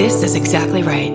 This is exactly right.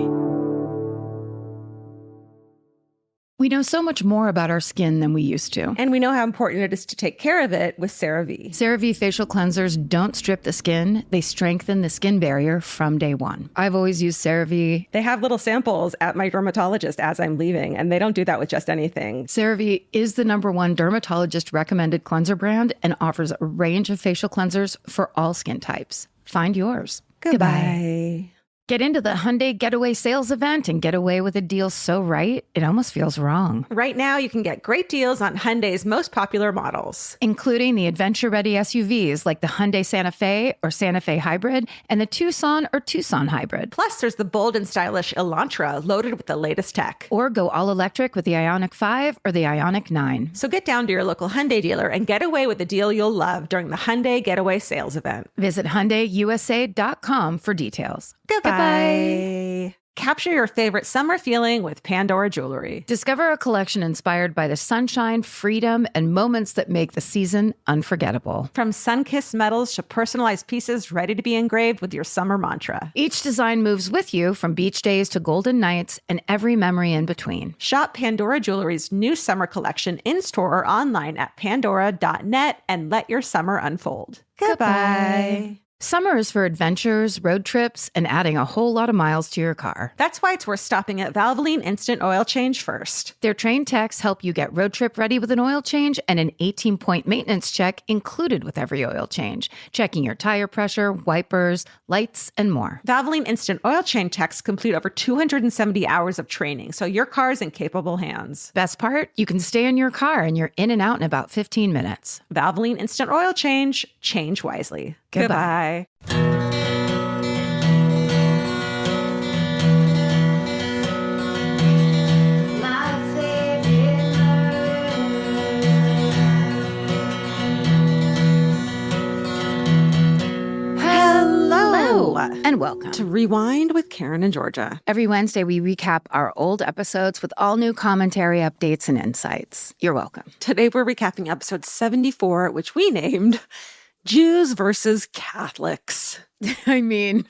We know so much more about our skin than we used to. And we know how important it is to take care of it with CeraVe. CeraVe facial cleansers don't strip the skin. They strengthen the skin barrier from day one. I've always used CeraVe. They have little samples at my dermatologist as I'm leaving, and they don't do that with just anything. CeraVe is the #1 dermatologist recommended cleanser brand and offers a range of facial cleansers for all skin types. Find yours. Goodbye. Get into the Hyundai Getaway Sales Event and get away with a deal so right, it almost feels wrong. Right now, you can get great deals on Hyundai's most popular models, including the adventure-ready SUVs like the Hyundai Santa Fe or Santa Fe Hybrid and the Tucson or Tucson Hybrid. Plus, there's the bold and stylish Elantra loaded with the latest tech. Or go all-electric with the Ioniq 5 or the Ioniq 9. So get down to your local Hyundai dealer and get away with a deal you'll love during the Hyundai Getaway Sales Event. Visit HyundaiUSA.com for details. Goodbye. Capture your favorite summer feeling with Pandora Jewelry. Discover a collection inspired by the sunshine, freedom, and moments that make the season unforgettable. From sun-kissed metals to personalized pieces ready to be engraved with your summer mantra. Each design moves with you from beach days to golden nights and every memory in between. Shop Pandora Jewelry's new summer collection in-store or online at pandora.net and let your summer unfold. Goodbye. Summer is for adventures, road trips, and adding a whole lot of miles to your car. That's why it's worth stopping at Valvoline Instant Oil Change first. Their trained techs help you get road trip ready with an oil change and an 18-point maintenance check included with every oil change, checking your tire pressure, wipers, lights, and more. Valvoline Instant Oil Change techs complete over 270 hours of training, so your car's in capable hands. Best part? You can stay in your car and you're in and out in about 15 minutes. Valvoline Instant Oil Change. Change wisely. Goodbye. Hello and welcome to Rewind with Karen and Georgia. Every Wednesday, we recap our old episodes with all new commentary, updates, and insights. You're welcome. Today, we're recapping episode 74, which we named Jews versus Catholics. I mean,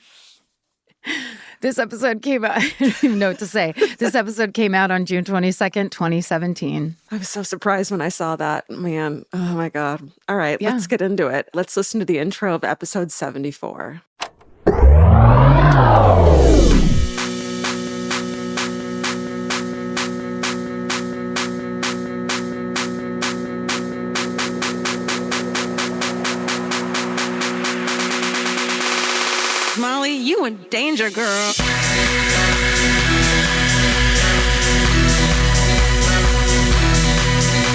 this episode came out, I don't even know what to say. This episode came out on June 22nd, 2017. I was so surprised when I saw that. Man, oh my God. All right, let's get into it. Let's listen to the intro of episode 74. Molly, you in danger, girl.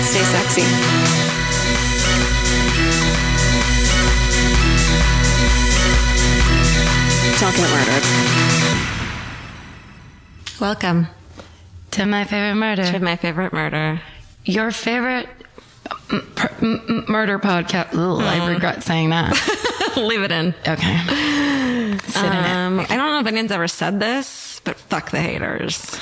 Stay sexy. Don't get murdered. Welcome To my favorite murder. to my favorite murder. Your favorite murder podcast. Ugh, I regret saying that. Leave it in. Okay. Sit in it. I don't know if anyone's ever said this, but fuck the haters.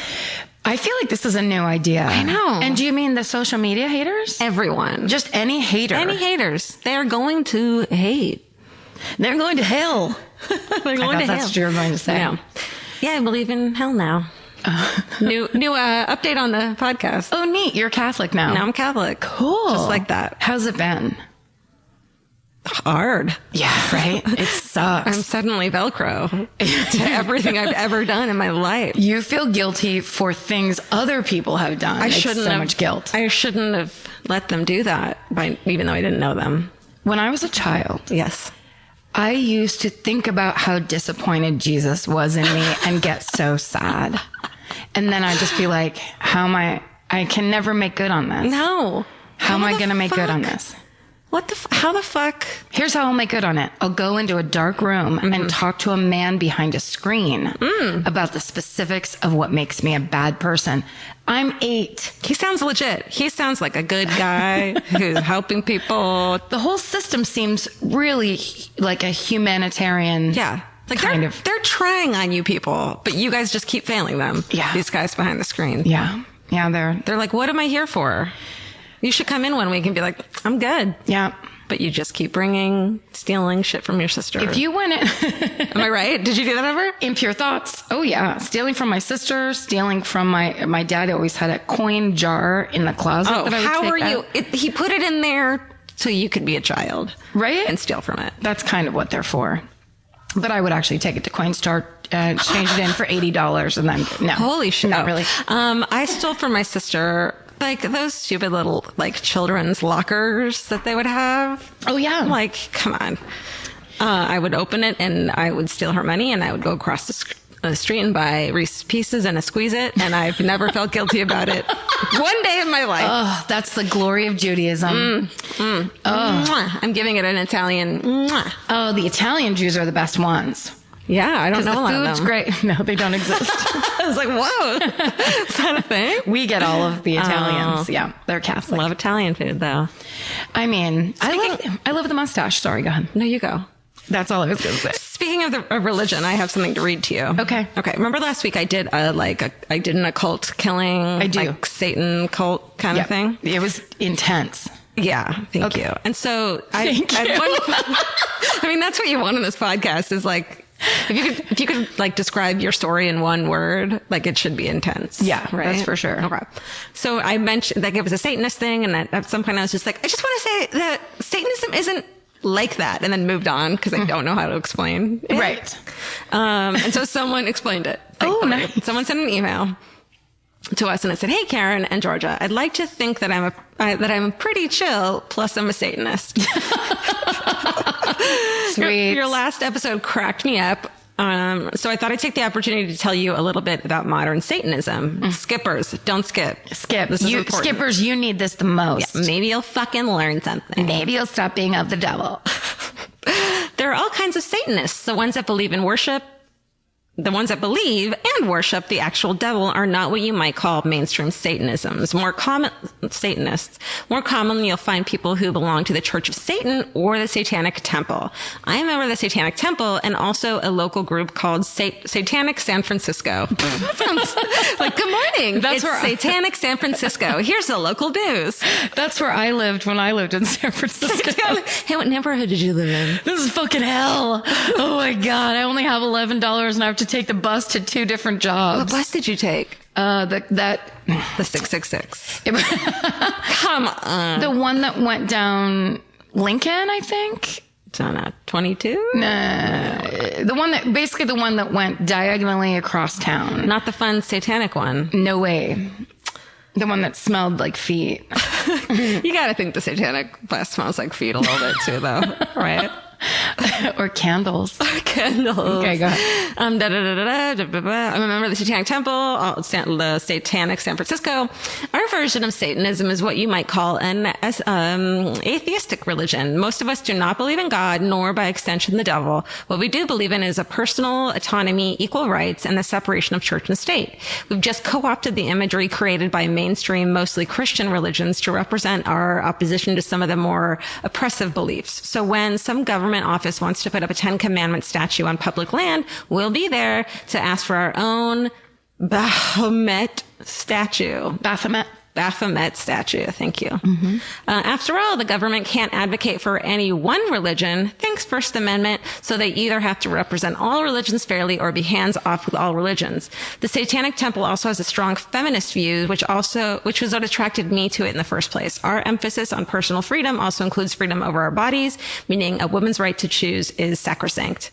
I feel like this is a new idea. I know. And do you mean the social media haters? Everyone. Just any hater. Any haters. They're going to hate. They're going to hell. They're going to that's hell. what you're going to say. Yeah, I believe in hell now. New update on the podcast. Oh, neat. You're Catholic now. Now I'm Catholic. Cool. Just like that. How's it been? Hard. Yeah, right? It sucks. I'm suddenly Velcro to everything I've ever done in my life. You feel guilty for things other people have done. I It's shouldn't so have. much guilt. I shouldn't have let them do that, even though I didn't know them. When I was a child, Yes. I used to think about how disappointed Jesus was in me and get so sad. And then I'd just be like, I can never make good on this. No. How am I going to make good on this? What the? How the fuck? Here's how I'll make good on it. I'll go into a dark room and talk to a man behind a screen about the specifics of what makes me a bad person. I'm 8. He sounds legit. He sounds like a good guy who's helping people. The whole system seems really like a humanitarian. Yeah. Like they're trying on you people, but you guys just keep failing them. Yeah. These guys behind the screen. Yeah. Yeah, They're like, what am I here for? You should come in one week and be like, I'm good. Yeah. But you just keep stealing shit from your sister. If you went Am I right? Did you do that ever? Impure thoughts. Oh yeah. Stealing from my sister, stealing from my dad always had a coin jar in the closet. Oh, that I would how take are you? out. He put it in there so you could be a child. Right? And steal from it. That's kind of what they're for. But I would actually take it to Coinstar, change it in for $80 and then, no. Holy shit. Not really. I stole from my sister, like those stupid little like children's lockers that they would have. Oh yeah. Like, come on. I would open it and I would steal her money and I would go across the street and buy Reese's Pieces and a Squeeze It. And I've never felt guilty about it one day in my life. Oh, that's the glory of Judaism. Oh. I'm giving it an Italian. Oh, the Italian Jews are the best ones. Yeah, I don't know a lot of them. The food's great. No, they don't exist. I was like, whoa, is that a thing? We get all of the Italians. Yeah, they're Catholic. Love Italian food, though. I mean, I love the mustache. Sorry, go ahead. No, you go. That's all I was going to say. Speaking of religion, I have something to read to you. Okay. Remember last week I did I did an occult killing, I do. like Satan cult kind of thing. It was intense. Yeah, thank you. And so I mean, that's what you want in this podcast is like, if you could like describe your story in one word, like it should be intense. Yeah, right. That's for sure. Okay. So I mentioned like it was a Satanist thing, and at some point I was just like, I just want to say that Satanism isn't like that, and then moved on because I don't know how to explain it. Right. And so someone explained it. Oh, nice. Someone sent an email to us and it said, "Hey, Karen and Georgia, I'd like to think that I'm pretty chill. Plus, I'm a Satanist." Sweet. Your last episode cracked me up. So I thought I'd take the opportunity to tell you a little bit about modern Satanism. Skippers, don't skip. Skip. This is important. Skippers, you need this the most. Yeah, maybe you'll fucking learn something. Maybe you'll stop being of the devil. There are all kinds of Satanists. The ones that believe and worship the actual devil are not what you might call mainstream Satanists. More commonly, you'll find people who belong to the Church of Satan or the Satanic Temple. I am a member of the Satanic Temple and also a local group called Satanic San Francisco. That sounds like good morning. It's Satanic San Francisco. Here's the local news. That's where I lived when I lived in San Francisco. Hey, what neighborhood did you live in? This is fucking hell. Oh my God. I only have $11 and I have to take the bus to 2 different jobs. What bus did you take? The 666. Come on. The one that went down Lincoln, I think. It's on a 22? No. The one that went diagonally across town. Not the fun satanic one. No way. The one that smelled like feet. You gotta think the satanic bus smells like feet a little bit too, though, right? Or candles. Candles. Okay, go ahead. I'm a member of the Satanic Temple, the Satanic San Francisco. Our version of Satanism is what you might call an atheistic religion. Most of us do not believe in God, nor by extension the devil. What we do believe in is a personal autonomy, equal rights, and the separation of church and state. We've just co-opted the imagery created by mainstream, mostly Christian religions to represent our opposition to some of the more oppressive beliefs. So when some government office wants to put up a 10 Commandment statue on public land, we'll be there to ask for our own Baphomet statue. Baphomet statue. Thank you. Mm-hmm. After all, the government can't advocate for any one religion. Thanks, First Amendment. So they either have to represent all religions fairly or be hands off with all religions. The Satanic Temple also has a strong feminist view, which was what attracted me to it in the first place. Our emphasis on personal freedom also includes freedom over our bodies, meaning a woman's right to choose is sacrosanct.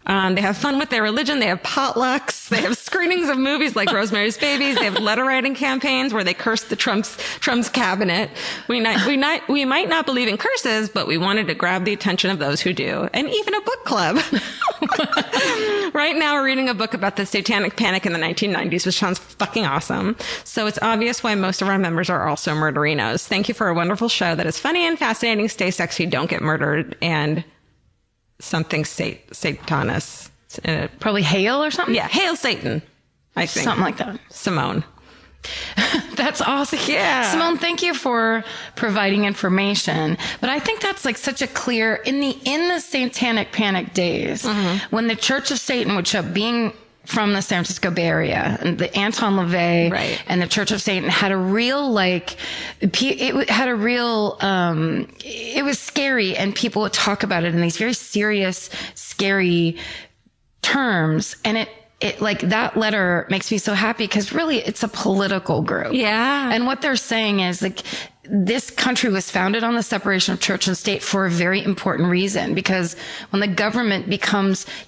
They have fun with their religion. They have potlucks. They have screenings of movies like Rosemary's Babies. They have letter writing campaigns where they curse the Trump's cabinet. We might not believe in curses, but we wanted to grab the attention of those who do. And even a book club. Right now we're reading a book about the Satanic Panic in the 1990s, which sounds fucking awesome. So it's obvious why most of our members are also murderinos. Thank you for a wonderful show that is funny and fascinating. Stay sexy. Don't get murdered. And something Satanus. Probably Hail or something? Yeah, Hail Satan, I think. Something like that. Simone. That's awesome. Yeah. Simone, thank you for providing information. But I think that's like such a clear, in the Satanic Panic days, when the Church of Satan would show up being from the San Francisco Bay Area, and the Anton LaVey Right. and the Church of Satan had a real, like, it had a real, it was scary, and people would talk about it in these very serious, scary terms. And it like, that letter makes me so happy because really it's a political group. Yeah. And what they're saying is, like, this country was founded on the separation of church and state for a very important reason, because when the government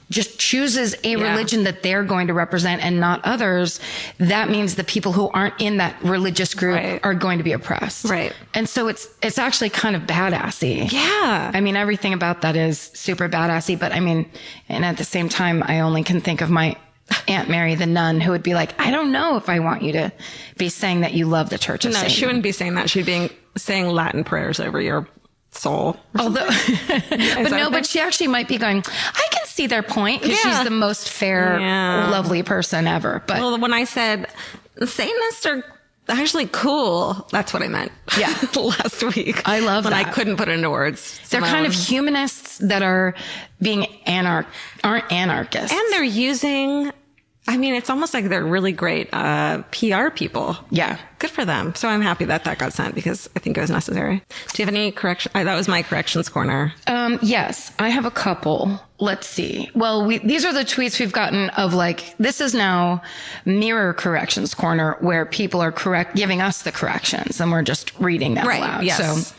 just chooses a religion that they're going to represent and not others, that means the people who aren't in that religious group are going to be oppressed. Right. And so it's actually kind of badassy. Yeah. I mean, everything about that is super badassy, but I mean, and at the same time, I only can think of my Aunt Mary, the nun, who would be like, I don't know if I want you to be saying that you love the Church of Satan. No, she wouldn't be saying that. She'd be saying Latin prayers over your soul. Although, but she actually might be going, I can see their point, because she's the most fair, lovely person ever. But well, when I said Satanists are actually cool, that's what I meant. Yeah. Last week. I love when that. I couldn't put it into words. They're kind of humanists that are being aren't anarchists. And they're using, I mean, it's almost like they're really great PR people. Yeah. Good for them. So I'm happy that got sent, because I think it was necessary. Do you have any correction? That was my corrections corner. Yes, I have a couple. Let's see. Well, these are the tweets we've gotten of, like, this is now Mirror Corrections Corner, where people are giving us the corrections, and we're just reading them aloud. Yes. So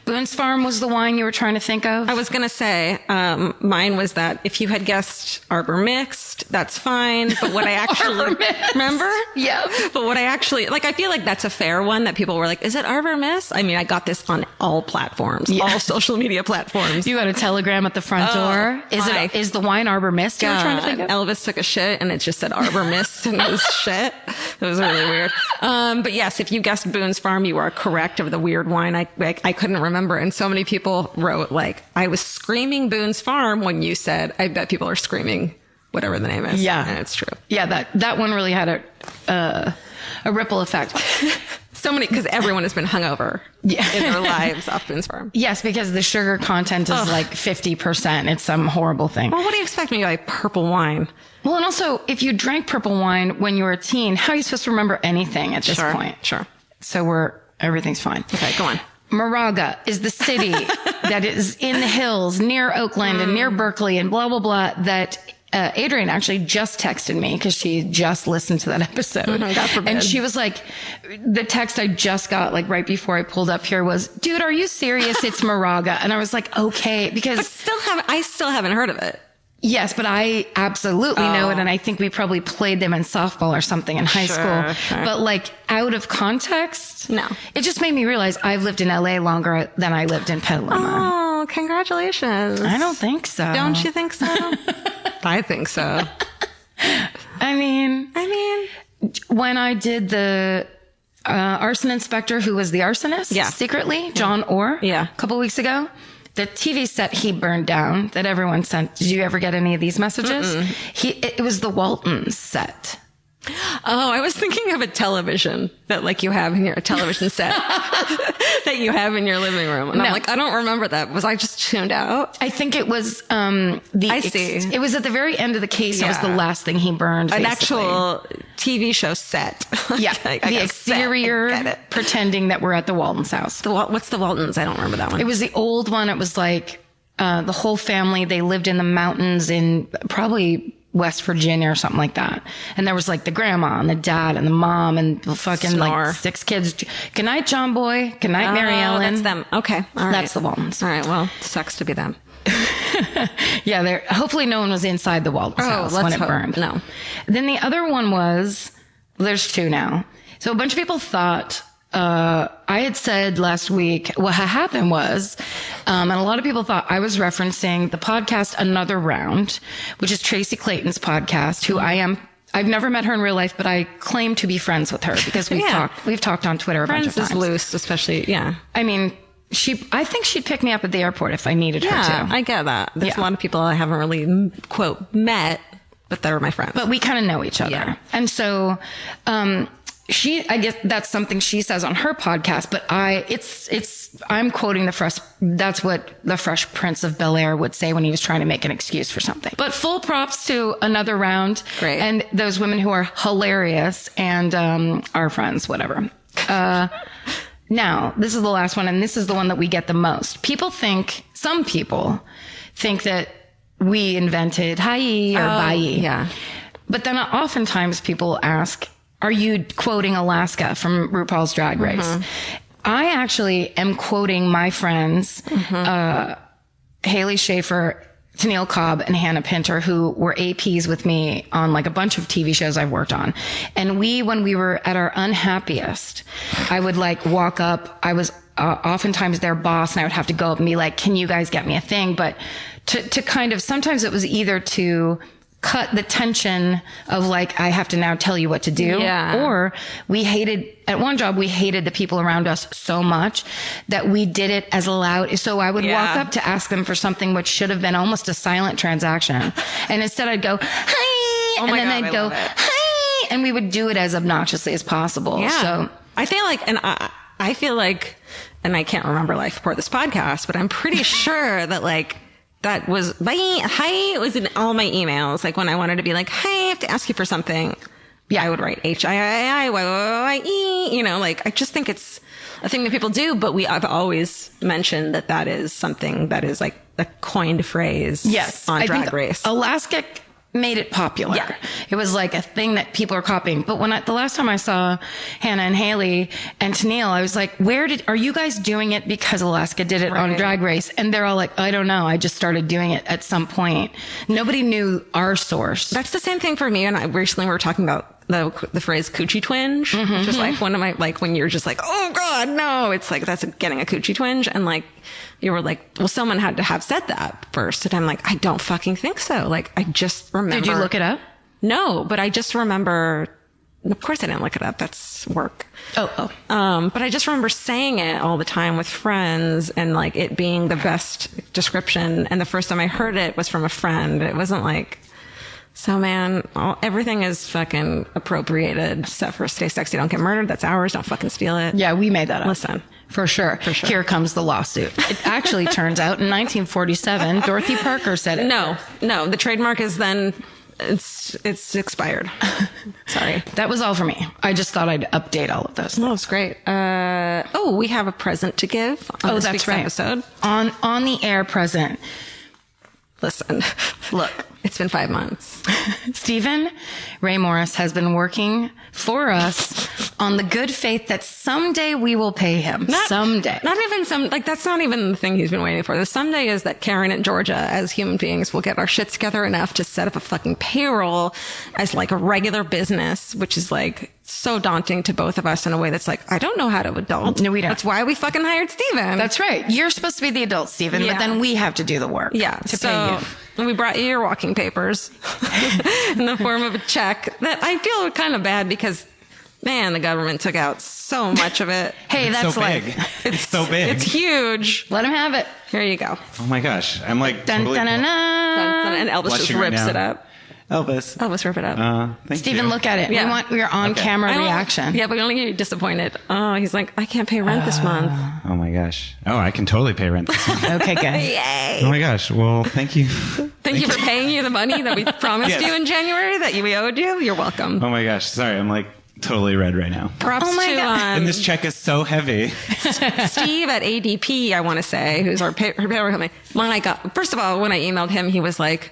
Boone's Farm was the wine you were trying to think of? I was going to say, mine was that if you had guessed Arbor Mixed, that's fine. But what I actually, remember? Yeah. But what I actually, like, I feel like that's a fair one that people were like, is it Arbor Mist? I mean, I got this on all platforms, all social media platforms. You got a telegram at the front door. Is the wine Arbor Mist you were trying to think of? Elvis took a shit and it just said Arbor Mist and it was shit. It was really weird. But yes, if you guessed Boone's Farm, you are correct of the weird wine. I couldn't remember. And so many people wrote, like, I was screaming Boone's Farm when you said, I bet people are screaming whatever the name is. Yeah. And it's true. Yeah, that one really had a ripple effect. So many, because everyone has been hungover in their lives off Boone's Farm. Yes, because the sugar content is like 50%. It's some horrible thing. Well, what do you expect me to like purple wine? Well, and also, if you drank purple wine when you were a teen, how are you supposed to remember anything at this point? Sure. So everything's fine. Okay, go on. Moraga is the city that is in the hills near Oakland and near Berkeley and blah, blah, blah, that Adrienne actually just texted me because she just listened to that episode. God forbid. And she was like, the text I just got, like, right before I pulled up here was, dude, are you serious? It's Moraga. And I was like, okay, because I still haven't heard of it. yes, but I absolutely know it. And I think we probably played them in softball or something in high school, but like out of context. No. It just made me realize I've lived in LA longer than I lived in Petaluma. Oh, congratulations. I don't think so. Don't you think so? I think so. I mean, when I did the arson inspector who was the arsonist secretly, John Orr, a couple weeks ago, the TV set he burned down that everyone sent. Did you ever get any of these messages? It was the Waltons set. Oh, I was thinking of a television that like you have in a television set that you have in your living room. And I'm like, I don't remember that. Was I just tuned out? I think it was, it was at the very end of the case. It was the last thing he burned. An basically. actual TV show set. Yeah. The exterior pretending that we're at the Waltons' house. What's the Waltons? I don't remember that one. It was the old one. It was like, the whole family, they lived in the mountains in probably West Virginia or something like that. And there was like the grandma and the dad and the mom and the fucking like 6 kids. Good night, John Boy. Good night, Mary Ellen. That's them. Okay. All right. That's the Waltons. All right. Well, sucks to be them. Yeah. Hopefully no one was inside the Waltons house when it burned. No. Then the other one was, there's 2 now. So a bunch of people thought, I had said last week, what happened was, and a lot of people thought I was referencing the podcast Another Round, which is Tracy Clayton's podcast, who I've never met her in real life, but I claim to be friends with her because we've talked on Twitter a bunch of times. Friends is loose, especially, I mean, I think she'd pick me up at the airport if I needed her to. Yeah, I get that. There's a lot of people I haven't really, quote, met, but they're my friends. But we kind of know each other. Yeah. And so, I guess that's something she says on her podcast, but I'm quoting that's what the Fresh Prince of Bel-Air would say when he was trying to make an excuse for something. But full props to another round. Great. And those women who are hilarious and, our friends, whatever. Now, this is the last one, and this is the one that we get the most. Some people think that we invented hi or bye. Yeah. But then oftentimes people ask, are you quoting Alaska from RuPaul's Drag Race? Mm-hmm. I actually am quoting my friends, Haley Schaefer, Tennille Cobb, and Hannah Pinter, who were APs with me on like a bunch of TV shows I've worked on. And when we were at our unhappiest, I would like walk up. I was oftentimes their boss, and I would have to go up and be like, can you guys get me a thing? But to kind of, sometimes it was either to cut the tension of like, I have to now tell you what to do. Yeah. Or at one job, we hated the people around us so much that we did it as loud. So I would walk up to ask them for something which should have been almost a silent transaction. And instead I'd go, hi. And then they'd go, hi. And we would do it as obnoxiously as possible. Yeah. So I feel like, and I can't remember life before this podcast, but I'm pretty sure that like, that was hi was in all my emails. Like when I wanted to be like, hi, I have to ask you for something. Yeah, I would write HIII, like I just think it's a thing that people do, but I've always mentioned that is something that is like a coined phrase on Drag Race. Alaska made it popular. Yeah. It was like a thing that people are copying. But the last time I saw Hannah and Haley and Tennille, I was like, are you guys doing it because Alaska did it on Drag Race? And they're all like, I don't know. I just started doing it at some point. Nobody knew our source. That's the same thing for me. And recently we were talking about the phrase coochie twinge, which is like one of my, like when you're just like, oh God, no, it's like, that's getting a coochie twinge. And like, you were like, well, someone had to have said that first. And I'm like, I don't fucking think so. Like, I just remember. Did you look it up? No, but I just remember, of course I didn't look it up. That's work. Oh. But I just remember saying it all the time with friends and like it being the best description. And the first time I heard it was from a friend. It wasn't like, so man, everything is fucking appropriated except for Stay Sexy, Don't Get Murdered. That's ours. Don't fucking steal it. Yeah, we made that up. Listen. For sure. Here comes the lawsuit. It actually turns out in 1947, Dorothy Parker said it. No, the trademark is then, it's expired. Sorry. That was all for me. I just thought I'd update all of those. Oh, it's great. We have a present to give on this week's episode. On the air present. Listen, look, it's been 5 months. Stephen Ray Morris has been working for us on the good faith that someday we will pay him. Someday. Not even that's not even the thing he's been waiting for. The someday is that Karen and Georgia, as human beings, will get our shit together enough to set up a fucking payroll as like a regular business, which is like so daunting to both of us in a way that's like, I don't know how to adult. No, we don't. That's why we fucking hired Stephen. That's right. You're supposed to be the adult, Stephen, but then we have to do the work. Yeah. To pay you. And we brought you your walking papers in the form of a check that I feel kind of bad because, man, the government took out so much of it. Hey, it's that's so like, big. It's so big. It's huge. Let him have it. Here you go. Oh my gosh. I'm like, dun, totally dun, dun, dun. And Elvis just rips it up. Elvis, rip it up. Thank Stephen, you. look at it. Yeah. We want your on-camera reaction. Yeah, but we only get you disappointed. Oh, he's like, I can't pay rent this month. Oh my gosh. Oh, I can totally pay rent this month. Okay, good. Yay. Oh my gosh. Well, thank you. Thank you for paying you the money that we promised you in January that we owed you. You're welcome. Oh my gosh. Sorry. I'm like totally red right now. Props to and this check is so heavy. Steve at ADP, I want to say, who's our payroll company. My God. First of all, when I emailed him, he was like,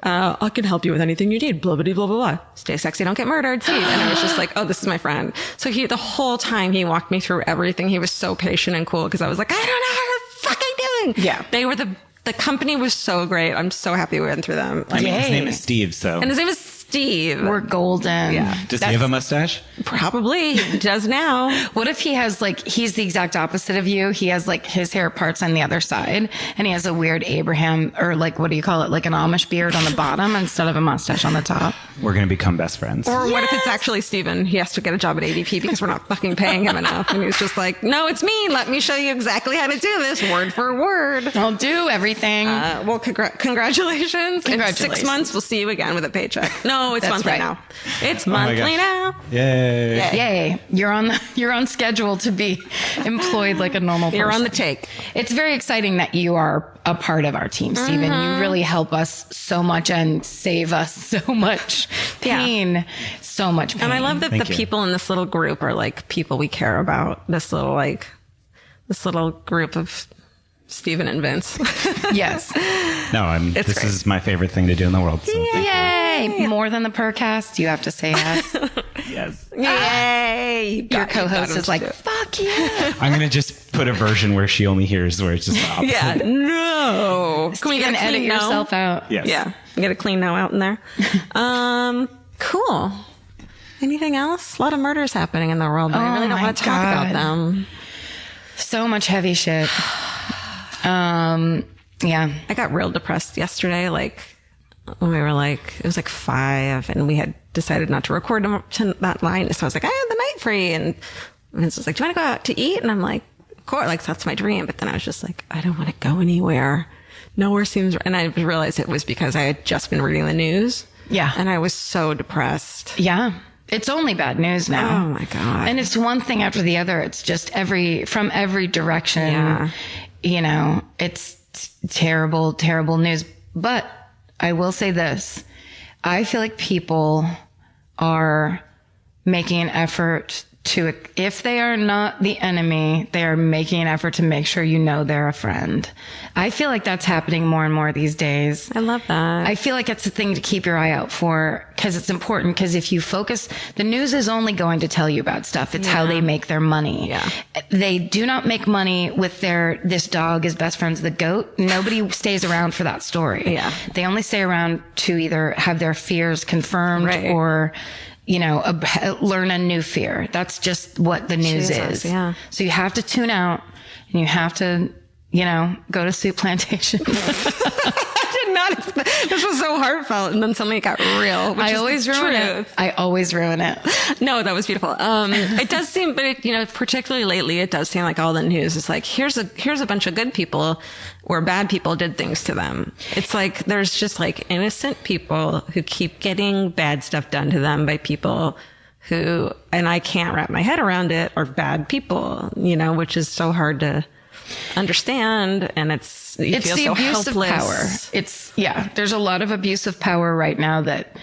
I can help you with anything you need. Blah, blah, blah, blah, blah. Stay sexy, don't get murdered. Steve. And I was just like, oh, this is my friend. So the whole time he walked me through everything. He was so patient and cool because I was like, I don't know how you're fucking doing. Yeah. They were the company was so great. I'm so happy we went through them. I mean, his name is Steve, so. And his name is Steve. We're golden. Yeah. Does he have a mustache? Probably. He does now. What if he has he's the exact opposite of you? He has his hair parts on the other side and he has a weird Abraham or what do you call it? Like an Amish beard on the bottom instead of a mustache on the top. We're going to become best friends. Or what if it's actually Steven? He has to get a job at ADP because we're not fucking paying him enough. And he's just like, no, it's me. Let me show you exactly how to do this word for word. I'll do everything. Well, congratulations. In 6 months, we'll see you again with a paycheck. No, No, it's That's monthly right. now. It's my monthly gosh. now. Yay. Yay. You're on schedule to be employed like a normal person. You're on the take. It's very exciting that you are a part of our team, Stephen. You really help us so much and save us so much pain. So much pain. And I love that Thank the you. people in this little group are like people we care about. This little group of Stephen and Vince. Yes. No, this great. is my favorite thing to do in the world. So thank Yay. More than the Percast. You have to say yes. you. Yes. Yay! Your co-host is like, fuck yeah. I'm going to just put a version where she only hears where it's just the opposite. Yeah, no. Can we You can get a edit clean no? yourself out. Yes. Yeah, we get a clean no out in there. Cool. Anything else? A lot of murders happening in the world, but I really don't my want to talk about God. them. So much heavy shit. Yeah. I got real depressed yesterday, like when we were like, it was like 5 and we had decided not to record that night. So I was like, I have the night free. And Vince was like, do you want to go out to eat? And I'm like, of course, like that's my dream. But then I was just like, I don't want to go anywhere. Nowhere seems right. And I realized it was because I had just been reading the news. Yeah. And I was so depressed. Yeah. It's only bad news now. Oh my God. And it's one thing after the other. It's just from every direction. Yeah. You know, it's terrible, terrible news. But I will say this. I feel like people are making an effort to, if they are not the enemy, they are making an effort to make sure you know they're a friend. I feel like that's happening more and more these days. I love that. I feel like it's a thing to keep your eye out for because it's important. Because if you focus, the news is only going to tell you about stuff. It's how they make their money. Yeah. They do not make money with this dog is best friends with the goat. Nobody stays around for that story. Yeah. They only stay around to either have their fears confirmed Right. or, you know, learn a new fear. That's just what the news Jesus, is. yeah. So you have to tune out and you have to, you know, go to Soup Plantation. I did not expect, this was so heartfelt. And then suddenly it got real. Which I is always the ruin it. truth. I always ruin it. No, that was beautiful. It does seem, but it, you know, particularly lately, it does seem like all the news is like, here's a bunch of good people where bad people did things to them. It's like, there's just like innocent people who keep getting bad stuff done to them by people who, and I can't wrap my head around it, are bad people, you know, which is so hard to understand. And it's the so abuse of power. There's a lot of abuse of power right now that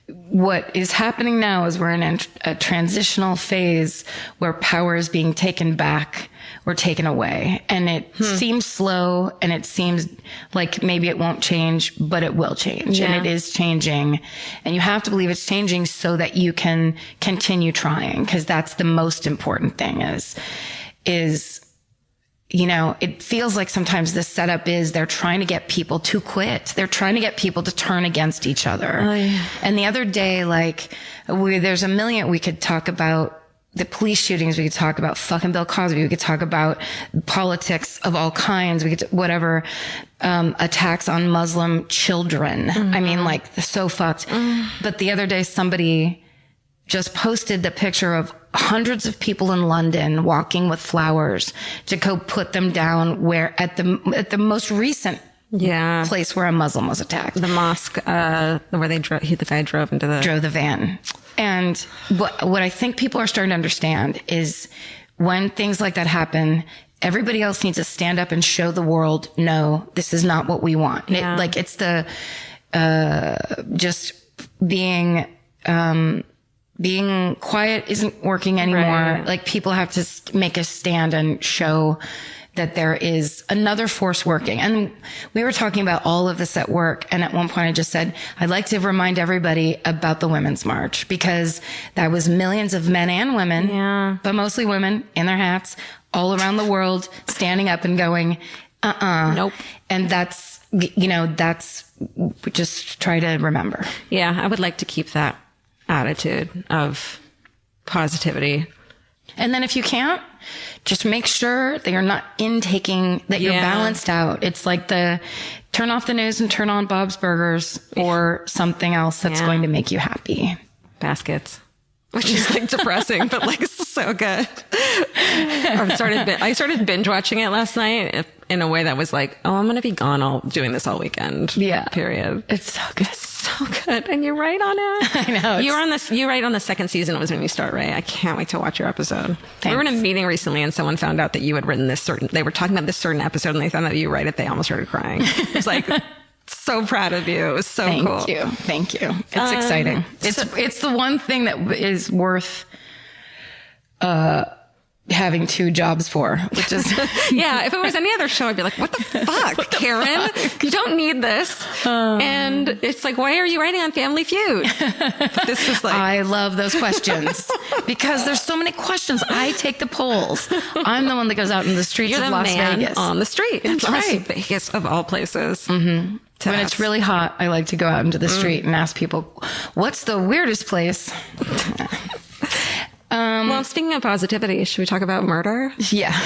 what is happening now is we're in a transitional phase where power is being taken back or taken away. And it seems slow and it seems like maybe it won't change, but it will change. Yeah. And it is changing. And you have to believe it's changing so that you can continue trying. Cause that's the most important thing is, you know, it feels like sometimes the setup is they're trying to get people to quit. They're trying to get people to turn against each other. Oh, yeah. And the other day, like, there's a million, we could talk about the police shootings. We could talk about fucking Bill Cosby. We could talk about politics of all kinds. We could, whatever, attacks on Muslim children. Mm-hmm. I mean, like, so fucked. But the other day, somebody just posted the picture of hundreds of people in London walking with flowers to go put them down where at the most recent place where a Muslim was attacked. The mosque, where the guy drove the van. And what I think people are starting to understand is when things like that happen, everybody else needs to stand up and show the world, no, this is not what we want. Yeah. It's the, just being quiet isn't working anymore. Right. Like people have to make a stand and show that there is another force working. And we were talking about all of this at work. And at one point I just said, I'd like to remind everybody about the Women's March because that was millions of men and women, but mostly women in their hats all around the world standing up and going, nope. And that's, just try to remember. Yeah. I would like to keep that attitude of positivity. And then if you can't, just make sure that you're not intaking, that you're balanced out. It's like turn off the news and turn on Bob's Burgers or something else that's going to make you happy. Baskets. which is like depressing, but like so good. I started binge watching it last night in a way that was like, oh, I'm going to be gone doing this all weekend. Yeah. Period. It's so good. So good. And you write on it. I know. You write on the second season. It was when you start, right? I can't wait to watch your episode. Thanks. We were in a meeting recently and someone found out that you had written they were talking about this certain episode and they found out you write it. They almost started crying. It was like, so proud of you. It was so cool. Thank you. It's exciting. It's the one thing that is worth having two jobs for, which is yeah. If it was any other show, I'd be like, what the fuck, Karen? You don't need this. And it's like, why are you writing on Family Feud? But this is like, I love those questions because there's so many questions. I take the polls. I'm the one that goes out in the streets you're of the Las man Vegas. on the street. That's Las right. Vegas of all places. Mm-hmm. When it's really hot, I like to go out into the street and ask people, what's the weirdest place? Well, speaking of positivity, should we talk about murder? Yeah.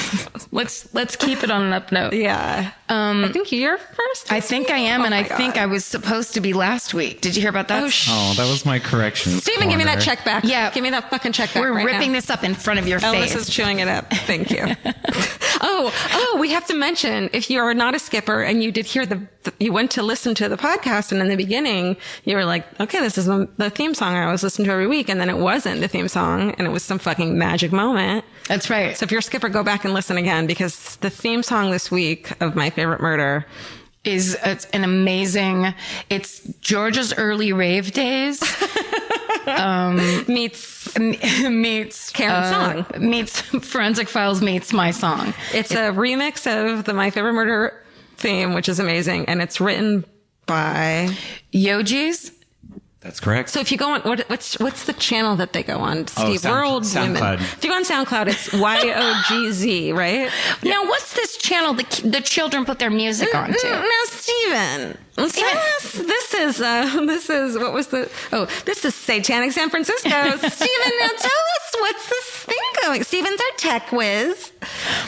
Let's keep it on an up note. Yeah. I think you're first. I think I am, and I think I was supposed to be last week. Did you hear about that? Oh, that was my correction. Steven, give me that check back. Yeah. Give me that fucking check back. We're right ripping now. this up in front of your Elvis face. is chewing it up. Thank you. Oh, we have to mention, if you are not a skipper and you did hear you went to listen to the podcast and in the beginning you were like, okay, this is the theme song I always listen to every week. And then it wasn't the theme song and it was some fucking magic moment. That's right. So if you're a skipper, go back and listen again because the theme song this week of My Favorite Murder it's an amazing, it's Georgia's early rave days. meets Karen's song. Meets Forensic Files meets my song. It's a remix of the My Favorite Murder theme, which is amazing. And it's written by Yogi's. That's correct. So if you go on, what's the channel that they go on? Steve, we're old women. SoundCloud. If you go on SoundCloud, it's YOGZ, right? Now, what's this channel the children put their music onto? Now, Steven, this is Satanic San Francisco. Steven, now tell us what's this thing going? Steven's our tech whiz.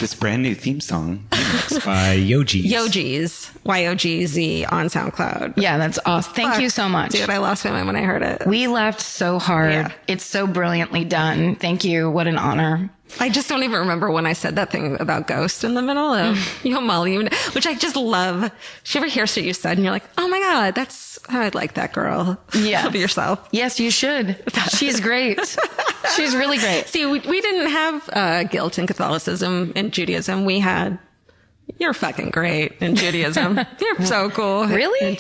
This brand new theme song remixed by Yogi's. Yogi's, YOGZ on SoundCloud. Yeah, that's awesome. Thank you so much. Dude, I lost my mind when I heard it. We laughed so hard. Yeah. It's so brilliantly done. Thank you. What an honor. I just don't even remember when I said that thing about Ghost in the middle of Yo Molly, which I just love. Did you ever hear what you said and you're like, oh my God, I'd like that girl. Yeah. Be yourself. Yes, you should. She's great. She's really great. See, we didn't have guilt in Catholicism and Judaism. We had, you're fucking great in Judaism. You're so cool. Really?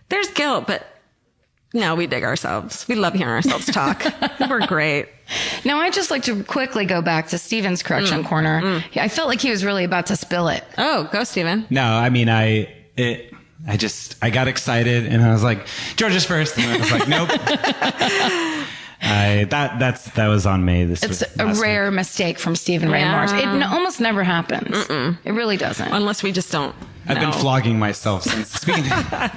There's guilt, but no, we dig ourselves. We love hearing ourselves talk. We're great. Now, I'd just like to quickly go back to Steven's correction corner. I felt like he was really about to spill it. Oh, go, Steven. No, I mean, I got excited and I was like, Georgia's first. And I was like, nope. That was on me. It's a rare mistake from Stephen Ray Morris. It almost never happens. It really doesn't. Unless we just don't. I've been flogging myself since speaking.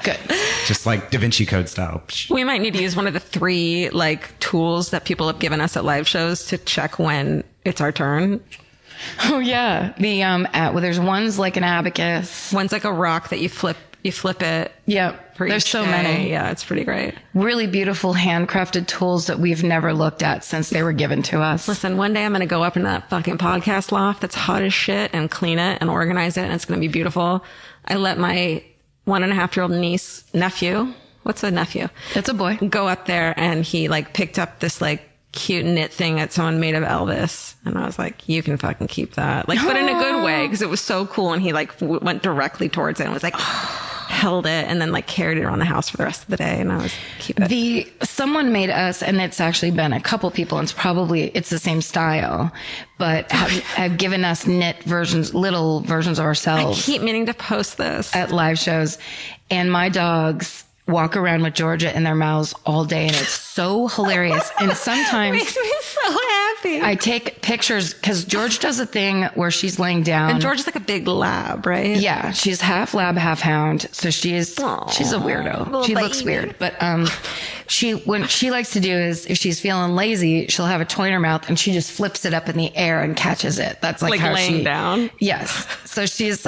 Good. Just like Da Vinci Code style. We might need to use one of the 3 tools that people have given us at live shows to check when it's our turn. Oh yeah. There's one's like an abacus. One's like a rock that you flip it. Yeah. There's so many. Yeah, it's pretty great. Really beautiful handcrafted tools that we've never looked at since they were given to us. Listen, one day I'm going to go up into that fucking podcast loft that's hot as shit and clean it and organize it, and it's going to be beautiful. I let my 1.5-year-old nephew, what's a nephew? It's a boy. Go up there, and he picked up this cute knit thing that someone made of Elvis. And I was like, you can fucking keep that. But in a good way, because it was so cool. And he went directly towards it and was like, held it and then carried it around the house for the rest of the day. And I was keep it. Someone made us, and it's actually been a couple people, and it's the same style, but have given us knit versions, little versions of ourselves. I keep meaning to post this at live shows. And my dogs walk around with Georgia in their mouths all day, and it's so hilarious. And sometimes makes me so happy. I take pictures because George does a thing where she's laying down. And George is like a big lab, right? Yeah, she's half lab, half hound. So she's a weirdo. She looks weird, but what she likes to do is if she's feeling lazy, she'll have a toy in her mouth and she just flips it up in the air and catches it. That's like how laying down. Yes. So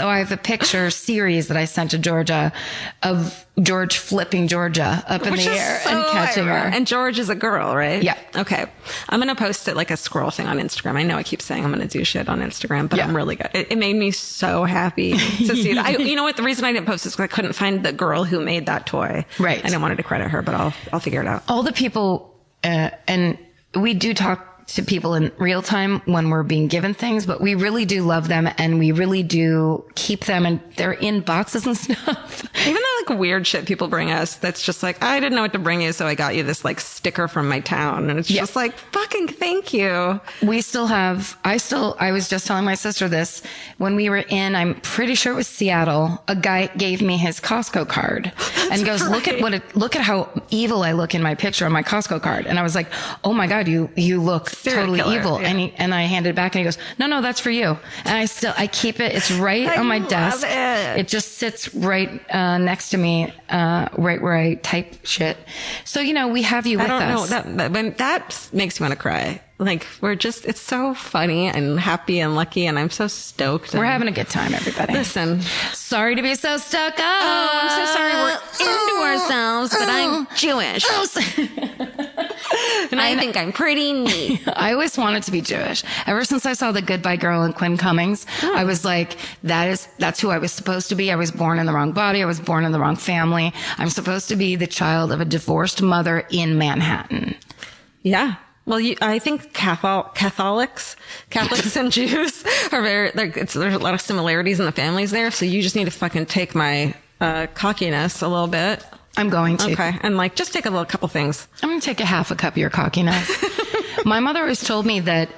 I have a picture series that I sent to Georgia of George flipping Georgia up in Which the is air so and catching her. And George is a girl, right? Yeah. Okay. I'm going to post it like a scroll thing on Instagram. I know I keep saying I'm going to do shit on Instagram, but I'm really good. It made me so happy to see that. You know what? The reason I didn't post this is because I couldn't find the girl who made that toy. Right. I didn't want to credit her, but I'll figure it out. All the people, and we do talk to people in real time when we're being given things, but we really do love them and we really do keep them, and they're in boxes and stuff. Even the like weird shit people bring us, that's just like, I didn't know what to bring you, so I got you this like sticker from my town. And it's just like, fucking thank you. We still have, I was just telling my sister this, when we were in, I'm pretty sure it was Seattle, a guy gave me his Costco card and goes, right. look at how evil I look in my picture on my Costco card. And I was like, oh my God, you look totally killer, evil. yeah. And I handed it back and he goes, no, that's for you. And I keep it. It's right on my desk. It just sits right next to me, right where I type shit. So, we have you with us. I don't know. That makes me want to cry. Like, it's so funny and happy and lucky, and I'm so stoked. We're having a good time, everybody. Listen. Sorry to be so stuck up. Oh, I'm so sorry we're into ourselves, but I'm Jewish. And I think I'm pretty neat. I always wanted to be Jewish. Ever since I saw The Goodbye Girl and Quinn Cummings, I was like, that's who I was supposed to be. I was born in the wrong body. I was born in the wrong family. I'm supposed to be the child of a divorced mother in Manhattan. Yeah. Well, I think Catholics and Jews are there's a lot of similarities in the families there. So you just need to fucking take my cockiness a little bit. I'm going to. Okay. And just take a couple things. I'm going to take a half a cup of your cockiness. My mother always told me that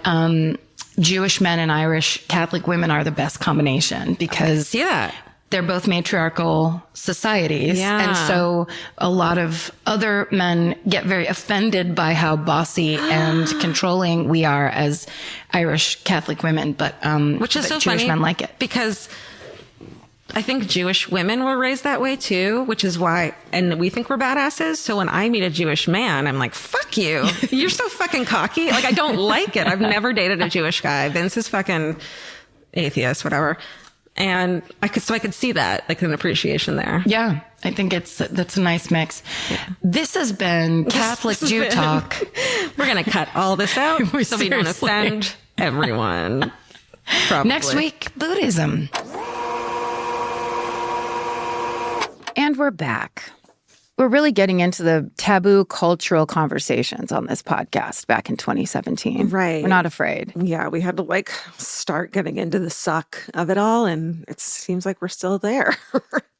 Jewish men and Irish Catholic women are the best combination because they're both matriarchal societies. Yeah. And so a lot of other men get very offended by how bossy and controlling we are as Irish Catholic women. But which is so Jewish funny men like it. Because I think Jewish women were raised that way too, which is why, and we think we're badasses. So when I meet a Jewish man, I'm like, fuck you. You're so fucking cocky. Like, I don't like it. I've never dated a Jewish guy. Vince is fucking atheist, whatever. And I could see that, like, an appreciation there. Yeah. I think that's a nice mix. Yeah. This has been Catholic Jew Talk. We're going to cut all this out so we don't offend everyone. Probably. Next week, Buddhism. And we're back. We're really getting into the taboo cultural conversations on this podcast back in 2017. Right. We're not afraid. Yeah, we had to start getting into the suck of it all, and it seems like we're still there.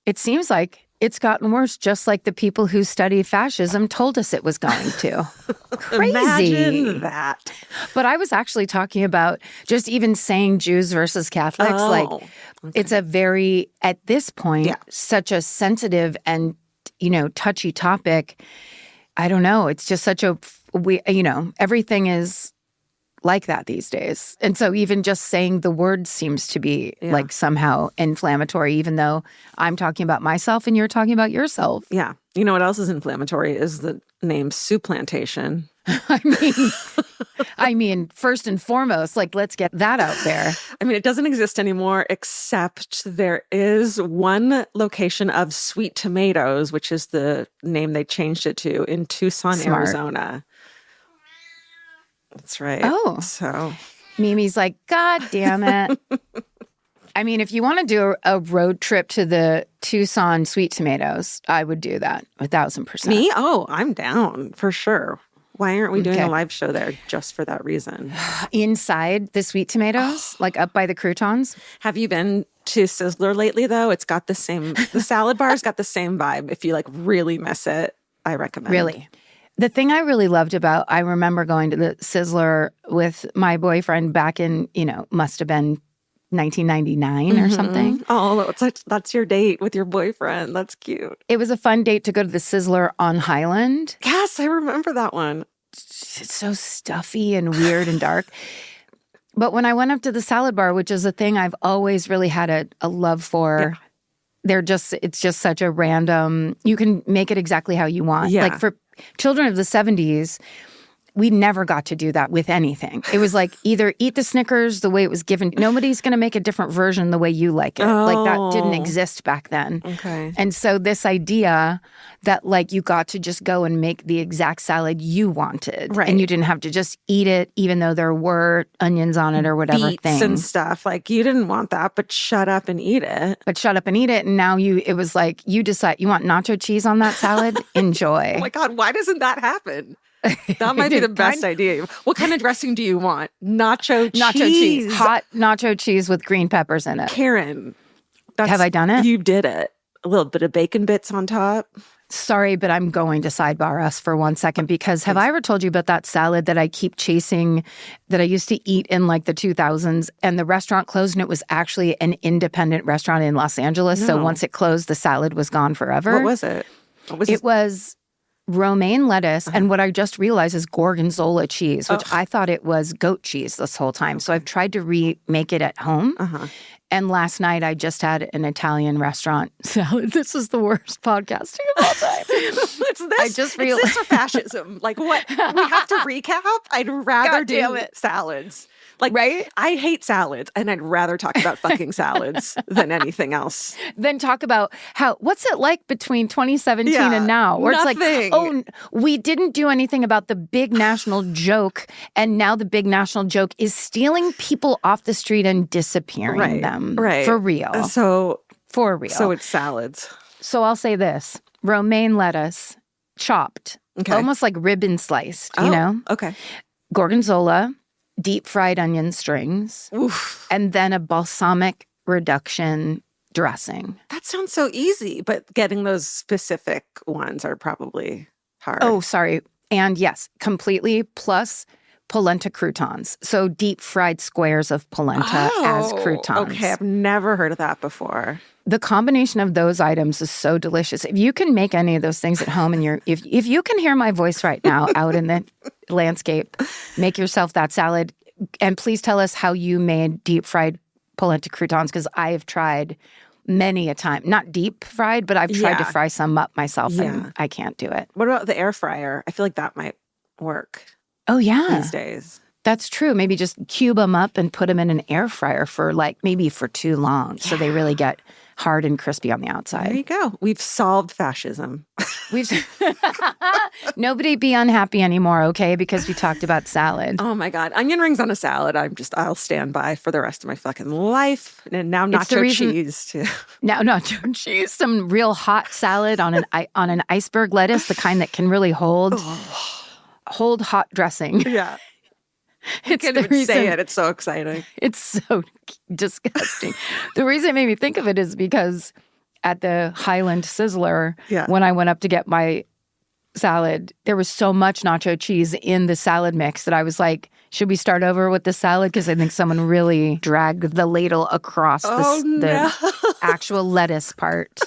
It seems like it's gotten worse, just like the people who studied fascism told us it was going to. Crazy. Imagine that. But I was actually talking about just even saying Jews versus Catholics. Okay. It's a very, at this point, such a sensitive and touchy topic. I don't know. It's just such everything is like that these days. And so even just saying the word seems to be somehow inflammatory, even though I'm talking about myself and you're talking about yourself. Yeah. You know what else is inflammatory is the name Soup Plantation. I mean, first and foremost, let's get that out there. I mean, it doesn't exist anymore, except there is one location of Sweet Tomatoes, which is the name they changed it to, in Tucson, Arizona. That's right. Oh. So Mimi's like, God damn it. I mean, if you want to do a road trip to the Tucson Sweet Tomatoes, I would do that 1,000%. Me? Oh, I'm down for sure. Why aren't we doing a live show there just for that reason? Inside the Sweet Tomatoes, up by the croutons? Have you been to Sizzler lately, though? It's got the salad bar's got the same vibe. If you really miss it, I recommend. Really? The thing I really loved about, I remember going to the Sizzler with my boyfriend back in, must have been 1999 or something. Oh, that's your date with your boyfriend. That's cute. It was a fun date to go to the Sizzler on Highland. Yes, I remember that one. It's so stuffy and weird and dark. But when I went up to the salad bar, which is a thing I've always really had a love for, it's just such a random, you can make it exactly how you want. Yeah. For children of the 70s, we never got to do that with anything. It was like either eat the Snickers the way it was given. Nobody's going to make a different version the way you like it. Like that didn't exist back then. Okay. And so this idea that like you got to just go and make the exact salad you wanted. Right. And you didn't have to just eat it even though there were onions on it or whatever Beets thing. and stuff. Like you didn't want that, but shut up and eat it. But shut up and eat it. And now it was like, you decide, you want nacho cheese on that salad? Enjoy. Oh my God, why doesn't that happen? That might be the best idea. What kind of dressing do you want? Nacho cheese. Hot nacho cheese with green peppers in it. Karen. Have I done it? You did it. A little bit of bacon bits on top. Sorry, but I'm going to sidebar us for 1 second because have I ever told you about that salad that I keep chasing that I used to eat in like the 2000s and the restaurant closed and it was actually an independent restaurant in Los Angeles. No. So once it closed, the salad was gone forever. What was it? It was romaine lettuce, and what I just realized is gorgonzola cheese, which I thought it was goat cheese this whole time. So I've tried to remake it at home. And last night I just had an Italian restaurant salad. This is the worst podcasting of all time. It's this. I just realized. It's this or fascism. Like what? We have to recap. I'd rather do salads. Like, right? I hate salads, and I'd rather talk about fucking salads than anything else. Then talk about what's it like between 2017 and now? Where it's like, oh, we didn't do anything about the big national joke, and now the big national joke is stealing people off the street and disappearing them. Right. For real. For real. So it's salads. So I'll say this. Romaine lettuce, chopped, almost like ribbon sliced, you know? Okay. Gorgonzola, deep fried onion strings, and then a balsamic reduction dressing. That sounds so easy, but getting those specific ones are probably hard. Oh, sorry. And yes, completely plus polenta croutons. So deep fried squares of polenta as croutons. Okay, I've never heard of that before. The combination of those items is so delicious. If you can make any of those things at home and if you can hear my voice right now out in the landscape, make yourself that salad. And please tell us how you made deep fried polenta croutons because I have tried many a time. Not deep fried, but I've tried to fry some up myself and I can't do it. What about the air fryer? I feel like that might work. Oh, yeah. These days. That's true. Maybe just cube them up and put them in an air fryer for maybe for too long. So they really get hard and crispy on the outside. There you go. We've solved fascism. Nobody be unhappy anymore, okay? Because we talked about salad. Oh my God. Onion rings on a salad. I'll stand by for the rest of my fucking life. And now nacho cheese too. Now nacho cheese. Some real hot salad on an iceberg lettuce, the kind that can really hold hot dressing. Yeah. It's I can't the even reason, say it. It's so exciting. It's so disgusting. The reason it made me think of it is because at the Highland Sizzler, when I went up to get my salad, there was so much nacho cheese in the salad mix that I was like, should we start over with the salad? Because I think someone really dragged the ladle across the actual lettuce part.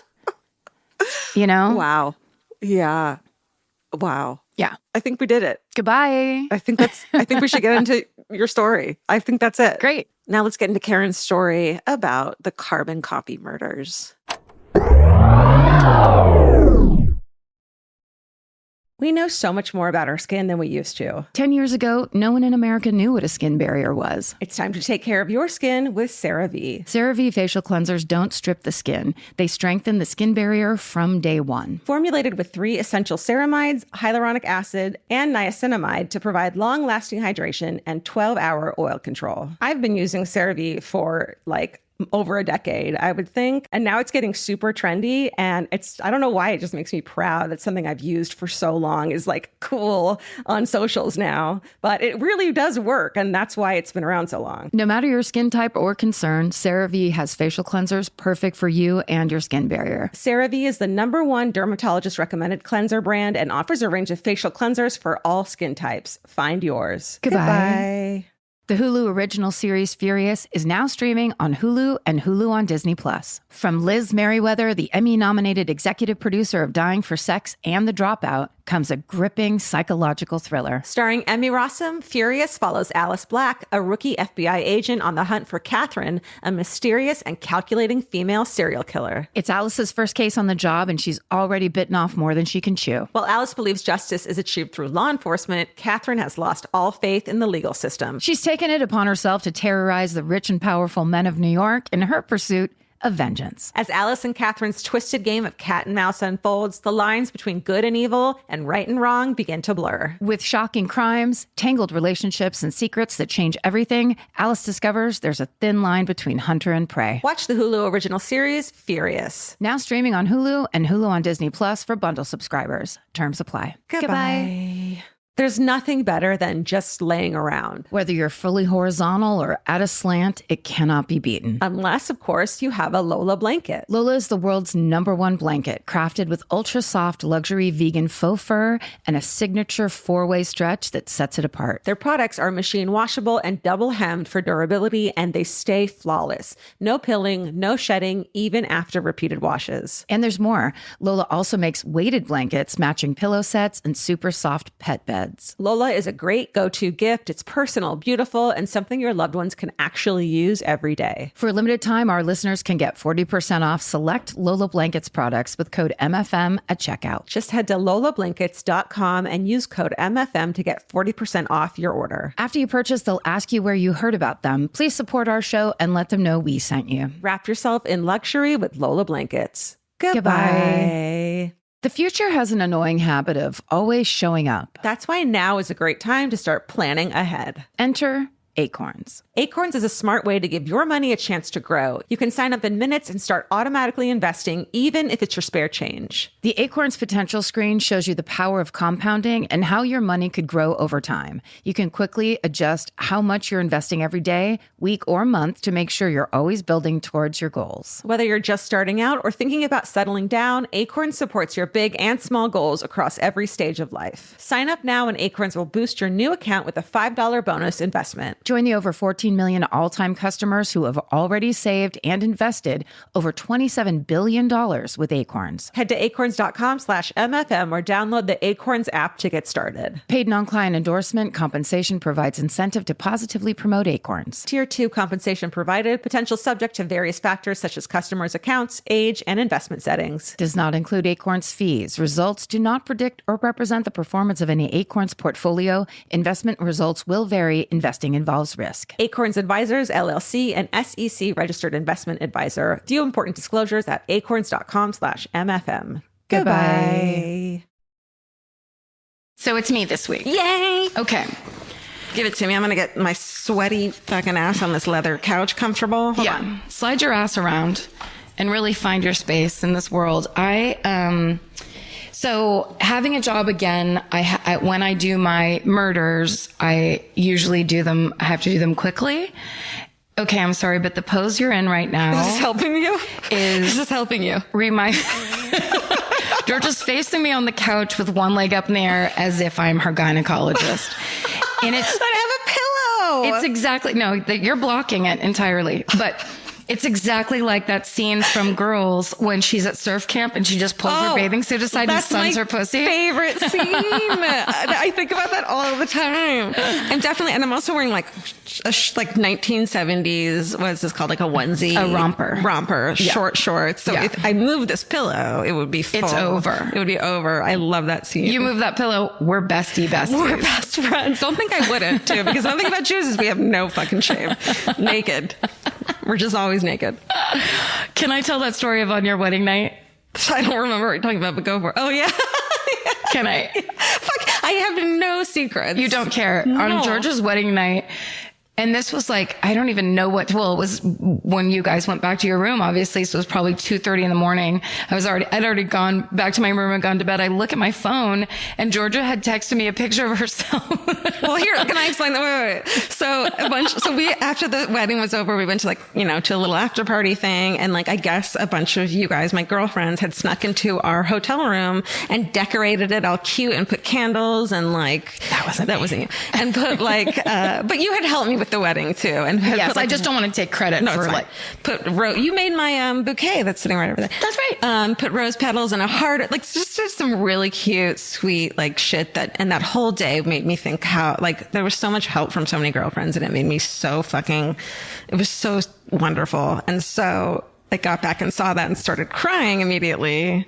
You know? Wow. Yeah. Wow. Yeah. I think we did it. Goodbye. I think we should get into your story. I think that's it. Great. Now let's get into Karen's story about the carbon copy murders. We know so much more about our skin than we used to. 10 years ago, no one in America knew what a skin barrier was. It's time to take care of your skin with CeraVe. CeraVe facial cleansers don't strip the skin. They strengthen the skin barrier from day one. Formulated with 3 essential ceramides, hyaluronic acid, and niacinamide to provide long-lasting hydration and 12-hour oil control. I've been using CeraVe for over a decade, I would think. And now it's getting super trendy. And I don't know why, it just makes me proud that something I've used for so long is cool on socials now. But it really does work. And that's why it's been around so long. No matter your skin type or concern, CeraVe has facial cleansers perfect for you and your skin barrier. CeraVe is the #1 dermatologist recommended cleanser brand and offers a range of facial cleansers for all skin types. Find yours. Goodbye. The Hulu original series Furious is now streaming on Hulu and Hulu on Disney+. From Liz Merriweather, the Emmy-nominated executive producer of Dying for Sex and The Dropout, comes a gripping psychological thriller. Starring Emmy Rossum, Furious follows Alice Black, a rookie FBI agent on the hunt for Catherine, a mysterious and calculating female serial killer. It's Alice's first case on the job, and she's already bitten off more than she can chew. While Alice believes justice is achieved through law enforcement, Catherine has lost all faith in the legal system. She's taken it upon herself to terrorize the rich and powerful men of New York in her pursuit of vengeance. As Alice and Catherine's twisted game of cat and mouse unfolds, the lines between good and evil and right and wrong begin to blur. With shocking crimes, tangled relationships, and secrets that change everything, Alice discovers there's a thin line between hunter and prey. Watch the Hulu original series, Furious. Now streaming on Hulu and Hulu on Disney Plus for bundle subscribers. Terms apply. Goodbye. There's nothing better than just laying around. Whether you're fully horizontal or at a slant, it cannot be beaten. Unless, of course, you have a Lola blanket. Lola is the world's #1 blanket, crafted with ultra-soft luxury vegan faux fur and a signature 4-way stretch that sets it apart. Their products are machine washable and double hemmed for durability, and they stay flawless. No pilling, no shedding, even after repeated washes. And there's more. Lola also makes weighted blankets, matching pillow sets, and super soft pet beds. Lola is a great go-to gift. It's personal, beautiful, and something your loved ones can actually use every day. For a limited time, our listeners can get 40% off select Lola Blankets products with code MFM at checkout. Just head to lolablankets.com and use code MFM to get 40% off your order. After you purchase, they'll ask you where you heard about them. Please support our show and let them know we sent you. Wrap yourself in luxury with Lola Blankets. Goodbye. The future has an annoying habit of always showing up. That's why now is a great time to start planning ahead. Enter Acorns. Acorns is a smart way to give your money a chance to grow. You can sign up in minutes and start automatically investing, even if it's your spare change. The Acorns potential screen shows you the power of compounding and how your money could grow over time. You can quickly adjust how much you're investing every day, week, or month to make sure you're always building towards your goals. Whether you're just starting out or thinking about settling down, Acorns supports your big and small goals across every stage of life. Sign up now and Acorns will boost your new account with a $5 bonus investment. Join the over 14 million all-time customers who have already saved and invested over $27 billion with Acorns. Head to acorns.com/MFM or download the Acorns app to get started. Paid non-client endorsement compensation provides incentive to positively promote Acorns. Tier 2 compensation provided, potential subject to various factors such as customers' accounts, age, and investment settings. Does not include Acorns fees. Results do not predict or represent the performance of any Acorns portfolio. Investment results will vary. Investing involves risk. Acorns Advisors, LLC, an SEC registered investment advisor. View important disclosures at acorns.com/MFM. Goodbye. So it's me this week. Yay! Okay. Give it to me. I'm going to get my sweaty fucking ass on this leather couch comfortable. Hold on. Slide your ass around and really find your space in this world. So having a job again, when I do my murders, I usually I have to do them quickly. Okay, I'm sorry, but the pose you're in right now. Is this helping you? Is this helping you? Georgia's facing me on the couch with one leg up in the air as if I'm her gynecologist. And it's... I have a pillow! It's exactly... No, you're blocking it entirely. But... It's exactly like that scene from Girls when she's at surf camp and she just pulls her bathing suit aside and suns her pussy. Favorite scene. I think about that all the time. And I'm also wearing like 1970s, what is this called? Like a onesie. A romper. Yeah. Short shorts. So if I move this pillow, it would be full. It's over. It would be over. I love that scene. You move that pillow, we're besties. We're best friends. Don't think I wouldn't too, because one thing about Jews is we have no fucking shame. Naked. We're just always naked. Can I tell that story of on your wedding night? I don't remember what you're talking about, but go for it. Oh, yeah. Can I? Fuck, I have no secrets. You don't care. No. On George's wedding night, and this was like, I don't even know it was when you guys went back to your room, obviously. So it was probably 2:30 in the morning. I'd already gone back to my room and gone to bed. I look at my phone and Georgia had texted me a picture of herself. Well, here, can I explain that? Wait. So after the wedding was over, we went to to a little after party thing. And I guess a bunch of you guys, my girlfriends, had snuck into our hotel room and decorated it all cute and put candles and that That wasn't you. And put like, but you had helped me with the wedding too. And had Yes, put, like, I just don't want to take credit for like. You made my bouquet that's sitting right over there. That's right. Put rose petals and a heart. Like just some really cute, sweet like shit and that whole day made me think how like there was so much help from so many girlfriends and it made me so fucking. It was so wonderful. And so I got back and saw that and started crying immediately.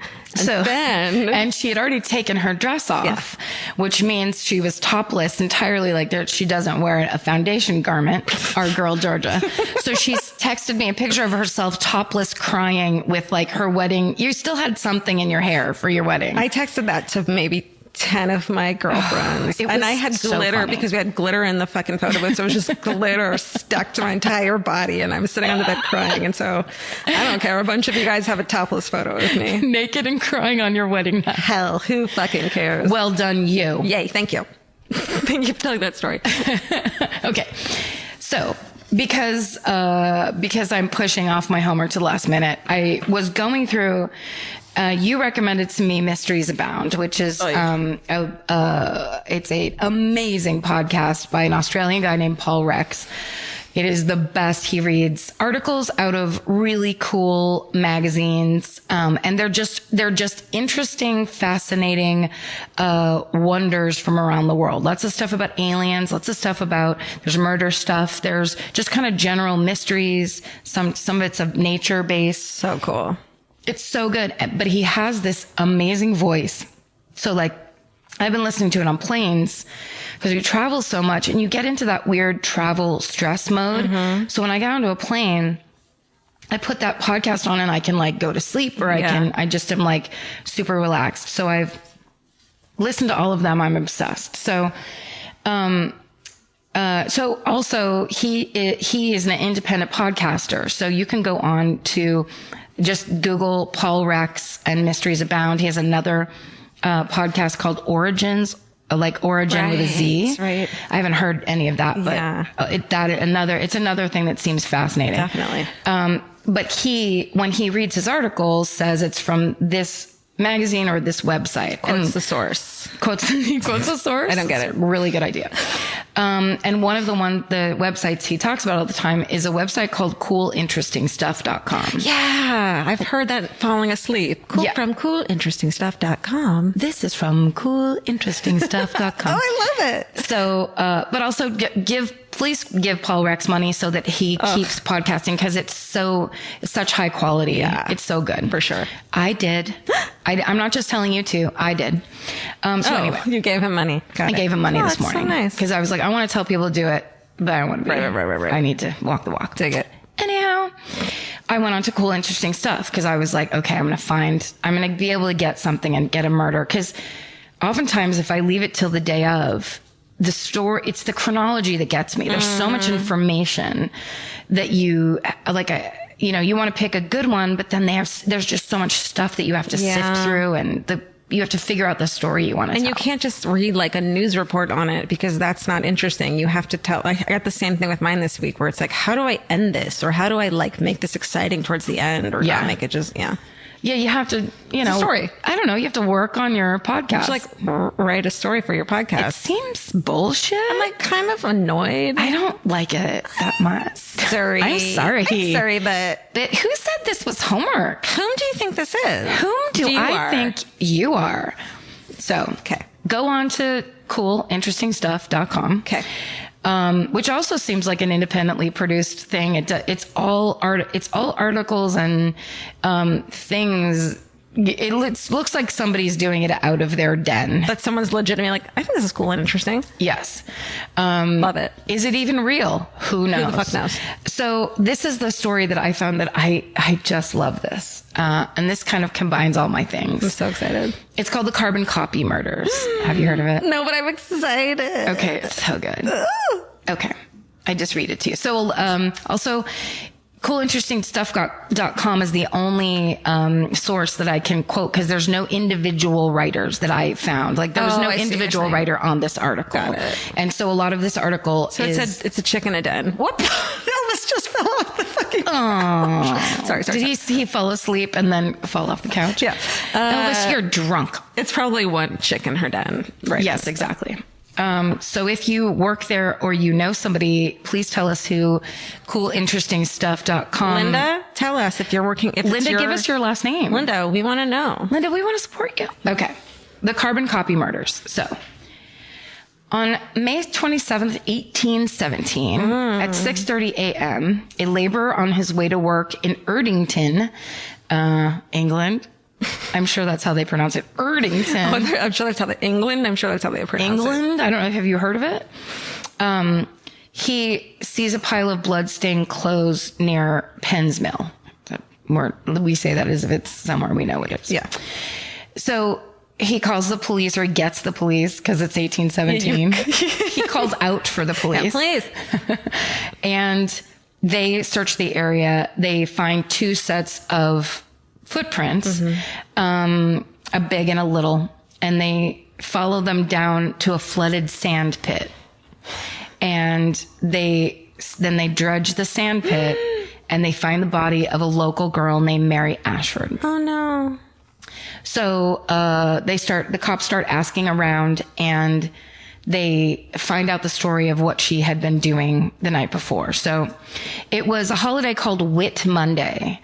And she had already taken her dress off, which means she was topless entirely. Like she doesn't wear a foundation garment, our girl Georgia. So she's texted me a picture of herself topless crying with like her wedding. You still had something in your hair for your wedding. I texted that to maybe 10 of my girlfriends. And I had glitter because we had glitter in the fucking photo booth. So it was just glitter stuck to my entire body. And I was sitting on the bed crying. And so I don't care. A bunch of you guys have a topless photo of me. Naked and crying on your wedding night. Hell, who fucking cares? Well done, you. Yay. Thank you. Thank you for telling that story. Okay. So because I'm pushing off my homework to the last minute, I was going through. You recommended to me Mysteries Abound, which is it's a amazing podcast by an Australian guy named Paul Rex. It is the best. He reads articles out of really cool magazines, and they're just interesting, fascinating wonders from around the world. Lots of stuff about aliens. Lots of stuff about there's murder stuff. There's just kind of general mysteries. Some of it's of nature based. So cool. It's so good, but he has this amazing voice. So like, I've been listening to it on planes because we travel so much and you get into that weird travel stress mode. Mm-hmm. So when I get onto a plane, I put that podcast on and I can like go to sleep or I just am like super relaxed. So I've listened to all of them. I'm obsessed. So also he is an independent podcaster. So you can go on to just Google Paul Rex and Mysteries Abound. He has another podcast called Origins, like Origin with a Z. Right. I haven't heard any of that, but it's another thing that seems fascinating. Definitely. But when he reads his articles, says it's from this magazine or this website. Quotes the source. He quotes the source. I don't get it. Really good idea. And one of the websites he talks about all the time is a website called coolinterestingstuff.com. Yeah. I've heard that falling asleep. From coolinterestingstuff.com. This is from coolinterestingstuff.com. Oh, I love it. So, but also please give Paul Rex money so that he keeps podcasting because it's such high quality. Yeah. It's so good. For sure. I did. I'm not just telling you to. I did. Anyway. You gave him money. I gave him money this morning. So nice. Because I was like, I want to tell people to do it, but I don't want to be. Right. I need to walk the walk. Dig it. Anyhow, I went on to Cool Interesting Stuff because I was like, okay, I'm going to be able to get something and get a murder. Because oftentimes if I leave it till the day of, the story, it's the chronology that gets me. There's so much information that you want to pick a good one, but then there's just so much stuff that you have to sift through and you have to figure out the story you want to tell. And you can't just read like a news report on it because that's not interesting. You have to tell, I got the same thing with mine this week where it's like, how do I end this? Or how do I like make this exciting towards the end or not make it just, Yeah, you have to, it's a story. I don't know. You have to work on your podcast. Just like write a story for your podcast. It seems bullshit. I'm like kind of annoyed. I don't like it that much. Sorry. I'm sorry. But who said this was homework? Whom do you think this is? Whom do I think you are? So, okay. Go on to coolinterestingstuff.com. Okay. Which also seems like an independently produced thing. It's all articles and things. It looks like somebody's doing it out of their den. But someone's legitimately like, I think this is cool and interesting. Yes. Love it. Is it even real? Who knows? Who the fuck knows? So this is the story that I found that I just love this. And this kind of combines all my things. I'm so excited. It's called the Carbon Copy Murders. Have you heard of it? No, but I'm excited. Okay. It's so good. Okay. I just read it to you. So, also, coolinterestingstuff.com is the only source that I can quote because there's no individual writers that I found. Like there was no individual writer on this article. Got it. And so a lot of this article it's a chick in a den. Whoop! Elvis just fell off the fucking couch. Sorry. Did he fall asleep and then fall off the couch? Yeah. Elvis, you're drunk. It's probably one chick in her den. Right. Yes, exactly. So if you work there or you know somebody, please tell us who. Coolinterestingstuff.com. Linda, tell us if you're working. If Linda, give us your last name. Linda, we want to know. Linda, we want to support you. Okay. The carbon copy murders. So on May 27th, 1817, at 6:30 a.m., a laborer on his way to work in Erdington, England. I'm sure that's how they pronounce it. Erdington. I'm sure that's how I'm sure that's how they pronounce it. England. I don't know. Have you heard of it? He sees a pile of blood-stained clothes near Penn's Mill. We say that as if it's somewhere we know it is. Yeah. So he calls the police, or he gets the police because it's 1817. He calls out for the police. Yeah, please. And they search the area. They find 2 sets of footprints, a big and a little, and they follow them down to a flooded sand pit. And then they dredge the sand pit and they find the body of a local girl named Mary Ashford. Oh no. So, the cops start asking around, and they find out the story of what she had been doing the night before. So it was a holiday called Whit Monday.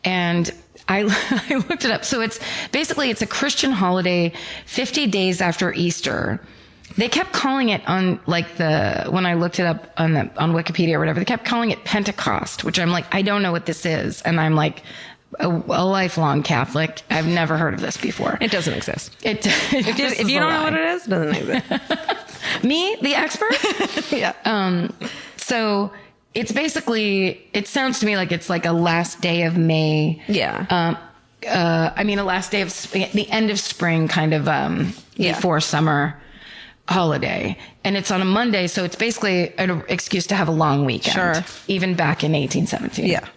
And I looked it up. So it's a Christian holiday 50 days after Easter. They kept calling it when I looked it up on Wikipedia or whatever, they kept calling it Pentecost, which I'm like, I don't know what this is. And I'm like, a lifelong Catholic. I've never heard of this before. It doesn't exist. If you don't know what it is, it doesn't exist. Me, the expert? Yeah. So it's basically, it sounds to me like it's like a last day of May. Yeah. A last day of the end of spring kind of, before summer holiday. And it's on a Monday. So it's basically an excuse to have a long weekend. Sure. Even back in 1817. Yeah.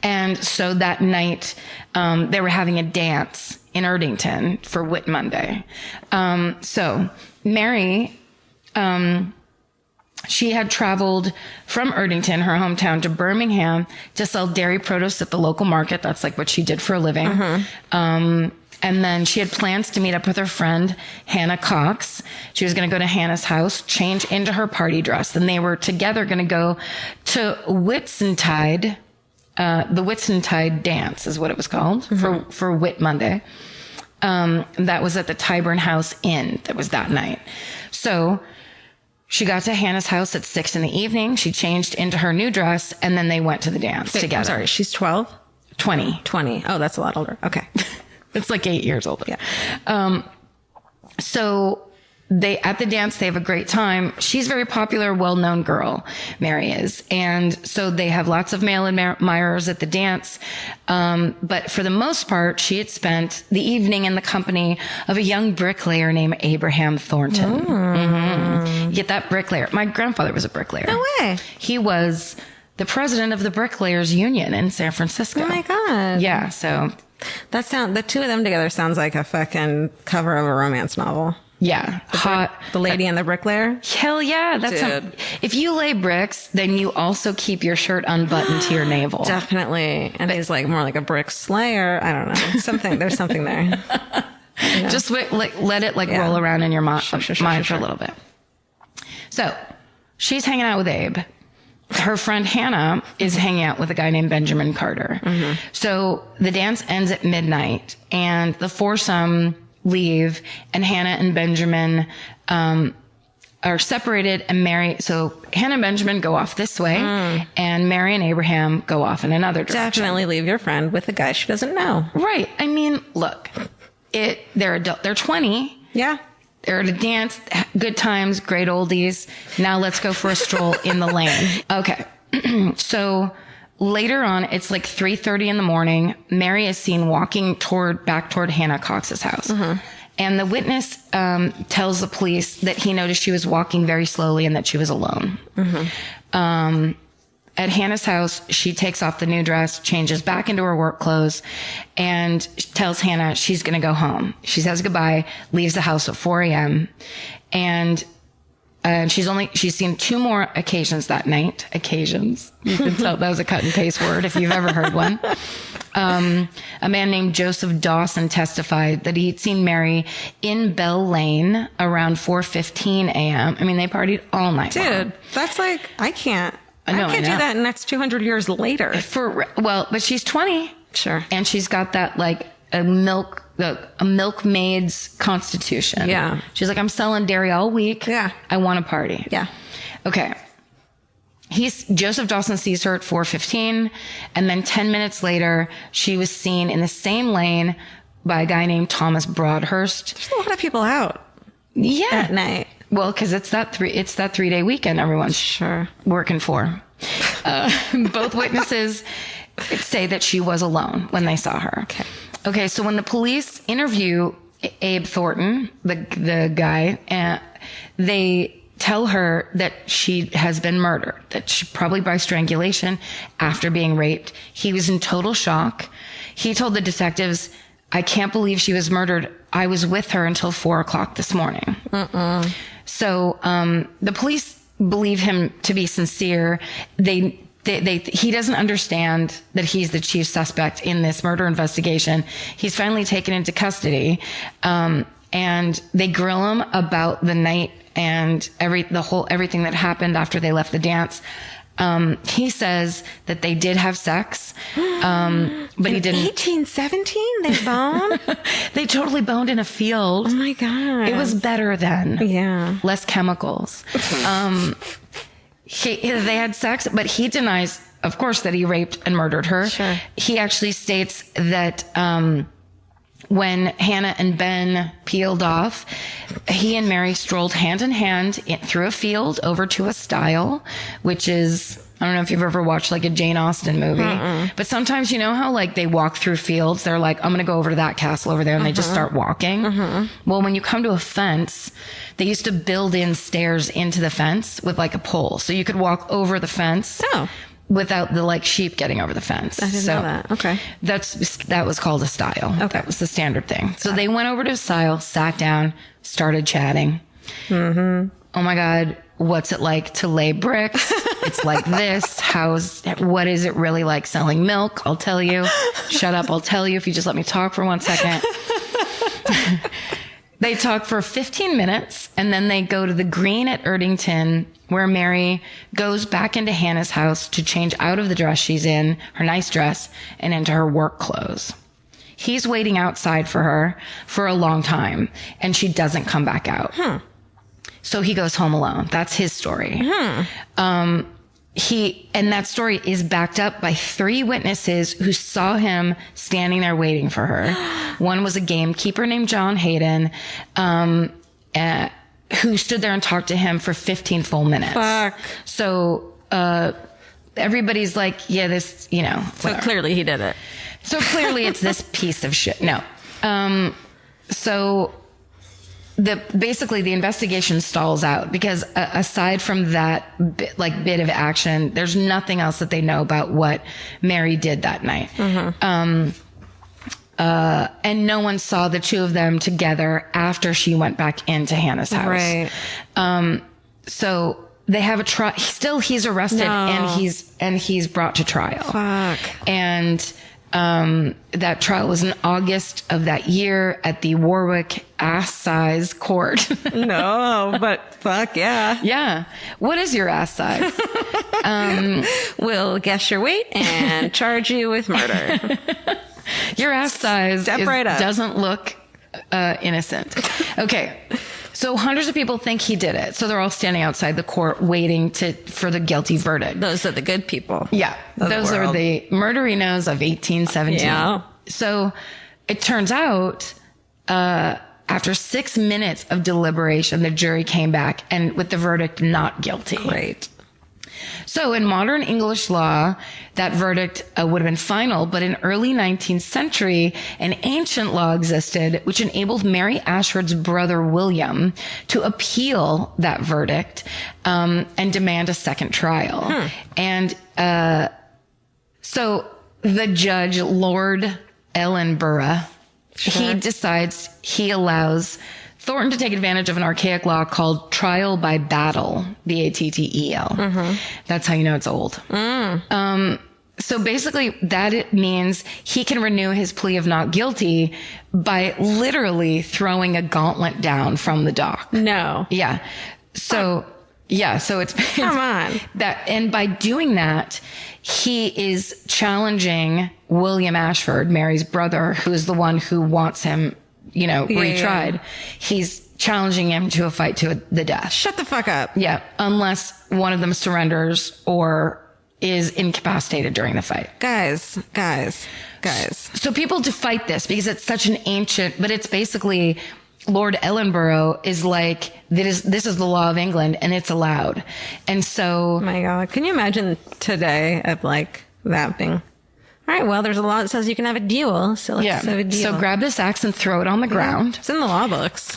And so that night, they were having a dance in Erdington for Whit Monday. So Mary, she had traveled from Erdington, her hometown, to Birmingham to sell dairy produce at the local market. That's like what she did for a living. And then she had plans to meet up with her friend, Hannah Cox. She was going to go to Hannah's house, change into her party dress. And they were together going to go to Whitsuntide. The Whitsuntide dance is what it was called for Whit Monday. That was at the Tyburn House Inn. That was that night. So she got to Hannah's house at 6 p.m. She changed into her new dress, and then they went to the dance together. I'm sorry, she's 12? 20. 20. Oh, that's a lot older. Okay. It's like 8 years older. Yeah. So at the dance, they have a great time. She's a very popular, well-known girl, Mary is. And so they have lots of male admirers at the dance. But for the most part, she had spent the evening in the company of a young bricklayer named Abraham Thornton. You get that bricklayer. My grandfather was a bricklayer. No way. He was the president of the Bricklayers Union in San Francisco. Oh my God. Yeah. So the two of them together sounds like a fucking cover of a romance novel. Yeah. The Lady and the Bricklayer? Hell yeah. If you lay bricks, then you also keep your shirt unbuttoned to your navel. Definitely. And he's like more like a brick slayer. I don't know. There's something there. You know? Just let it roll around in your mind for a little bit. So she's hanging out with Abe. Her friend Hannah is hanging out with a guy named Benjamin Carter. So the dance ends at midnight, and the foursome leave, and Hannah and Benjamin are separated, and so Hannah and Benjamin go off this way, and Mary and Abraham go off in another direction. Definitely leave your friend with a guy she doesn't know. Right. I mean, look, they're adult. They're 20. Yeah. They're at a dance, good times, great oldies. Now let's go for a stroll in the lane. Okay. So later on, it's like 3:30 in the morning. Mary is seen walking back toward Hannah Cox's house. And the witness tells the police that he noticed she was walking very slowly and that she was alone. At Hannah's house, she takes off the new dress, changes back into her work clothes, and tells Hannah she's going to go home. She says goodbye, leaves the house at 4 a.m. And she's seen 2 more occasions that night. Occasions. You can tell that was a cut and paste word if you've ever heard one. A man named Joseph Dawson testified that he'd seen Mary in Bell Lane around 4:15 a.m. I mean, they partied all night long. Dude, that's like, I can't I know. do that, and that's 200 years later. But she's 20. Sure. And she's got that like a milkmaid's constitution. Yeah. She's like, I'm selling dairy all week. Yeah. I want to party. Yeah. Okay. Joseph Dawson sees her at 4:15, and then 10 minutes later, she was seen in the same lane by a guy named Thomas Broadhurst. There's a lot of people out. Yeah. At night. Well, because it's that 3-day weekend everyone's Sure working for. Both witnesses say that she was alone when they saw her. Okay. So when the police interview Abe Thornton, the guy, they tell her that she has been murdered, that she probably by strangulation after being raped. He was in total shock. He told the detectives, I can't believe she was murdered. I was with her until 4:00 this morning. So the police believe him to be sincere. He doesn't understand that he's the chief suspect in this murder investigation. He's finally taken into custody, and they grill him about the night and everything that happened after they left the dance. He says that they did have sex, but he didn't. 1817, they boned? They totally boned in a field. Oh my God. It was better then. Yeah. Less chemicals. They had sex, but he denies, of course, that he raped and murdered her. Sure. He actually states that when Hannah and Ben peeled off, he and Mary strolled hand in hand through a field over to a stile, which is, I don't know if you've ever watched like a Jane Austen movie, but sometimes you know how like they walk through fields, they're like, I'm going to go over to that castle over there, and they just start walking. Well, when you come to a fence, they used to build in stairs into the fence with like a pole, so you could walk over the fence. Oh. Without the like sheep getting over the fence. I didn't know that. Okay. That was called a stile. Okay. That was the standard thing. So they went over to a stile, sat down, started chatting. Oh my God, what's it like to lay bricks? It's like this. What is it really like selling milk? I'll tell you. Shut up. I'll tell you if you just let me talk for 1 second. They talk for 15 minutes, and then they go to the Green at Erdington, where Mary goes back into Hannah's house to change out of the dress she's in, her nice dress, and into her work clothes. He's waiting outside for her for a long time, and she doesn't come back out. So he goes home alone. That's his story. And that story is backed up by 3 witnesses who saw him standing there waiting for her. One was a gamekeeper named John Hayden, who stood there and talked to him for 15 full minutes. Fuck. So, everybody's like, yeah, this, So clearly he did it. So clearly it's this piece of shit. No. So basically the investigation stalls out because aside from that bit of action, there's nothing else that they know about what Mary did that night. And no one saw the two of them together after she went back into Hannah's house. Right. So they have a trial. He's arrested and he's brought to trial. Fuck. And that trial was in August of that year at the Warwick ass size court. No, but fuck yeah. Yeah. What is your ass size? We'll guess your weight and charge you with murder. Your ass size right up. Doesn't look innocent. Okay. So hundreds of people think he did it. So they're all standing outside the court waiting for the guilty verdict. Those are the good people. Yeah. Those are the murderinos of 1817. Yeah. So it turns out, after 6 minutes of deliberation, the jury came back and with the verdict, not guilty. Great. So in modern English law, that verdict would have been final, but in early 19th century, an ancient law existed which enabled Mary Ashford's brother William to appeal that verdict and demand a second trial. And so the judge, Lord Ellenborough, he decides he allows Thornton to take advantage of an archaic law called trial by battle, Battel. That's how you know it's old. So basically that it means he can renew his plea of not guilty by literally throwing a gauntlet down from the dock. No. Yeah. So, so it's Come on. that. And by doing that, he is challenging William Ashford, Mary's brother, who is the one who wants him, retried. Yeah. He's challenging him to a fight to the death. Shut the fuck up. Yeah. Unless one of them surrenders or is incapacitated during the fight. Guys. So people to fight this because it's such an ancient, but it's basically Lord Ellenborough is like, this is the law of England and it's allowed. And so. Oh my God. Can you imagine today of like that being, all right, well, there's a law that says you can have a duel. So let's have a duel. So grab this axe and throw it on the ground. It's in the law books.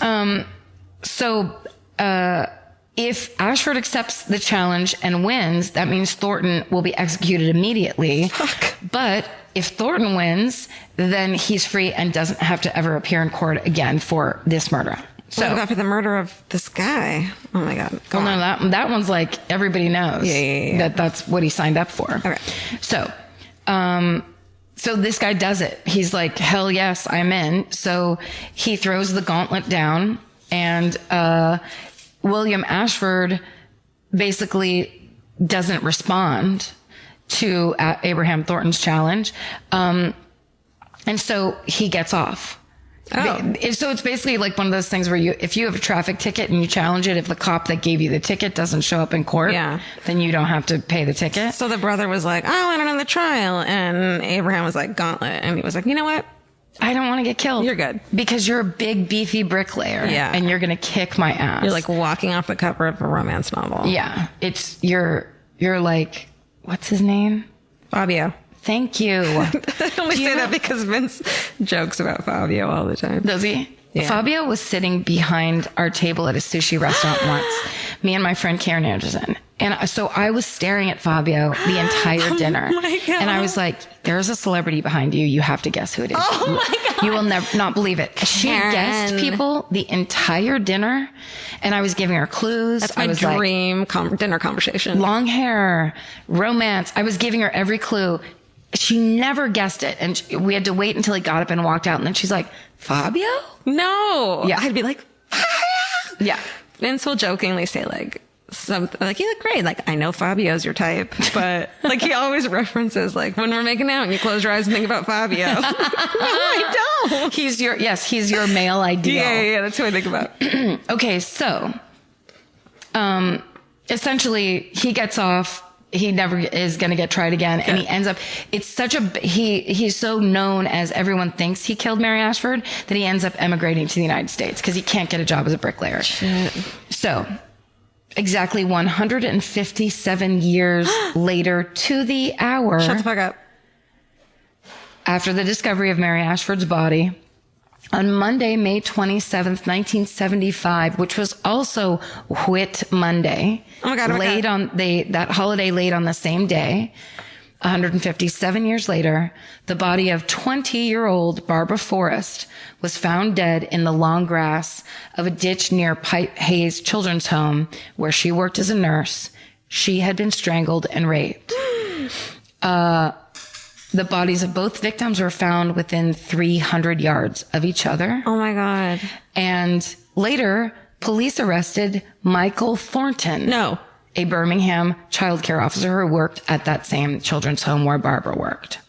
If Ashford accepts the challenge and wins, that means Thornton will be executed immediately. Fuck. But if Thornton wins, then he's free and doesn't have to ever appear in court again for this murder. So what about for the murder of this guy? Oh my God. No, that one's like everybody knows that's what he signed up for. Okay. So this guy does it. He's like, hell yes, I'm in. So he throws the gauntlet down and, William Ashford basically doesn't respond to Abraham Thornton's challenge. And so he gets off. Oh. So it's basically like one of those things where if you have a traffic ticket and you challenge it, if the cop that gave you the ticket doesn't show up in court, then you don't have to pay the ticket. So the brother was like, oh, I don't know the trial. And Abraham was like, gauntlet. And he was like, you know what? I don't want to get killed. You're good. Because you're a big, beefy bricklayer. Yeah. And you're going to kick my ass. You're like walking off the cover of a romance novel. Yeah. You're like, what's his name? Fabio. Thank you. I only say that because Vince jokes about Fabio all the time. Does he? Yeah. Fabio was sitting behind our table at a sushi restaurant once, me and my friend Karen Anderson. And so I was staring at Fabio the entire dinner. Oh my God. And I was like, there's a celebrity behind you. You have to guess who it is. Oh my God. You will never not believe it. She guessed people the entire dinner. And I was giving her clues. That's my dream dinner conversation. Long hair, romance. I was giving her every clue. She never guessed it. And we had to wait until he got up and walked out. And then she's like, Fabio? No. Yeah. I'd be like, yeah. Vince will jokingly say like, something like, you look great. Like, I know Fabio's your type, but like he always references like when we're making out and you close your eyes and think about Fabio. No, I don't. He's your male ideal. Yeah. That's who I think about. Okay. So, essentially he gets off. He never is going to get tried again. And he ends up, it's such he's so known as everyone thinks he killed Mary Ashford that he ends up emigrating to the United States because he can't get a job as a bricklayer. Shit. So exactly 157 years later to the hour. Shut the fuck up. After the discovery of Mary Ashford's body, on Monday, May 27th, 1975, which was also Whit Monday. Oh my God. That holiday laid on the same day. 157 years later, the body of 20-year-old Barbara Forrest was found dead in the long grass of a ditch near Pipe Hayes Children's Home, where she worked as a nurse. She had been strangled and raped. The bodies of both victims were found within 300 yards of each other. Oh my God. And later, police arrested Michael Thornton. No. A Birmingham childcare officer who worked at that same children's home where Barbara worked.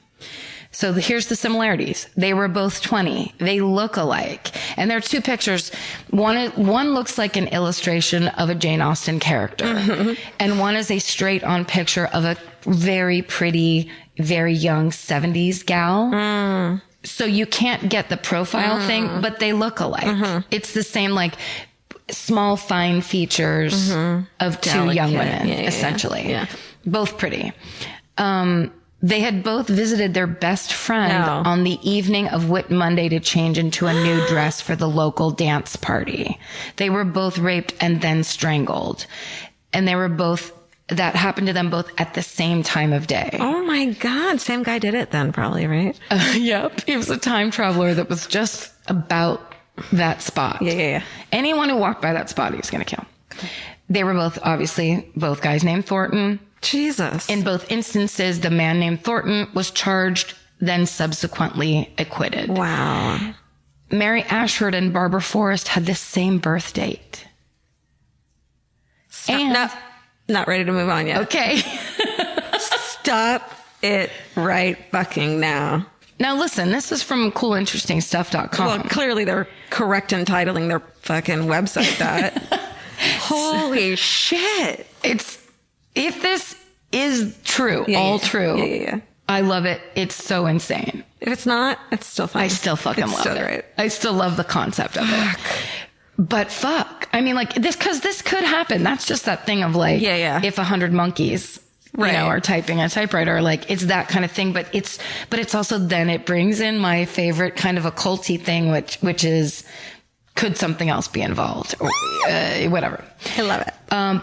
So here's the similarities. They were both 20. They look alike. And there are two pictures. One looks like an illustration of a Jane Austen character. Mm-hmm. And one is a straight on picture of a very pretty, very young 70s gal. Mm. So you can't get the profile thing, but they look alike. Mm-hmm. It's the same, like, small, fine features of two young women, essentially. Yeah. Both pretty. They had both visited their best friend on the evening of Whit Monday to change into a new dress for the local dance party. They were both raped and then strangled. And that happened to them both at the same time of day. Oh my God. Same guy did it then, probably, right? Yep. He was a time traveler that was just about that spot. Yeah. Anyone who walked by that spot, he was going to kill. They were both guys named Thornton. Jesus. In both instances, the man named Thornton was charged, then subsequently acquitted. Wow. Mary Ashford and Barbara Forrest had the same birth date. No, not ready to move on yet. Okay. Stop it right fucking now. Now listen, this is from coolinterestingstuff.com. Well, clearly they're correct in titling their fucking website that. Holy shit. If this is true, true. Yeah. I love it. It's so insane. If it's not, it's still fine. I still fucking love it. Great. I still love the concept of it. But fuck. I mean, like, this could happen. That's just that thing of like, if 100 monkeys, are typing a typewriter, like, it's that kind of thing. But it's also, then it brings in my favorite kind of occulty thing, which is, could something else be involved or whatever. I love it.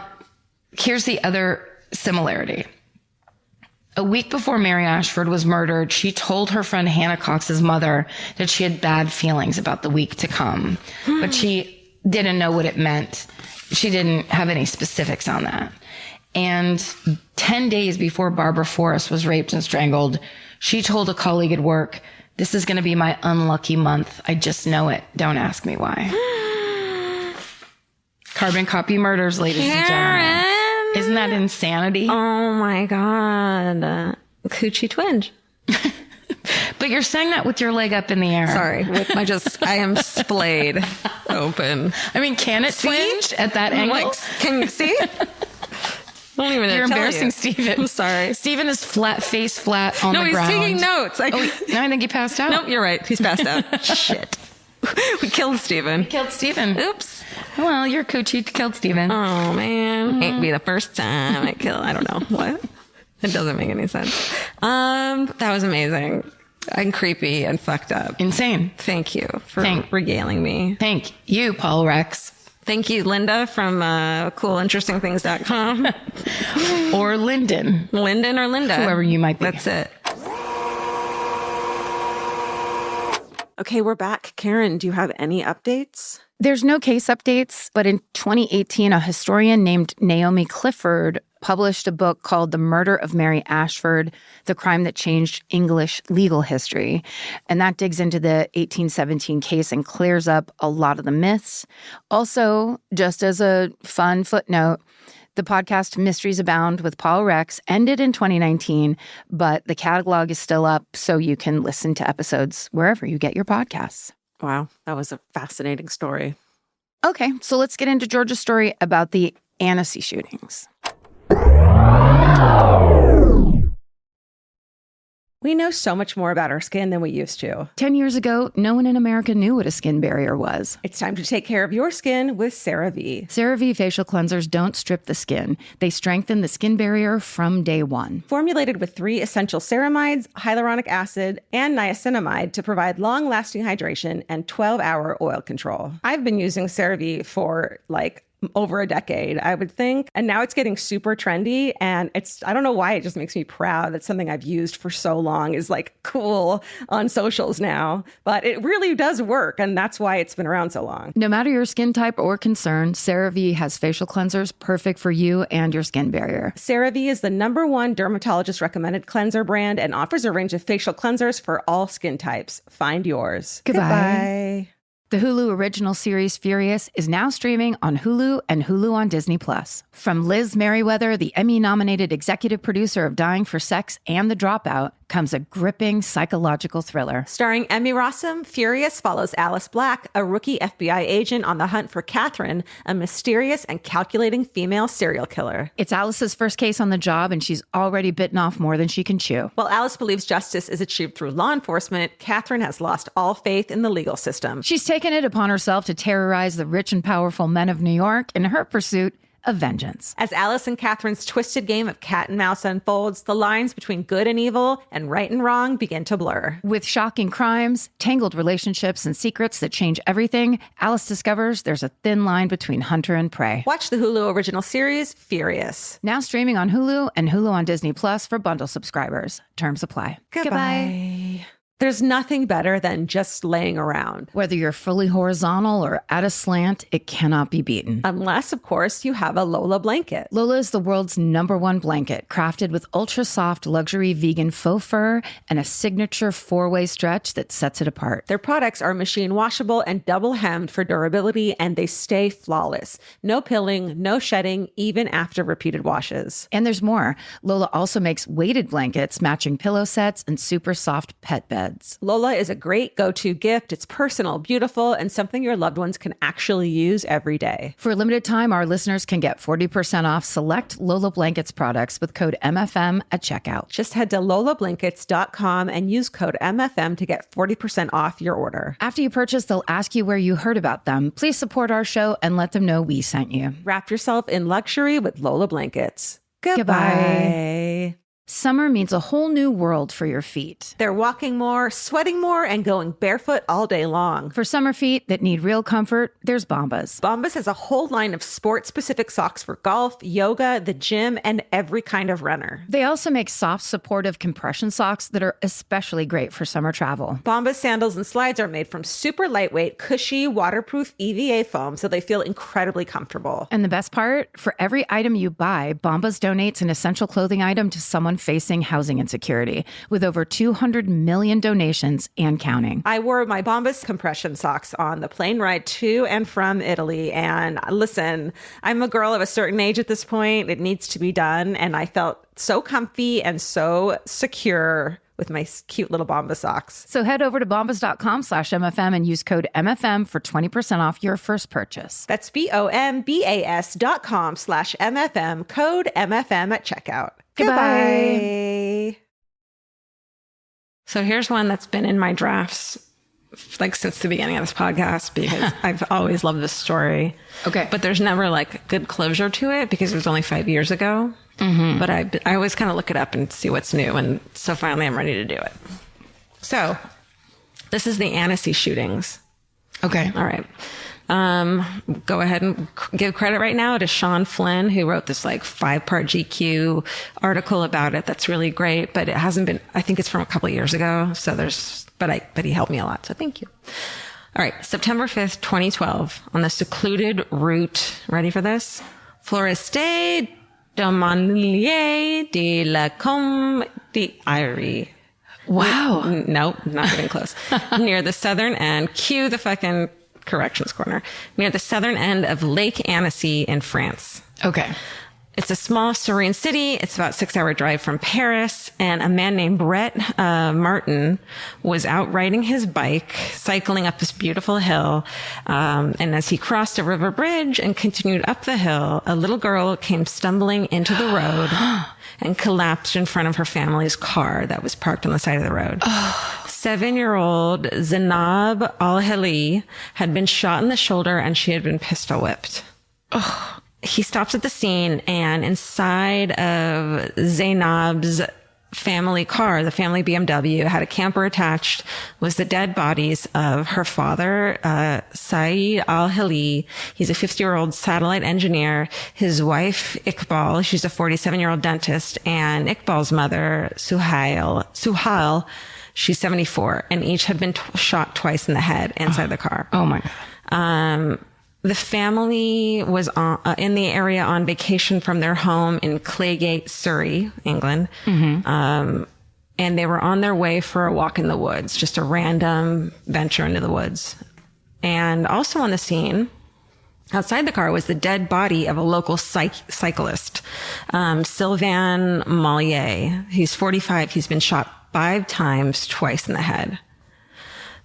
Here's the other similarity. A week before Mary Ashford was murdered, she told her friend Hannah Cox's mother that she had bad feelings about the week to come, but she didn't know what it meant. She didn't have any specifics on that. And 10 days before Barbara Forrest was raped and strangled, she told a colleague at work, "This is going to be my unlucky month. I just know it. Don't ask me why." Carbon copy murders, ladies and gentlemen. Isn't that insanity? Oh my God. Coochie twinge. But you're saying that with your leg up in the air. Sorry. I am splayed open. I mean, can it twinge at that angle? Like, can you see? Don't even You're embarrassing Steven. I'm sorry. Steven is face flat on the ground. No, he's taking notes. I think he passed out. Nope, you're right. He's passed out. Shit. We killed Steven. Oops. Well, your coochie killed Steven. Oh, man. Ain't be the first time I don't know. What? It doesn't make any sense. That was amazing. And creepy and fucked up. Insane. Thank you for regaling me. Thank you, Paul Rex. Thank you, Linda from coolinterestingthings.com. Or Lyndon. Lyndon or Linda. Whoever you might be. That's it. Okay, we're back. Karen, do you have any updates? There's no case updates, but in 2018, a historian named Naomi Clifford published a book called The Murder of Mary Ashford, The Crime That Changed English Legal History. And that digs into the 1817 case and clears up a lot of the myths. Also, just as a fun footnote, the podcast Mysteries Abound with Paul Rex ended in 2019, but the catalog is still up, so you can listen to episodes wherever you get your podcasts. Wow, that was a fascinating story. Okay, so let's get into Georgia's story about the Annecy shootings. We know so much more about our skin than we used to. 10 years ago, no one in America knew what a skin barrier was. It's time to take care of your skin with CeraVe. CeraVe facial cleansers don't strip the skin. They strengthen the skin barrier from day one. Formulated with 3 essential ceramides, hyaluronic acid, and niacinamide to provide long-lasting hydration and 12-hour oil control. I've been using CeraVe for over a decade, I would think. And now it's getting super trendy. And I don't know why, it just makes me proud that something I've used for so long is cool on socials now. But it really does work. And that's why it's been around so long. No matter your skin type or concern, CeraVe has facial cleansers perfect for you and your skin barrier. CeraVe is the #1 dermatologist recommended cleanser brand and offers a range of facial cleansers for all skin types. Find yours. Goodbye. The Hulu original series Furious is now streaming on Hulu and Hulu on Disney+. From Liz Merriweather, the Emmy-nominated executive producer of Dying for Sex and The Dropout, comes a gripping psychological thriller. Starring Emmy Rossum, Furious follows Alice Black, a rookie FBI agent on the hunt for Catherine, a mysterious and calculating female serial killer. It's Alice's first case on the job, and she's already bitten off more than she can chew. While Alice believes justice is achieved through law enforcement, Catherine has lost all faith in the legal system. She's taken it upon herself to terrorize the rich and powerful men of New York in her pursuit of vengeance. As Alice and Catherine's twisted game of cat and mouse unfolds, the lines between good and evil and right and wrong begin to blur. With shocking crimes, tangled relationships, and secrets that change everything, Alice discovers there's a thin line between hunter and prey. Watch the Hulu original series, Furious. Now streaming on Hulu and Hulu on Disney Plus for bundle subscribers. Terms apply. Goodbye. There's nothing better than just laying around. Whether you're fully horizontal or at a slant, it cannot be beaten. Unless, of course, you have a Lola blanket. Lola is the world's #1 blanket, crafted with ultra-soft luxury vegan faux fur and a signature 4-way stretch that sets it apart. Their products are machine washable and double hemmed for durability, and they stay flawless. No pilling, no shedding, even after repeated washes. And there's more. Lola also makes weighted blankets, matching pillow sets, and super soft pet beds. Lola is a great go-to gift. It's personal, beautiful, and something your loved ones can actually use every day. For a limited time, our listeners can get 40% off select Lola Blankets products with code MFM at checkout. Just head to lolablankets.com and use code MFM to get 40% off your order. After you purchase, they'll ask you where you heard about them. Please support our show and let them know we sent you. Wrap yourself in luxury with Lola Blankets. Goodbye. Summer means a whole new world for your feet. They're walking more, sweating more, and going barefoot all day long. For summer feet that need real comfort, there's Bombas. Bombas has a whole line of sport-specific socks for golf, yoga, the gym, and every kind of runner. They also make soft, supportive compression socks that are especially great for summer travel. Bombas sandals and slides are made from super lightweight, cushy, waterproof EVA foam, so they feel incredibly comfortable. And the best part, for every item you buy, Bombas donates an essential clothing item to someone facing housing insecurity, with over 200 million donations and counting. I wore my Bombas compression socks on the plane ride to and from Italy. And listen, I'm a girl of a certain age at this point. It needs to be done. And I felt so comfy and so secure with my cute little Bombas socks. So head over to bombas.com/MFM and use code MFM for 20% off your first purchase. That's BOMBAS.com/MFM, code MFM at checkout. Goodbye. So here's one that's been in my drafts like since the beginning of this podcast because I've always loved this story. Okay. But there's never like good closure to it because it was only 5 years ago. Mm-hmm. But I always kind of look it up and see what's new. And so finally I'm ready to do it. So this is the Annecy shootings. Okay. All right. Go ahead and give credit right now to Sean Flynn, who wrote this like 5-part GQ article about it. That's really great, but it hasn't been, I think it's from a couple of years ago. So but he helped me a lot. So thank you. All right. September 5th, 2012 on the secluded route. Ready for this? Foreste Domanier de la Combe d'Irie. Wow. Nope, not even close. Near the southern end, cue the fucking corrections corner, near the southern end of Lake Annecy in France. Okay. It's a small, serene city. It's about 6-hour drive from Paris. And a man named Brett Martin was out riding his bike, cycling up this beautiful hill. And as he crossed a river bridge and continued up the hill, a little girl came stumbling into the road and collapsed in front of her family's car that was parked on the side of the road. 7-year-old Zainab Al-Hali had been shot in the shoulder and she had been pistol whipped. He stops at the scene, and inside of Zainab's family car, the family BMW, had a camper attached, was the dead bodies of her father, Saeed Al-Hali. He's a 50-year-old satellite engineer. His wife, Iqbal, she's a 47-year-old dentist, and Iqbal's mother, Suhail, she's 74, and each had been shot twice in the head inside the car. Oh my God. The family was in the area on vacation from their home in Claygate, Surrey, England. Mm-hmm. And they were on their way for a walk in the woods, just a random venture into the woods. And also on the scene, outside the car, was the dead body of a local cyclist, Sylvain Mollier. He's 45. He's been shot 5 times, twice in the head.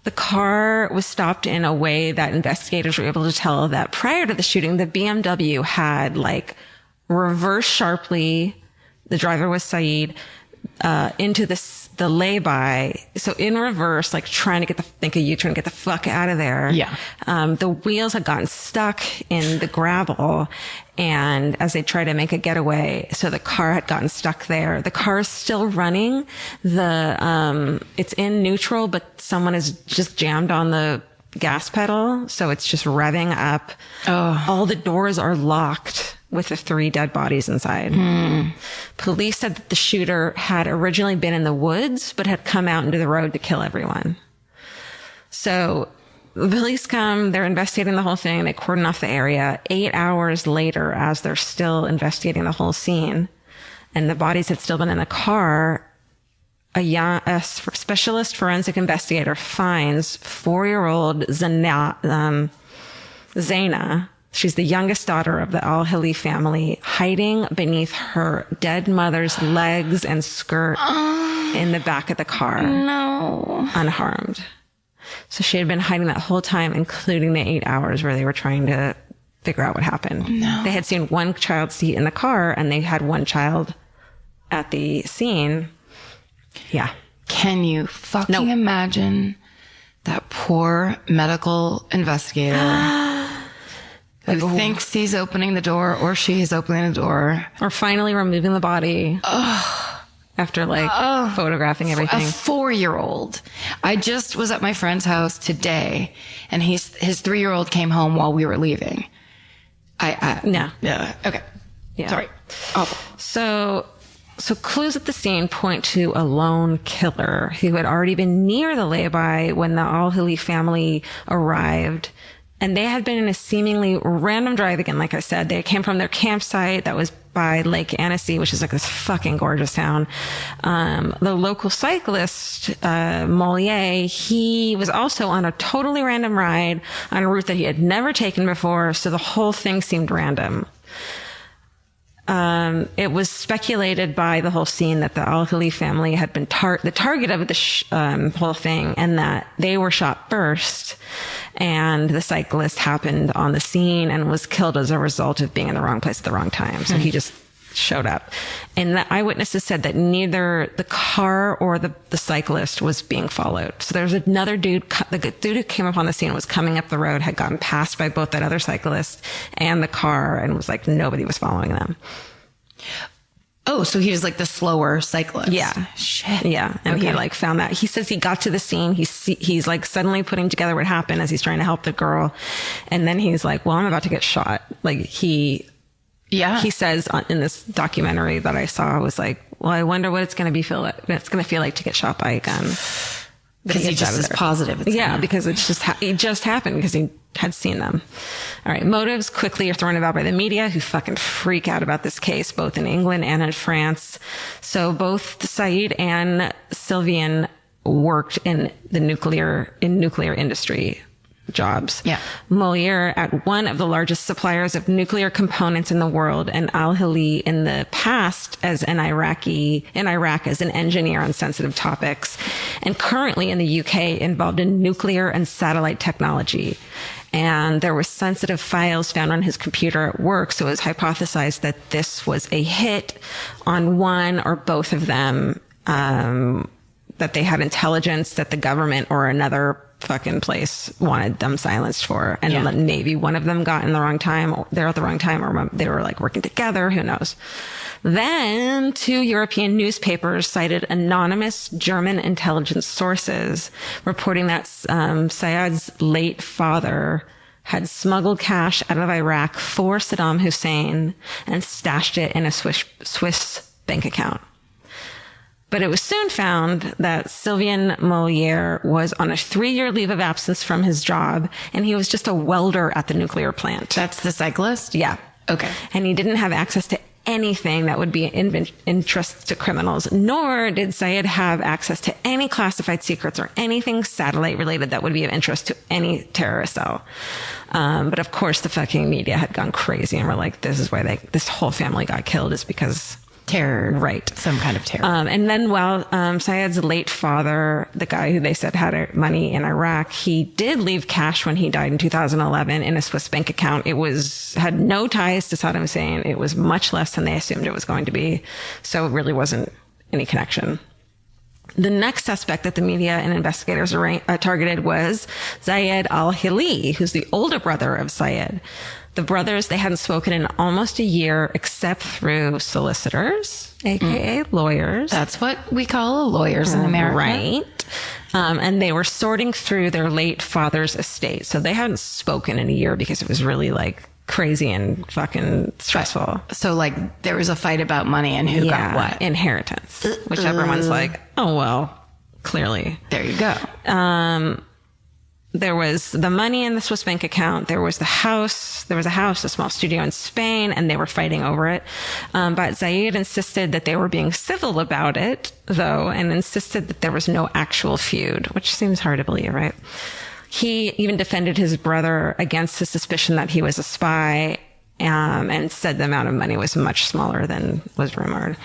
The car was stopped in a way that investigators were able to tell that prior to the shooting, the BMW had like reversed sharply. The driver was Saeed, into the lay-by. So in reverse, like trying to make a U-turn, get the fuck out of there. Yeah. The wheels had gotten stuck in the gravel, and as they tried to make a getaway, so the car had gotten stuck there. The car is still running. It's in neutral, but someone has just jammed on the gas pedal, so it's just revving up. Oh. All the doors are locked with the 3 dead bodies inside. Police said that the shooter had originally been in the woods, but had come out into the road to kill everyone. So the police come, they're investigating the whole thing. They cordon off the area. 8 hours later, as they're still investigating the whole scene, and the bodies had still been in the car, a specialist forensic investigator finds 4-year-old Zaina. She's the youngest daughter of the Al-Hili family, hiding beneath her dead mother's legs and skirt in the back of the car. No. Unharmed. So she had been hiding that whole time, including the 8 hours where they were trying to figure out what happened. No. They had seen one child seat in the car, and they had one child at the scene. Yeah. Can you fucking imagine that poor medical investigator who thinks he's opening the door, or she is opening the door, or finally removing the body after photographing everything. A 4-year-old. I just was at my friend's house today, and his 3-year-old came home while we were leaving. No. Yeah. Okay. Yeah. Sorry. Awful. So clues at the scene point to a lone killer who had already been near the lay-by when the Al-Hili family arrived. And they had been in a seemingly random drive again. Like I said, they came from their campsite that was by Lake Annecy, which is like this fucking gorgeous town. The local cyclist, Mollier, he was also on a totally random ride on a route that he had never taken before. So the whole thing seemed random. It was speculated by the whole scene that the Al-Hili family had been the target of the whole thing, and that they were shot first, and the cyclist happened on the scene and was killed as a result of being in the wrong place at the wrong time. So he just showed up. And the eyewitnesses said that neither the car or the cyclist was being followed. So there was another dude, the dude who came up on the scene was coming up the road, had gotten passed by both that other cyclist and the car, and was like, nobody was following them. Oh, so he was like the slower cyclist. Yeah. Shit. Yeah. And he like found that. He says he got to the scene. He's like suddenly putting together what happened as he's trying to help the girl. And then he's like, well, I'm about to get shot. Like he says in this documentary that I saw, was like, well, I wonder what it's going to feel like to get shot by a gun. Because he just is positive. Yeah, because it just happened because he had seen them. All right. Motives quickly are thrown about by the media, who fucking freak out about this case, both in England and in France. So both Saeed and Sylvian worked in the nuclear industry jobs. Yeah. Mollier at one of the largest suppliers of nuclear components in the world, and Al-Hili in the past in Iraq as an engineer on sensitive topics, and currently in the UK involved in nuclear and satellite technology. And there were sensitive files found on his computer at work, so it was hypothesized that this was a hit on one or both of them, that they had intelligence that the government or another fucking place wanted them silenced for. And maybe one of them got in the wrong time, or they're at the wrong time, or they were like working together. Who knows? Then 2 European newspapers cited anonymous German intelligence sources reporting that Sayed's late father had smuggled cash out of Iraq for Saddam Hussein and stashed it in a Swiss bank account. But it was soon found that Sylvian Mollier was on a 3-year leave of absence from his job, and he was just a welder at the nuclear plant. That's the cyclist? Yeah. Okay. And he didn't have access to anything that would be of interest to criminals, nor did Sayed have access to any classified secrets or anything satellite related that would be of interest to any terrorist cell. But of course, the fucking media had gone crazy and were like, this is why this whole family got killed, is because terror. Right. Some kind of terror. And then while Sayed's late father, the guy who they said had money in Iraq, he did leave cash when he died in 2011 in a Swiss bank account. It had no ties to Saddam Hussein. It was much less than they assumed it was going to be. So it really wasn't any connection. The next suspect that the media and investigators targeted was Zayed al-Hili, who's the older brother of Sayed. The brothers, they hadn't spoken in almost a year, except through solicitors, aka lawyers. That's what we call lawyers in America. Right. And they were sorting through their late father's estate. So they hadn't spoken in a year because it was really like crazy and fucking stressful. So like there was a fight about money and who got what? Inheritance, which everyone's like, oh, well, clearly. There you go. There was the money in the Swiss bank account. There was the house. There was a small studio in Spain, and they were fighting over it. But Zaid insisted that they were being civil about it, though, and insisted that there was no actual feud, which seems hard to believe, right? He even defended his brother against the suspicion that he was a spy, and said the amount of money was much smaller than was rumored.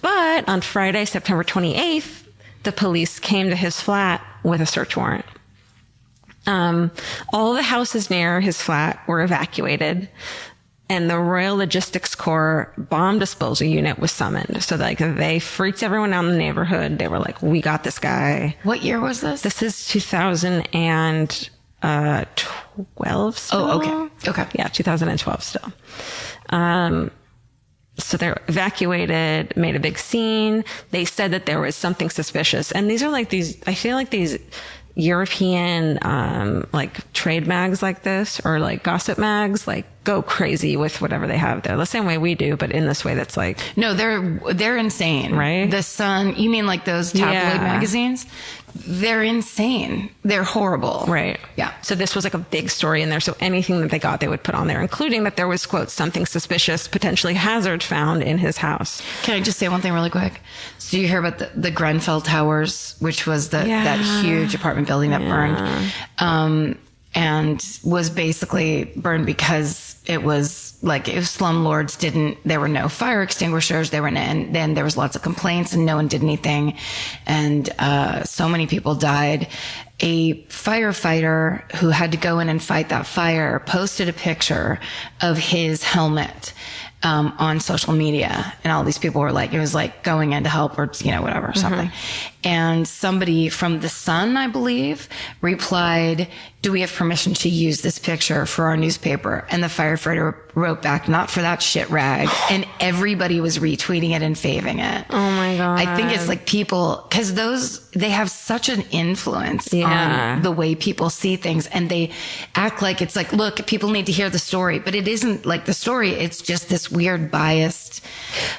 But on Friday, September 28th, the police came to his flat with a search warrant. All the houses near his flat were evacuated, and the Royal Logistics Corps bomb disposal unit was summoned. So like they freaked everyone out in the neighborhood. They were like, we got this guy. What year was this? This is 2012 still. Oh, okay. Okay. Yeah, 2012 still. So they're evacuated, made a big scene. They said that there was something suspicious. And these are like I feel like these European, like trade mags like this, or like gossip mags, like go crazy with whatever they have there. The same way we do, but in this way that's like... No, they're insane. Right? The Sun, you mean like those tabloid magazines? They're insane. They're horrible. Right. Yeah. So this was like a big story in there. So anything that they got, they would put on there, including that there was, quote, something suspicious, potentially hazard found in his house. Can I just say one thing really quick? So you hear about the Grenfell Towers, which was that huge apartment building that burned, and was basically burned because it was like if slumlords there were no fire extinguishers, and then there was lots of complaints and no one did anything. And, so many people died. A firefighter who had to go in and fight that fire posted a picture of his helmet, on social media, and all these people were like, it was like going in to help or, whatever, something. And somebody from The Sun, I believe, replied, do we have permission to use this picture for our newspaper? And the firefighter wrote back, not for that shit rag. And everybody was retweeting it and faving it. Oh my God. I think it's like people, cause they have such an influence on the way people see things, and they act like it's like, look, people need to hear the story, but it isn't like the story. It's just this weird biased.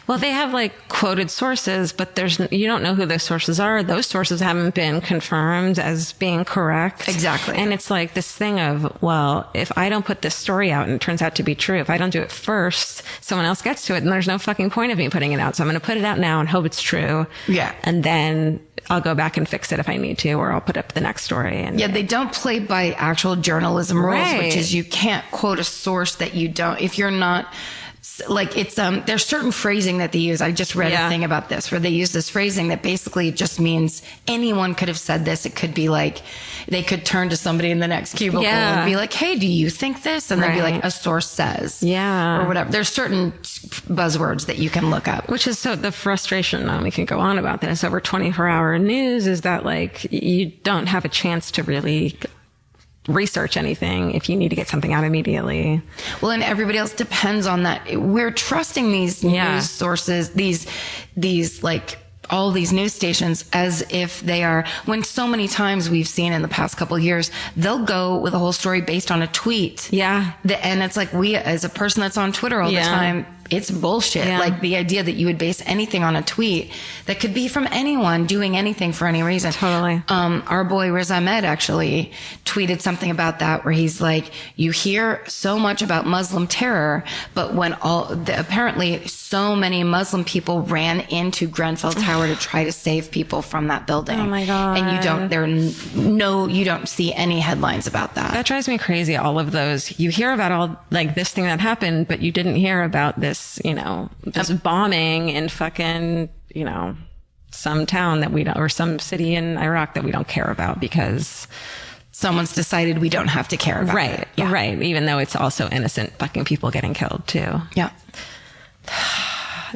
Well, they have like quoted sources, but you don't know who those sources are. Those sources haven't been confirmed as being correct. Exactly. And it's like this thing of, well, if I don't put this story out and it turns out to be true, if I don't do it first, someone else gets to it, and there's no fucking point of me putting it out. So I'm going to put it out now and hope it's true. Yeah. And then I'll go back and fix it if I need to, or I'll put up the next story. And they don't play by actual journalism rules, which is you can't quote a source that you don't, if you're not, like it's, there's certain phrasing that they use. I just read a thing about this where they use this phrasing that basically just means anyone could have said this. It could be like, they could turn to somebody in the next cubicle and be like, hey, do you think this? And they'd be like, a source says. Yeah. Or whatever. There's certain buzzwords that you can look up. Which is so the frustration, we can go on about this over 24-hour news, is that like you don't have a chance to really research anything if you need to get something out immediately. Well, and everybody else depends on that. We're trusting these news sources, these like all these news stations as if they are, when so many times we've seen in the past couple of years, they'll go with a whole story based on a tweet. Yeah. And it's like, we, as a person that's on Twitter all the time, it's bullshit. Yeah. Like the idea that you would base anything on a tweet that could be from anyone doing anything for any reason. Totally. Our boy Riz Ahmed actually tweeted something about that where he's like, you hear so much about Muslim terror, but when apparently so many Muslim people ran into Grenfell Tower to try to save people from that building. Oh my God. And you don't see any headlines about that. That drives me crazy. All of those, you hear about all like this thing that happened, but you didn't hear about this, this bombing in fucking, some town that we don't, or some city in Iraq that we don't care about because someone's decided we don't have to care about it. Yeah. Right. Even though it's also innocent fucking people getting killed too. Yeah.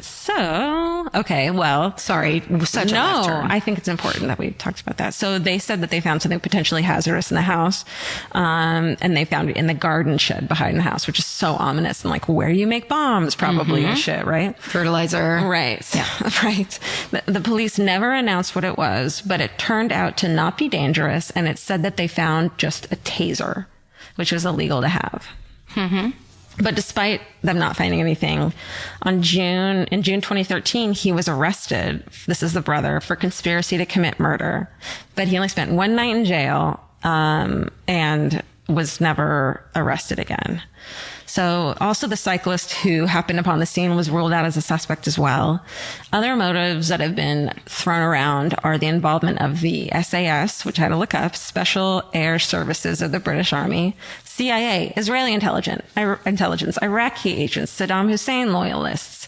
So, okay, well, sorry, such a left turn. I think it's important that we talked about that. So they said that they found something potentially hazardous in the house, and they found it in the garden shed behind the house, which is so ominous and like where you make bombs, probably and shit, right? Fertilizer, right? Yeah, right. The police never announced what it was, but it turned out to not be dangerous, and it said that they found just a taser, which was illegal to have. But despite them not finding anything, in June 2013, he was arrested. This is the brother, for conspiracy to commit murder. But he only spent one night in jail, and was never arrested again. So also the cyclist who happened upon the scene was ruled out as a suspect as well. Other motives that have been thrown around are the involvement of the SAS, which I had to look up, Special Air Services of the British Army, CIA, Israeli intelligence, Iraqi agents, Saddam Hussein loyalists.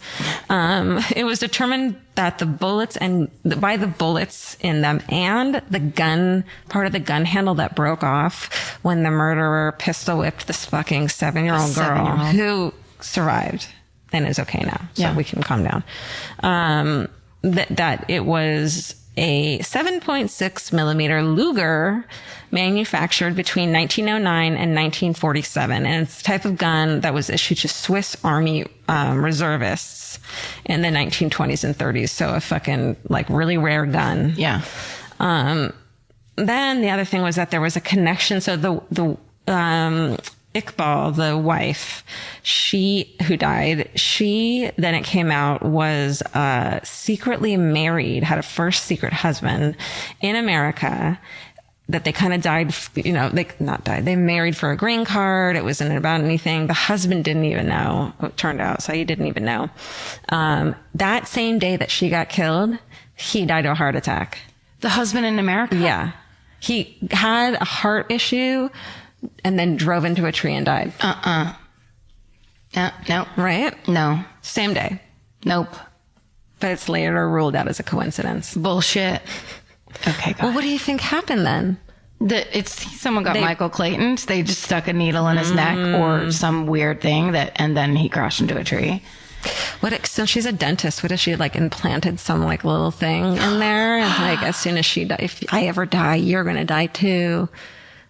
It was determined that by the bullets in them and the gun, part of the gun handle that broke off when the murderer pistol whipped this fucking 7-year-old girl who survived and is okay now. So we can calm down. That it was a 7.6 millimeter Luger manufactured between 1909 and 1947. And it's the type of gun that was issued to Swiss Army reservists in the 1920s and 30s. So a fucking like really rare gun. Yeah. Then the other thing was that there was a connection. So the Iqbal, the wife, who died, then it came out, was secretly married, had a first secret husband in America that they kind of died, they married for a green card. It wasn't about anything. The husband didn't even know, it turned out. So he didn't even know. That same day that she got killed, he died of a heart attack. The husband in America? Yeah. He had a heart issue and then drove into a tree and died. No. Right? No. Same day. Nope. But it's later ruled out as a coincidence. Bullshit. Okay, well, what do you think happened then? Someone got Michael Clayton's. They just stuck a needle in his neck or some weird thing and then he crashed into a tree. So she's a dentist. What if she like implanted some like little thing in there? And like, as soon as if I ever die, you're going to die too.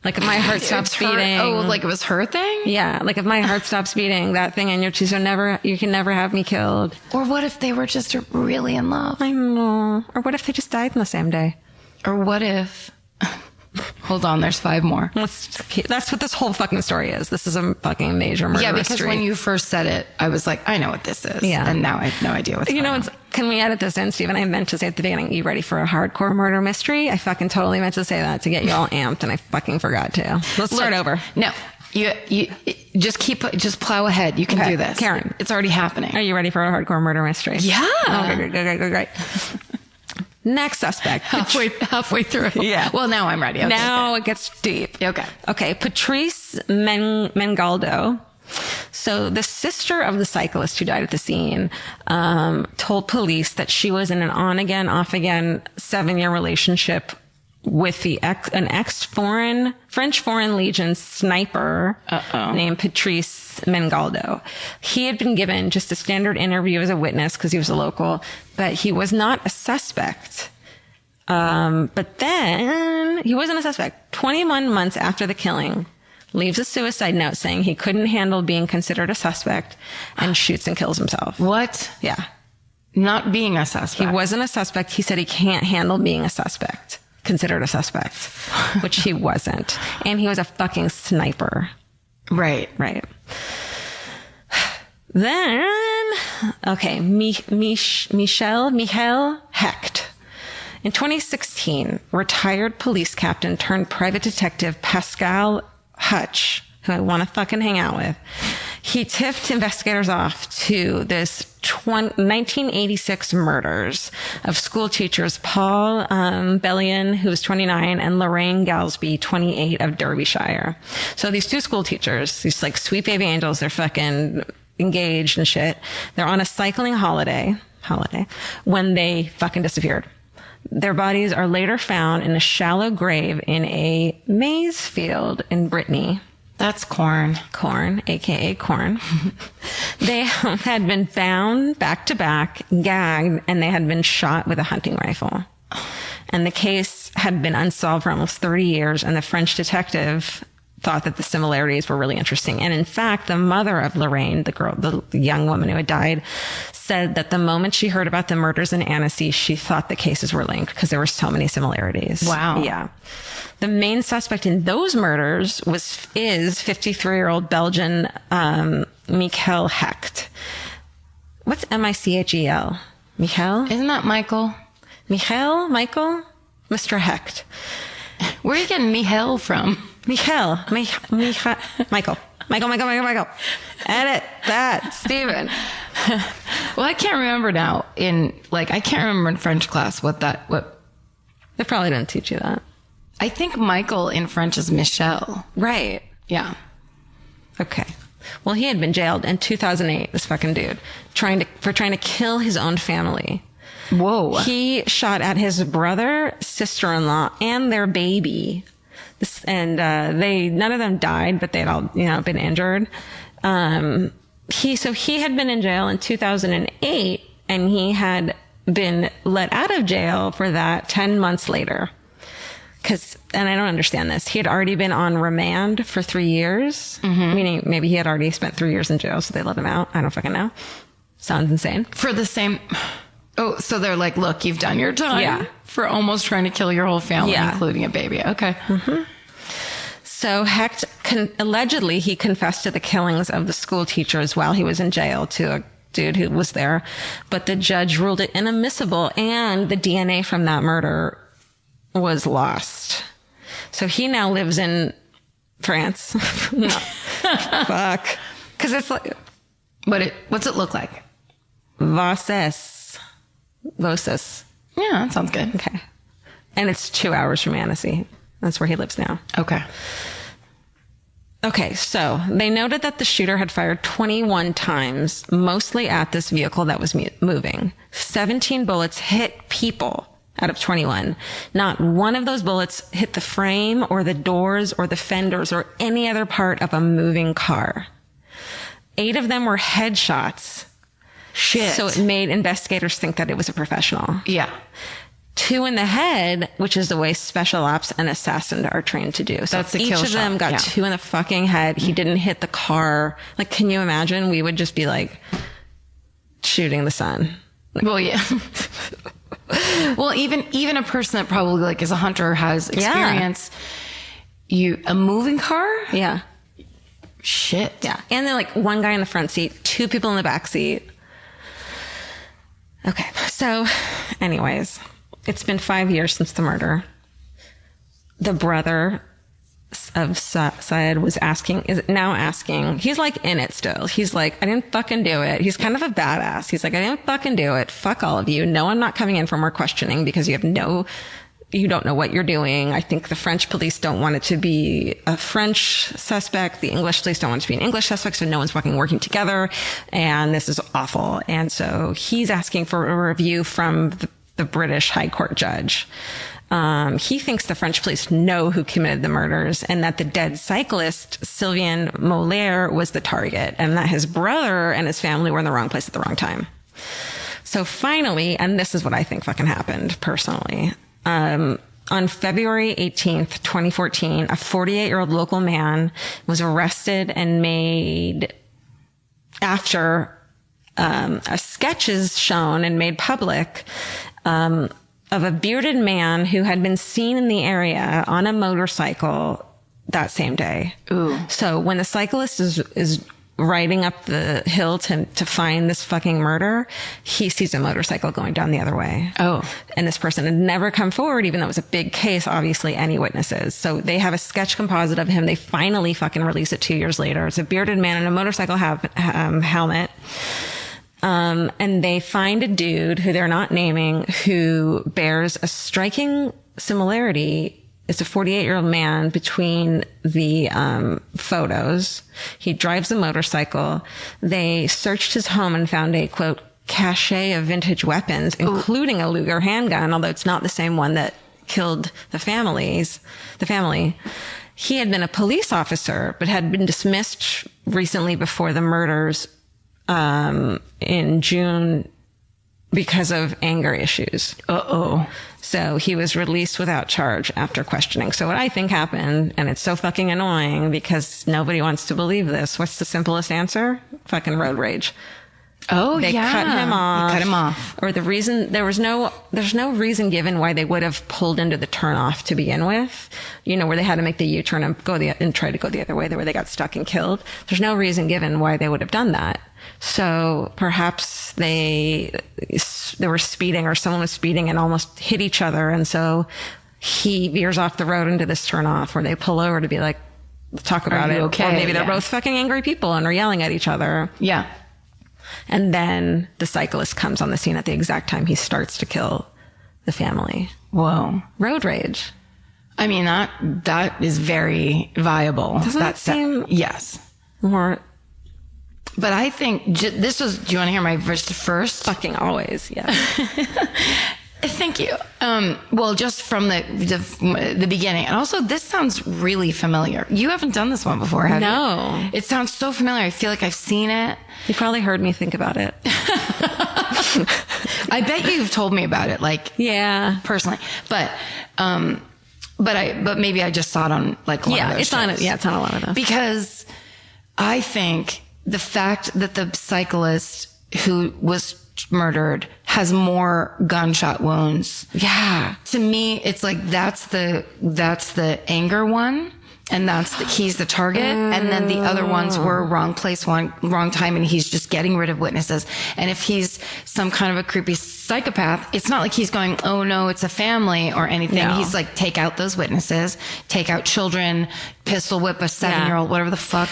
Like if my heart stops beating. Oh, like it was her thing? Yeah. Like if my heart stops beating, that thing in your cheeks, you can never have me killed. Or what if they were just really in love? I know. Or what if they just died on the same day? Or what if... Hold on, there's 5 more. That's what this whole fucking story is. This is a fucking major murder mystery. Yeah, because when you first said it, I was like, I know what this is. Yeah. And now I have no idea what's going on. Can we edit this in, Stephen? I meant to say at the beginning, you ready for a hardcore murder mystery? I fucking totally meant to say that to get you all amped, and I fucking forgot to. Let's start over. No. You just plow ahead. You can do this. Karen. It's already happening. Are you ready for a hardcore murder mystery? Yeah. Okay, great. Next suspect. Halfway through. Yeah. Well, now I'm ready. Okay, now it gets deep. Okay. Patrice Mengaldo. So the sister of the cyclist who died at the scene told police that she was in an on-again, off-again 7-year relationship with an French Foreign Legion sniper named Patrice Mengaldo. He had been given just a standard interview as a witness because he was a local, but he was not a suspect. But then he wasn't a suspect. 21 months after the killing, leaves a suicide note saying he couldn't handle being considered a suspect and shoots and kills himself. What? Yeah. Not being a suspect. He wasn't a suspect. He said he can't handle being a suspect. Considered a suspect, which he wasn't. And he was a fucking sniper. Right. Then, okay, Michael Hecht. In 2016, retired police captain turned private detective Pascal Hutch, who I want to fucking hang out with, he tipped investigators off to this 1986 murders of school teachers Paul Bellion, who was 29, and Lorraine Galsby, 28, of Derbyshire. So these 2 school teachers, these like sweet baby angels, they're fucking engaged and shit. They're on a cycling holiday when they fucking disappeared. Their bodies are later found in a shallow grave in a maize field in Brittany. That's corn, aka corn. They had been found back to back, gagged, and they had been shot with a hunting rifle. And the case had been unsolved for almost 30 years, and the French detective thought that the similarities were really interesting. And in fact, the mother of Lorraine, the young woman who had died, said that the moment she heard about the murders in Annecy, she thought the cases were linked because there were so many similarities. Wow. Yeah. The main suspect in those murders is 53-year-old Belgian Michael Hecht. What's Michel? Michael? Isn't that Michael? Michael? Mr. Hecht. Where are you getting Michael from? Michael. Michael. Edit that, Steven. Well, I can't remember now. I can't remember in French class what. They probably didn't teach you that. I think Michael in French is Michel. Right. Yeah. Okay. Well, he had been jailed in 2008, this fucking dude, for trying to kill his own family. Whoa. He shot at his brother, sister-in-law, and their baby. None of them died, but they'd all, been injured. He had been in jail in 2008, and he had been let out of jail for that 10 months later. And I don't understand this. He had already been on remand for 3 years, meaning maybe he had already spent 3 years in jail, so they let him out. I don't fucking know. Sounds insane. For the same. Oh, so they're like, look, you've done your time for almost trying to kill your whole family, including a baby. Okay. Mm-hmm. So Hecht, allegedly, he confessed to the killings of the school teachers while he was in jail to a dude who was there. But the judge ruled it inadmissible, and the DNA from that murder was lost. So he now lives in France. No. Fuck. Because it's like... What's it look like? Vossas. Yeah, that sounds good. Okay. And it's 2 hours from Annecy. That's where he lives now. Okay. Okay, so they noted that the shooter had fired 21 times, mostly at this vehicle that was moving. 17 bullets hit people out of 21. Not one of those bullets hit the frame or the doors or the fenders or any other part of a moving car. 8 of them were headshots. Shit. So it made investigators think that it was a professional. Yeah. 2 in the head, which is the way special ops and assassins are trained to do. So that's the each kill of them shot. got 2 in the fucking head. He didn't hit the car. Like, can you imagine? We would just be like shooting the sun. Well, yeah. Well, even a person that probably like is a hunter, has experience. A moving car? Yeah. Shit. Yeah. And then like 1 guy in the front seat, 2 people in the back seat. Okay. So anyways, it's been 5 years since the murder. The brother of Syed is now asking, he's like in it still. He's like, I didn't fucking do it. He's kind of a badass. He's like, I didn't fucking do it. Fuck all of you. No, I'm not coming in for more questioning because you don't know what you're doing. I think the French police don't want it to be a French suspect. The English police don't want it to be an English suspect. So no one's fucking working together. And this is awful. And so he's asking for a review from the British High Court judge. He thinks the French police know who committed the murders and that the dead cyclist, Sylvain Molaire, was the target and that his brother and his family were in the wrong place at the wrong time. So finally, and this is what I think fucking happened personally, on February 18th, 2014, a 48-year-old local man was arrested and made after a sketch is shown and made public of a bearded man who had been seen in the area on a motorcycle that same day. Ooh. So when the cyclist is riding up the hill to find this fucking murder, he sees a motorcycle going down the other way. Oh. And this person had never come forward, even though it was a big case, obviously, any witnesses. So they have a sketch composite of him. They finally fucking release it 2 years later. It's a bearded man in a motorcycle helmet. And they find a dude who they're not naming who bears a striking similarity. It's a 48-year-old man between the photos. He drives a motorcycle. They searched his home and found a, quote, cache of vintage weapons, including a Luger handgun, although it's not the same one that killed the family. He had been a police officer, but had been dismissed recently before the murders in June because of anger issues. So he was released without charge after questioning. So what I think happened, and it's so fucking annoying because nobody wants to believe this. What's the simplest answer? Fucking road rage. Oh, They yeah. cut him off. They cut him off. Or the reason, there's no reason given why they would have pulled into the turnoff to begin with. You know, where they had to make the U-turn and try to go the other way, where they got stuck and killed. There's no reason given why they would have done that. So perhaps they were speeding, or someone was speeding and almost hit each other. And so he veers off the road into this turnoff where they pull over to be like, talk about it. Okay? Or maybe they're both fucking angry people and are yelling at each other. Yeah. And then the cyclist comes on the scene at the exact time he starts to kill the family. Whoa. Road rage. I mean, that is very viable. Doesn't that seem yes. more But I think this was, do you want to hear my verse first? fucking always? Yeah. Thank you. Well, just from the beginning. And also, this sounds really familiar. You haven't done this one before, have you? No. It sounds so familiar. I feel like I've seen it. You probably heard me think about it. I bet you've told me about it, like, Yeah. personally. But maybe I just saw it on like one of those It's on shows. it. Yeah, it's on a lot of them. Because I think the fact that the cyclist who was murdered has more gunshot wounds. Yeah. To me, it's like that's the anger one, and he's the target, and then the other ones were wrong place, wrong time, and he's just getting rid of witnesses. And if he's some kind of a creepy psychopath, it's not like he's going, oh no, it's a family or anything. No. He's like, take out those witnesses, take out children, pistol whip a 7-year-old, whatever the fuck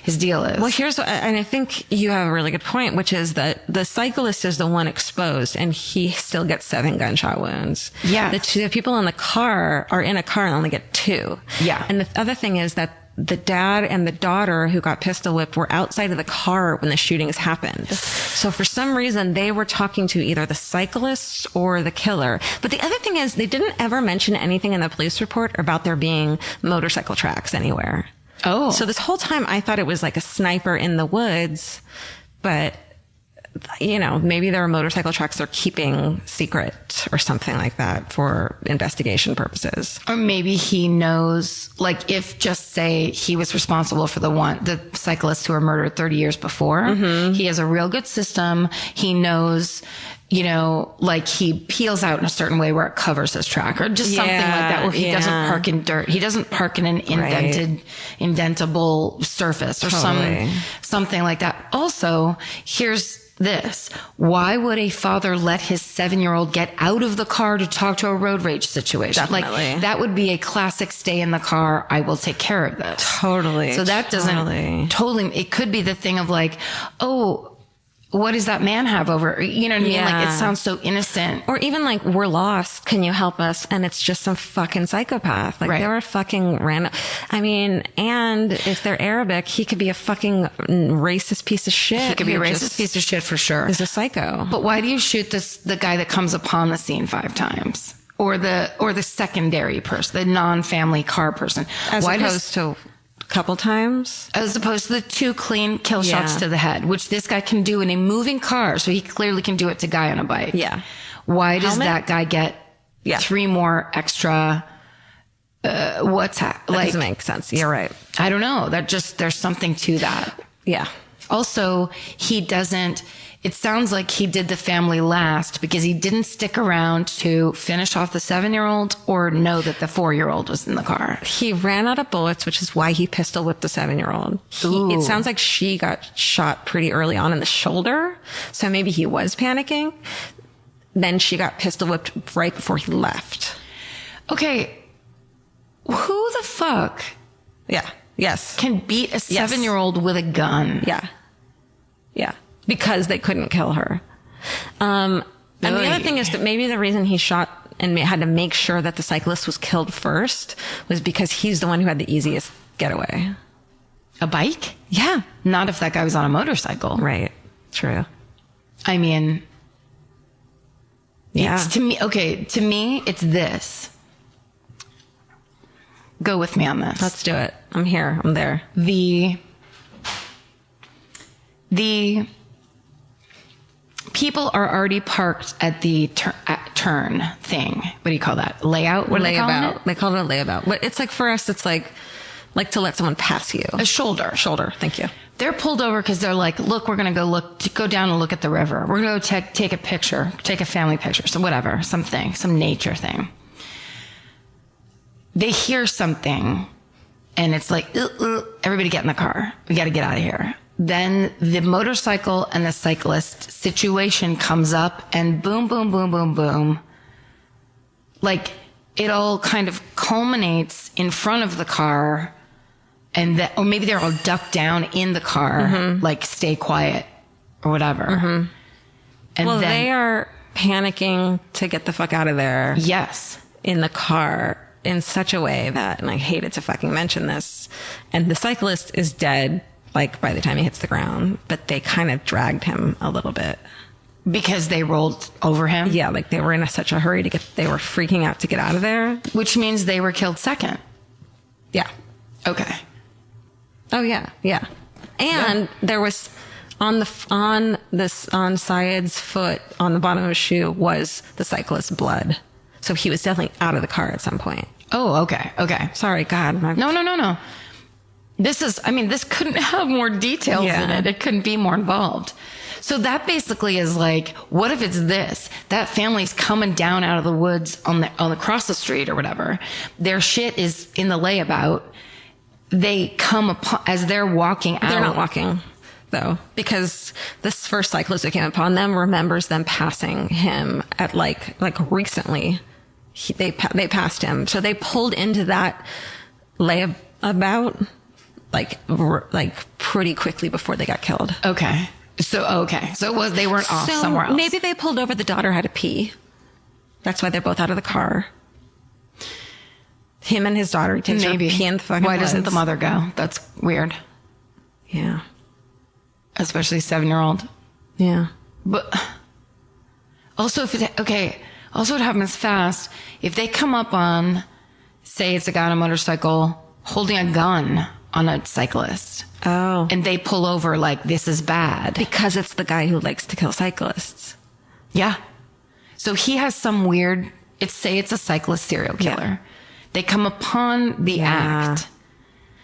his deal is. Well, and I think you have a really good point, which is that the cyclist is the one exposed and he still gets 7 gunshot wounds. Yeah. The people in the car are in a car and only get 2. Yeah. And the other thing is that the dad and the daughter who got pistol whipped were outside of the car when the shootings happened. So for some reason, they were talking to either the cyclist or the killer. But the other thing is they didn't ever mention anything in the police report about there being motorcycle tracks anywhere. Oh. So this whole time I thought it was like a sniper in the woods, but you know, maybe there are motorcycle tracks they're keeping secret or something like that for investigation purposes. Or maybe he knows, like, if just say he was responsible for the cyclists who were murdered 30 years before, he has a real good system. He knows, you know, like he peels out in a certain way where it covers his track or just something like that, where he doesn't park in dirt. He doesn't park in an indentable surface or something like that. Also, here's this. Why would a father let his 7-year-old get out of the car to talk to a road rage situation? Definitely. Like, that would be a classic stay in the car. I will take care of this. Totally. So that doesn't totally, it could be the thing of like, oh, what does that man have over? You know what I mean? Like, it sounds so innocent. Or even like, we're lost. Can you help us? And it's just some fucking psychopath. Like, they were fucking random. I mean, and if they're Arabic, he could be a fucking racist piece of shit. He could be a racist piece of shit for sure. He's a psycho. But why do you shoot the guy that comes upon the scene 5 times? Or the secondary person, the non-family car person? As opposed to couple times, as opposed to the 2 clean kill shots to the head, which this guy can do in a moving car, so he clearly can do it to guy on a bike. Why does that guy get 3 more extra? That doesn't make sense. You're right. I don't know. There's something to that. Also, it sounds like he did the family last because he didn't stick around to finish off the 7-year-old or know that the 4-year-old was in the car. He ran out of bullets, which is why he pistol whipped the 7-year-old. It sounds like she got shot pretty early on in the shoulder. So maybe he was panicking. Then she got pistol whipped right before he left. Okay. Who the fuck? Can beat a 7-year-old with a gun? Because they couldn't kill her. And the other thing is that maybe the reason he shot and had to make sure that the cyclist was killed first was because he's the one who had the easiest getaway. A bike? Yeah. Not if that guy was on a motorcycle. Right. True. I mean, it's to me, it's this. Go with me on this. Let's do it. I'm here. I'm there. The people are already parked at the turn thing. What do you call that? Layout? What are they calling it? They call it a layabout. But it's like, for us, it's like to let someone pass you. A shoulder. Shoulder. Thank you. They're pulled over because they're like, look, we're going to go down and look at the river. We're going to go take a picture, take a family picture, so whatever, something, some nature thing. They hear something and it's like, everybody get in the car. We got to get out of here. Then the motorcycle and the cyclist situation comes up and boom, boom, boom, boom, boom. Like it all kind of culminates in front of the car. And that, or maybe they're all ducked down in the car, like stay quiet or whatever. And well, then, they are panicking to get the fuck out of there. Yes. In the car in such a way that, and I hated to fucking mention this, and the cyclist is dead, like by the time he hits the ground, but they kind of dragged him a little bit. Because they rolled over him? Yeah, like they were in such a hurry they were freaking out to get out of there. Which means they were killed second. Yeah. Okay. Oh yeah, yeah. And there was on Syed's foot, on the bottom of his shoe, was the cyclist's blood. So he was definitely out of the car at some point. Oh, okay, okay. Sorry, God. No. This couldn't have more details in it. It couldn't be more involved. So that basically is like, what if it's this? That family's coming down out of the woods on across the street or whatever. Their shit is in the layabout. They come upon, as they're walking out. They're not walking, though, because this first cyclist who came upon them remembers them passing him at like recently. They passed him. So they pulled into that layabout like pretty quickly before they got killed. Okay. So they weren't off somewhere else. Maybe they pulled over, the daughter had to pee. That's why they're both out of the car. Him and his daughter, he takes her pee in the fucking Why woods. doesn't the mother go? That's weird. Yeah. Especially 7-year-old. Yeah. But also also it happens fast. If they come up on, say it's a guy on a motorcycle holding a gun on a cyclist. Oh. And they pull over like, this is bad. Because it's the guy who likes to kill cyclists. Yeah. So he has some weird, say it's a cyclist serial killer. Yeah. They come upon the act.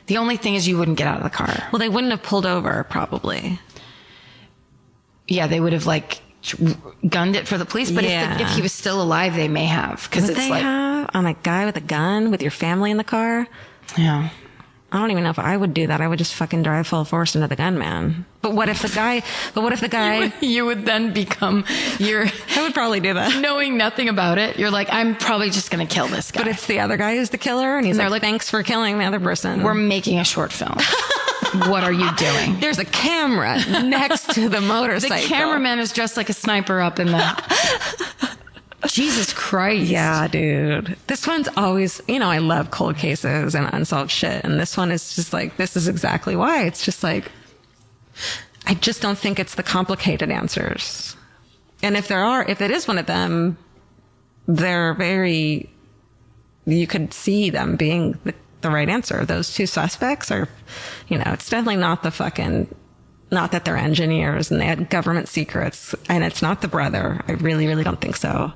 The only thing is you wouldn't get out of the car. Well, they wouldn't have pulled over, probably. Yeah, they would have like gunned it for the police. But if he was still alive, they may have. Would they have on a guy with a gun with your family in the car? Yeah. I don't even know if I would do that. I would just fucking drive full force into the gunman. But what if the guy... You would then become I would probably do that. Knowing nothing about it, you're like, I'm probably just going to kill this guy. But it's the other guy who's the killer, and he's like, thanks for killing the other person. We're making a short film. What are you doing? There's a camera next to the motorcycle. The cameraman is dressed like a sniper up in the... Jesus Christ. Yeah, dude. This one's always, I love cold cases and unsolved shit. And this one is just like, this is exactly why. It's just like, I just don't think it's the complicated answers. And if it is one of them, they're you could see them being the right answer. Those two suspects are, it's definitely not not that they're engineers and they had government secrets, and it's not the brother. I really, really don't think so.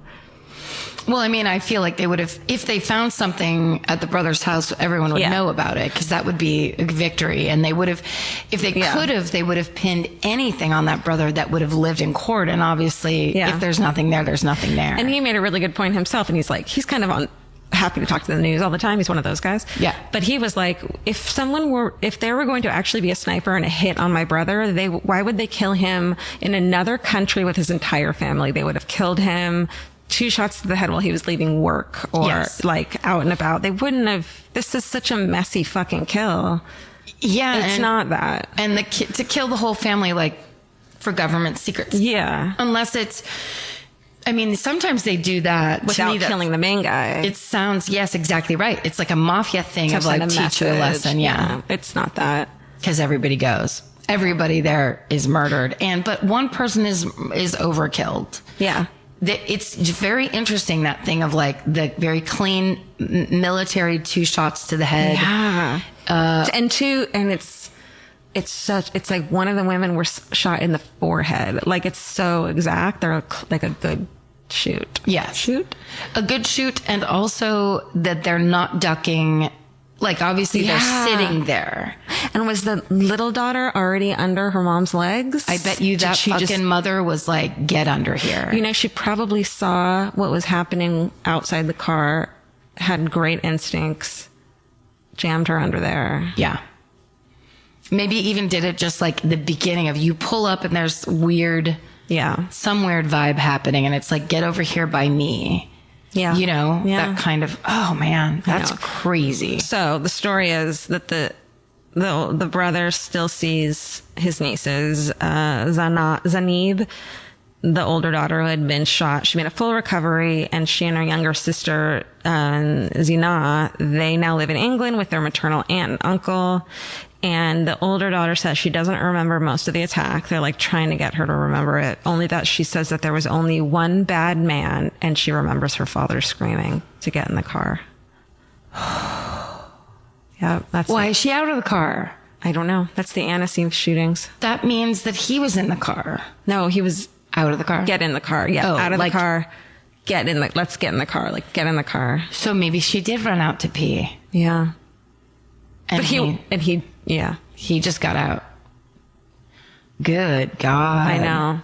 Well, I feel like they would have, if they found something at the brother's house, everyone would know about it, because that would be a victory. And they would have, if they could have, they would have pinned anything on that brother that would have lived in court. And obviously, if there's nothing there, there's nothing there. And he made a really good point himself. And he's kind of happy to talk to the news all the time. He's one of those guys. Yeah. But he was like, if they were going to actually be a sniper and a hit on my brother, why would they kill him in another country with his entire family? They would have killed him 2 shots to the head while he was leaving work or like out and about. They wouldn't have. This is such a messy fucking kill. Yeah. It's not that. And to kill the whole family, like for government secrets. Yeah. Unless it's, sometimes they do that without killing the main guy. It sounds, yes, exactly right. It's like a mafia thing of like teach you a lesson. Yeah. It's not that. Because everybody goes. Everybody there is murdered. But one person is overkilled. Yeah. It's very interesting, that thing of like the very clean military 2 shots to the head. Yeah. And it's it's like one of the women were shot in the forehead. Like, it's so exact. They're like a good shoot. Yes. Shoot? A good shoot. And also that they're not ducking. Like, obviously they're sitting there. And was the little daughter already under her mom's legs? I bet you that fucking mother was like, get under here. You know, she probably saw what was happening outside the car, had great instincts, jammed her under there. Yeah. Maybe even did it just like the beginning of you pull up and there's some weird vibe happening. And it's like, get over here by me. Yeah. You know, that kind of, oh man, that's crazy. So the story is that the brother still sees his nieces, Zanib, the older daughter who had been shot. She made a full recovery, and she and her younger sister, Zina, they now live in England with their maternal aunt and uncle. And the older daughter says she doesn't remember most of the attack. They're like trying to get her to remember it. Only that she says that there was only one bad man, and she remembers her father screaming to get in the car. Yeah, that's why is she out of the car? I don't know. That's the Annecy shootings. That means that he was in the car. No, he was out of the car. Get in the car. Yeah, out of the car. Let's get in the car. Like, get in the car. So maybe she did run out to pee. Yeah. And he just got out. Good God. I know.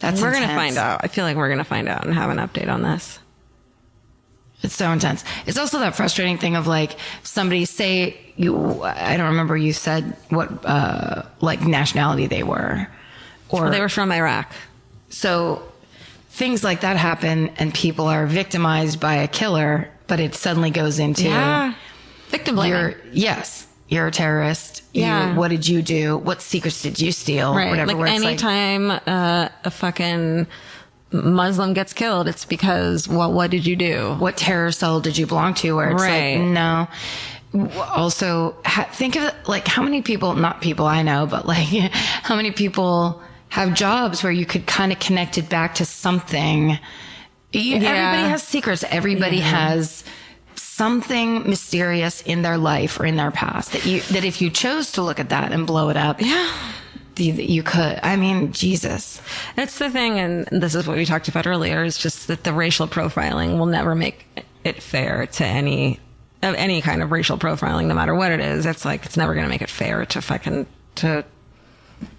We're going to find out. I feel like we're going to find out and have an update on this. It's so intense. It's also that frustrating thing of like somebody say I don't remember you said what, like nationality they were. Or they were from Iraq. So things like that happen and people are victimized by a killer, but it suddenly goes into victim blaming. You're a terrorist. Yeah. What did you do? What secrets did you steal? Right. Whatever. Like anytime a fucking Muslim gets killed, it's because, well, what did you do? What terror cell did you belong to? Where it's like, no. Also, think of it like how many people, not people I know, but like how many people have jobs where you could kind of connect it back to something. Everybody has secrets. Everybody has something mysterious in their life or in their past that if you chose to look at that and blow it up, you could. I mean, Jesus. It's the thing, and this is what we talked about earlier, is just that the racial profiling will never make it fair to any kind of racial profiling, no matter what it is. It's like, it's never going to make it fair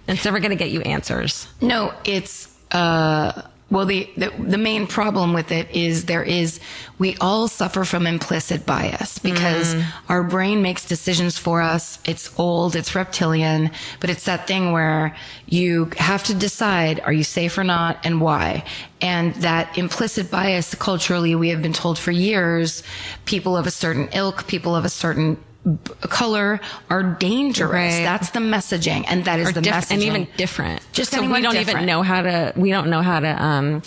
it's never going to get you answers. No, it's, well, the main problem with it is we all suffer from implicit bias because our brain makes decisions for us. It's old, it's reptilian, but it's that thing where you have to decide, are you safe or not, and why? And that implicit bias, culturally, we have been told for years, people of a certain ilk, people of a certain color are dangerous. Right. That's the messaging, and that is the messaging. And even different. Just so we don't even know how to,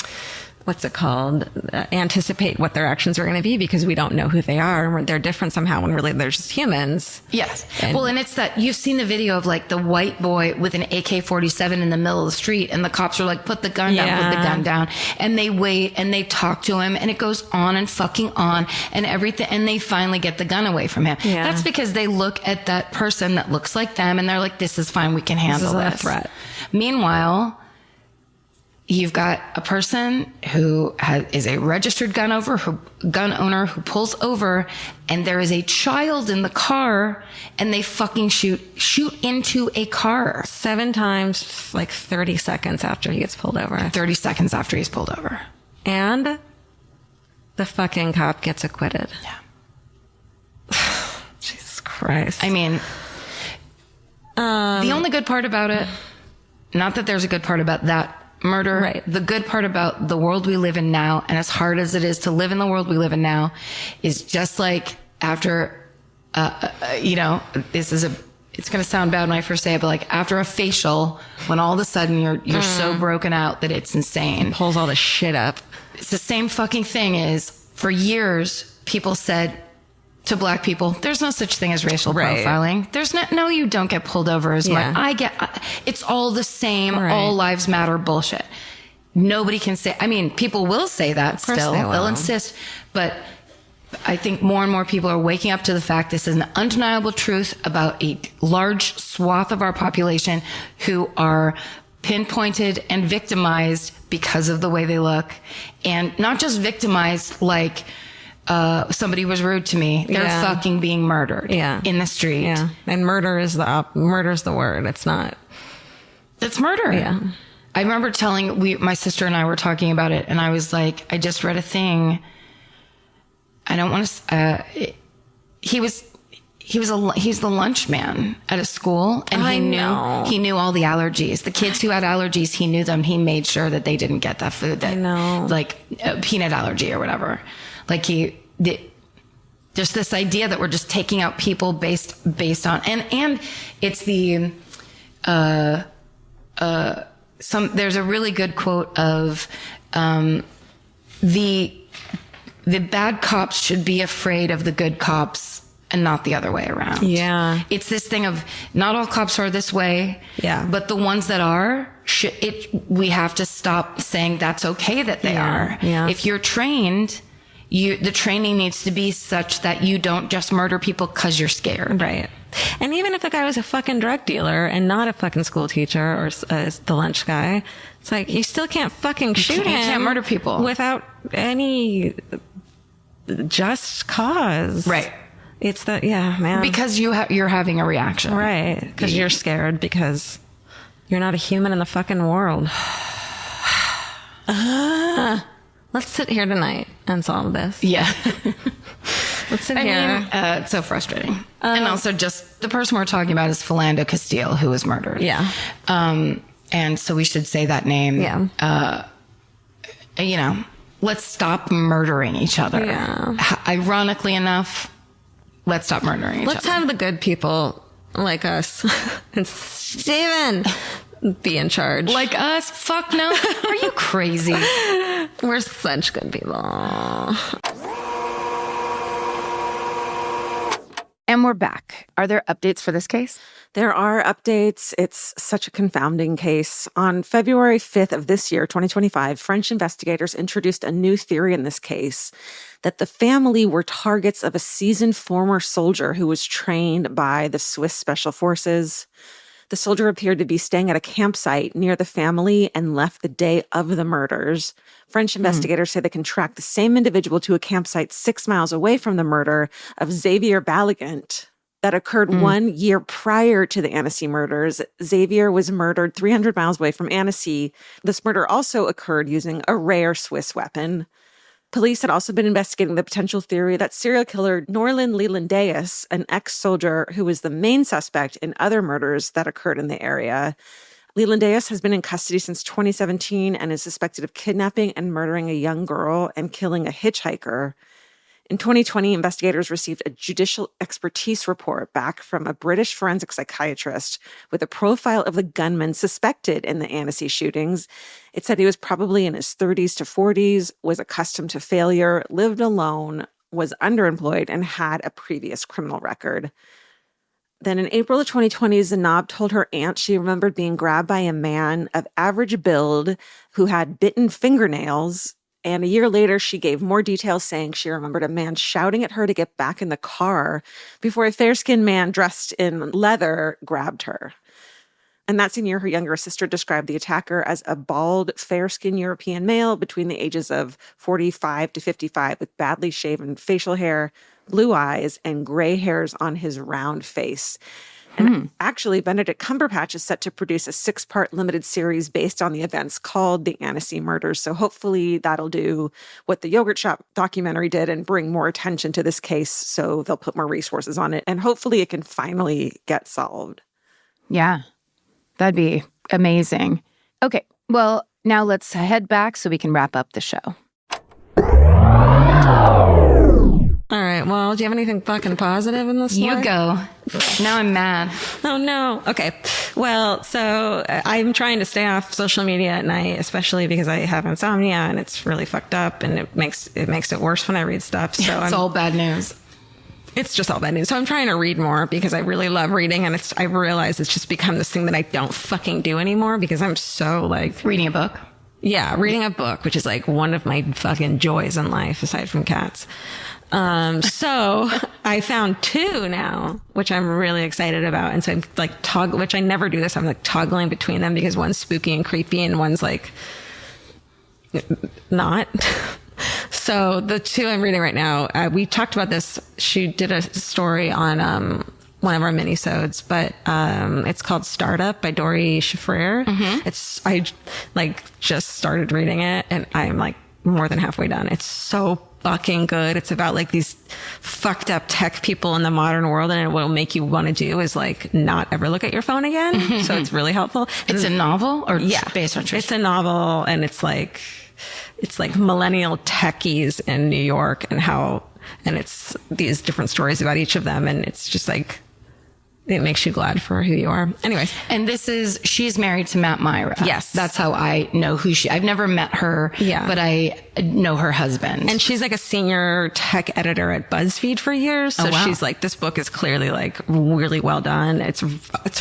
what's it called? Anticipate what their actions are going to be because we don't know who they are. They're different somehow when really they're just humans. Yes. And it's that you've seen the video of like the white boy with an AK-47 in the middle of the street, and the cops are like, put the gun down, and they wait and they talk to him, and it goes on and fucking on and everything, and they finally get the gun away from him. Yeah. That's because they look at that person that looks like them and they're like, this is fine, we can handle this. This is a threat. Meanwhile, you've got a person who is a registered gun owner who pulls over, and there is a child in the car, and they fucking shoot into a car 7 times, like 30 seconds after he gets pulled over. 30 seconds after he's pulled over, and the fucking cop gets acquitted. Yeah. Jesus Christ. I mean, the only good part about it, not that there's a good part about that murder. Right. The good part about the world we live in now, and as hard as it is to live in the world we live in now, is just like after, it's going to sound bad when I first say it, but like after a facial, when all of a sudden you're so broken out that it's insane. Pulls all the shit up. It's the same fucking thing is for years, people said to black people, there's no such thing as racial profiling. There's no, you don't get pulled over as much. It's all the same, all lives matter bullshit. Nobody can say, I mean, people will say that still. They'll insist, but I think more and more people are waking up to the fact this is an undeniable truth about a large swath of our population who are pinpointed and victimized because of the way they look. And not just victimized like somebody was rude to me. They're fucking being murdered in the street. Yeah. And murder is the word. It's not. It's murder. Yeah. I remember my sister and I were talking about it, and I was like, I just read a thing. I don't want to, he's the lunch man at a school, and he knew all the allergies. The kids who had allergies, he knew them. He made sure that they didn't get that food like peanut allergy or whatever. Like just this idea that we're just taking out people based on, and it's there's a really good quote of, the bad cops should be afraid of the good cops and not the other way around. Yeah. It's this thing of not all cops are this way. Yeah. But the ones that are, we have to stop saying that's okay that they are. Yeah. If you're trained, the training needs to be such that you don't just murder people because you're scared. Right. And even if the guy was a fucking drug dealer and not a fucking school teacher or the lunch guy, it's like, you still can't fucking shoot him. You can't murder people without any just cause. Right. It's man. Because you're having a reaction. Right. Because you're scared because you're not a human in the fucking world. Let's sit here tonight and solve this. Yeah. Let's sit here. It's so frustrating. And also just the person we're talking about is Philando Castile, who was murdered. Yeah. And so we should say that name. Yeah. Let's stop murdering each other. Yeah. Ironically enough, let's stop murdering each other. Let's have the good people like us and Steven be in charge. Like us? Fuck no. Are you crazy? We're such good people. And we're back. Are there updates for this case? There are updates. It's such a confounding case. On February 5th of this year, 2025, French investigators introduced a new theory in this case that the family were targets of a seasoned former soldier who was trained by the Swiss Special Forces. The soldier appeared to be staying at a campsite near the family and left the day of the murders. French investigators say they can track the same individual to a campsite 6 miles away from the murder of Xavier Balligant that occurred 1 year prior to the Annecy murders. Xavier was murdered 300 miles away from Annecy. This murder also occurred using a rare Swiss weapon. Police had also been investigating the potential theory that serial killer Norlin Lelandeus, an ex-soldier who was the main suspect in other murders that occurred in the area. Lelandeus has been in custody since 2017 and is suspected of kidnapping and murdering a young girl and killing a hitchhiker. In 2020, investigators received a judicial expertise report back from a British forensic psychiatrist with a profile of the gunman suspected in the Annecy shootings. It said he was probably in his 30s to 40s, was accustomed to failure, lived alone, was underemployed, and had a previous criminal record. Then in April of 2020, Zainab told her aunt she remembered being grabbed by a man of average build who had bitten fingernails. And a year later, she gave more details, saying she remembered a man shouting at her to get back in the car before a fair-skinned man dressed in leather grabbed her. And that same year, her younger sister described the attacker as a bald, fair-skinned European male between the ages of 45 to 55 with badly shaven facial hair, blue eyes, and gray hairs on his round face. And actually, Benedict Cumberbatch is set to produce a 6-part limited series based on the events called The Annecy Murders. So hopefully that'll do what the Yogurt Shop documentary did and bring more attention to this case. So they'll put more resources on it. And hopefully it can finally get solved. Yeah, that'd be amazing. Okay, well, now let's head back so we can wrap up the show. All right. Well, do you have anything fucking positive in this story? You go. Now I'm mad. Oh, no. Okay. Well, so I'm trying to stay off social media at night, especially because I have insomnia and it's really fucked up and it makes it worse when I read stuff. So it's all bad news. It's just all bad news. So I'm trying to read more because I really love reading. And I realize it's just become this thing that I don't fucking do anymore because I'm so like... Reading a book? Yeah, reading a book, which is like one of my fucking joys in life, aside from cats. So I found 2 now, which I'm really excited about. And so I'm like which I never do this. I'm like toggling between them because one's spooky and creepy and one's like not. So the 2 I'm reading right now, we talked about this. She did a story on, one of our minisodes, but it's called Startup by Dori Shafrir. I like just started reading it and I'm like more than halfway done. It's so fucking good. It's about like these fucked up tech people in the modern world, and what will make you want to do is like not ever look at your phone again. So it's really helpful. It's a novel or based on true? It's a novel, and it's like millennial techies in New York and it's these different stories about each of them, and it's just like, it makes you glad for who you are. Anyways. And she's married to Matt Myra. Yes. That's how I know I've never met her, but I know her husband. And she's like a senior tech editor at BuzzFeed for years. So she's like, this book is clearly like really well done. It's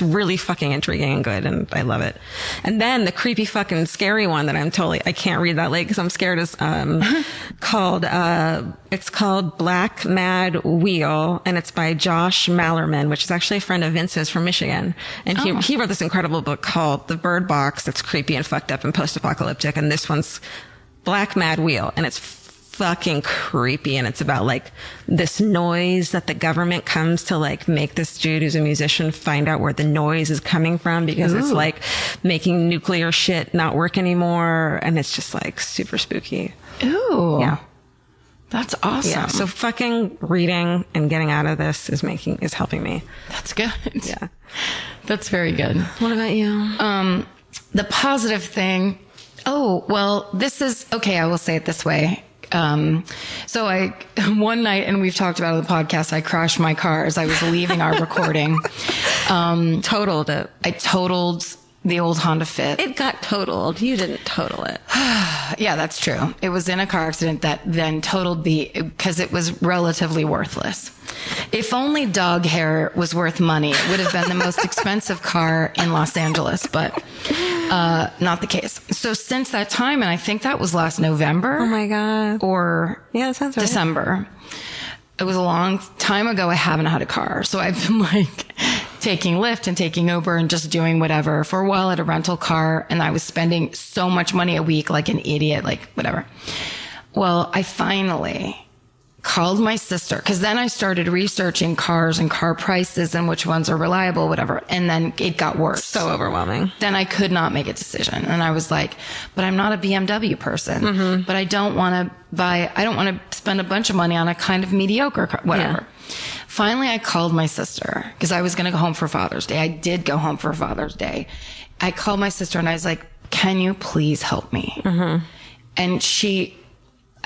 really fucking intriguing and good. And I love it. And then the creepy fucking scary one that I can't read that late because I'm scared is, it's called Black Mad Wheel, and it's by Josh Mallerman, which is actually a friend of Vince's from Michigan. And he wrote this incredible book called The Bird Box that's creepy and fucked up and post-apocalyptic. And this one's Black Mad Wheel, and it's fucking creepy. And it's about like this noise that the government comes to like make this dude who's a musician find out where the noise is coming from because it's like making nuclear shit not work anymore. And it's just like super spooky. Ooh. Yeah. That's awesome. Yeah. So fucking reading and getting out of this is helping me. That's good. Yeah. That's very good. What about you? The positive thing. Oh, well, this is okay. I will say it this way. So one night, and we've talked about it on the podcast, I crashed my car as I was leaving our recording. Totaled it. I totaled the old Honda Fit. It got totaled. You didn't total it. Yeah, that's true. It was in a car accident that then totaled because it was relatively worthless. If only dog hair was worth money, it would have been the most expensive car in Los Angeles, but not the case. So since that time, and I think that was last November. Oh my God. Or that sounds right. December. It was a long time ago. I haven't had a car. So I've been like taking Lyft and taking Uber and just doing whatever. For a while at a rental car, and I was spending so much money a week like an idiot, like whatever. Well, I finally called my sister, because then I started researching cars and car prices and which ones are reliable, whatever. And then it got worse. So overwhelming. Then I could not make a decision. And I was like, but I'm not a BMW person, but I don't want to spend a bunch of money on a kind of mediocre car, whatever. Yeah. Finally, I called my sister because I was going to go home for Father's Day. I did go home for Father's Day. I called my sister and I was like, can you please help me? And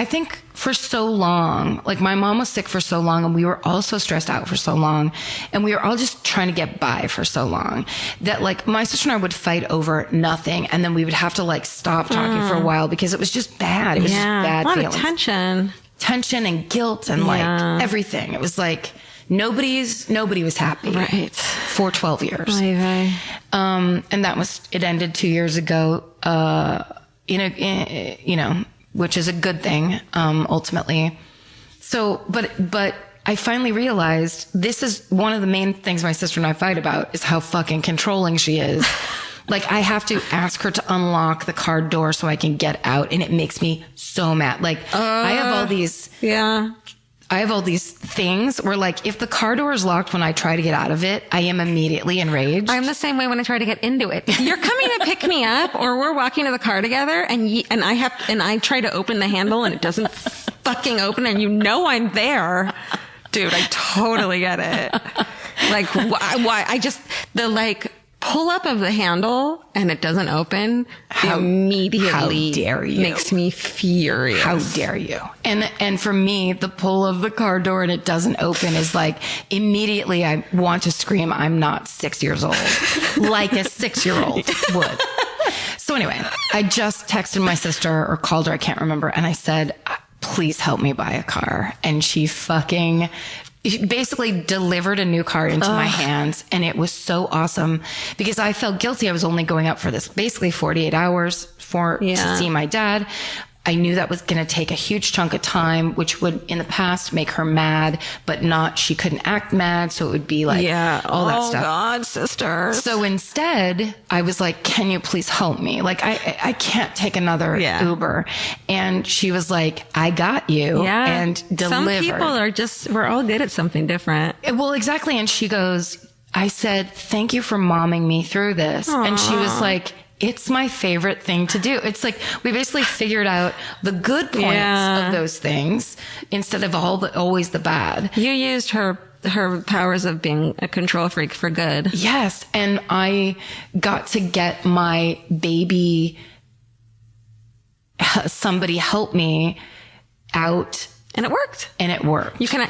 I think for so long, like my mom was sick for so long and we were all so stressed out for so long and we were all just trying to get by for so long that like my sister and I would fight over nothing, and then we would have to like stop talking for a while because it was just bad. It was just bad feelings. A lot of tension and guilt and like everything. It was like nobody was happy for 12 years. And it ended 2 years ago, which is a good thing, ultimately. So, but I finally realized this is one of the main things my sister and I fight about is how fucking controlling she is. Like I have to ask her to unlock the car door so I can get out, and it makes me so mad. Like I have all these things where like if the car door is locked when I try to get out of it, I am immediately enraged. I'm the same way when I try to get into it. You're coming to pick me up, or we're walking to the car together, and I try to open the handle and it doesn't fucking open, and I'm there. Dude, I totally get it. Like why I just pull up of the handle and it doesn't open immediately. How dare you? Makes me furious. How dare you? And for me, the pull of the car door and it doesn't open is like immediately I want to scream, I'm not 6 years old, like a 6-year-old would. So anyway, I just texted my sister or called her, I can't remember, and I said, please help me buy a car. And she fucking basically delivered a new car into my hands. And it was so awesome because I felt guilty. I was only going out for this basically 48 hours to see my dad. I knew that was going to take a huge chunk of time, which would in the past make her mad, but she couldn't act mad. So it would be like all that stuff. Oh God, sister. So instead I was like, can you please help me? Like I can't take another Uber. And she was like, I got you. Yeah. And delivered. Some people we're all good at something different. Well, exactly. And she goes, I said, thank you for momming me through this. Aww. And she was like, it's my favorite thing to do. It's like we basically figured out the good points of those things instead of always the bad. You used her powers of being a control freak for good. Yes. And I got to get my baby, somebody help me out. And it worked.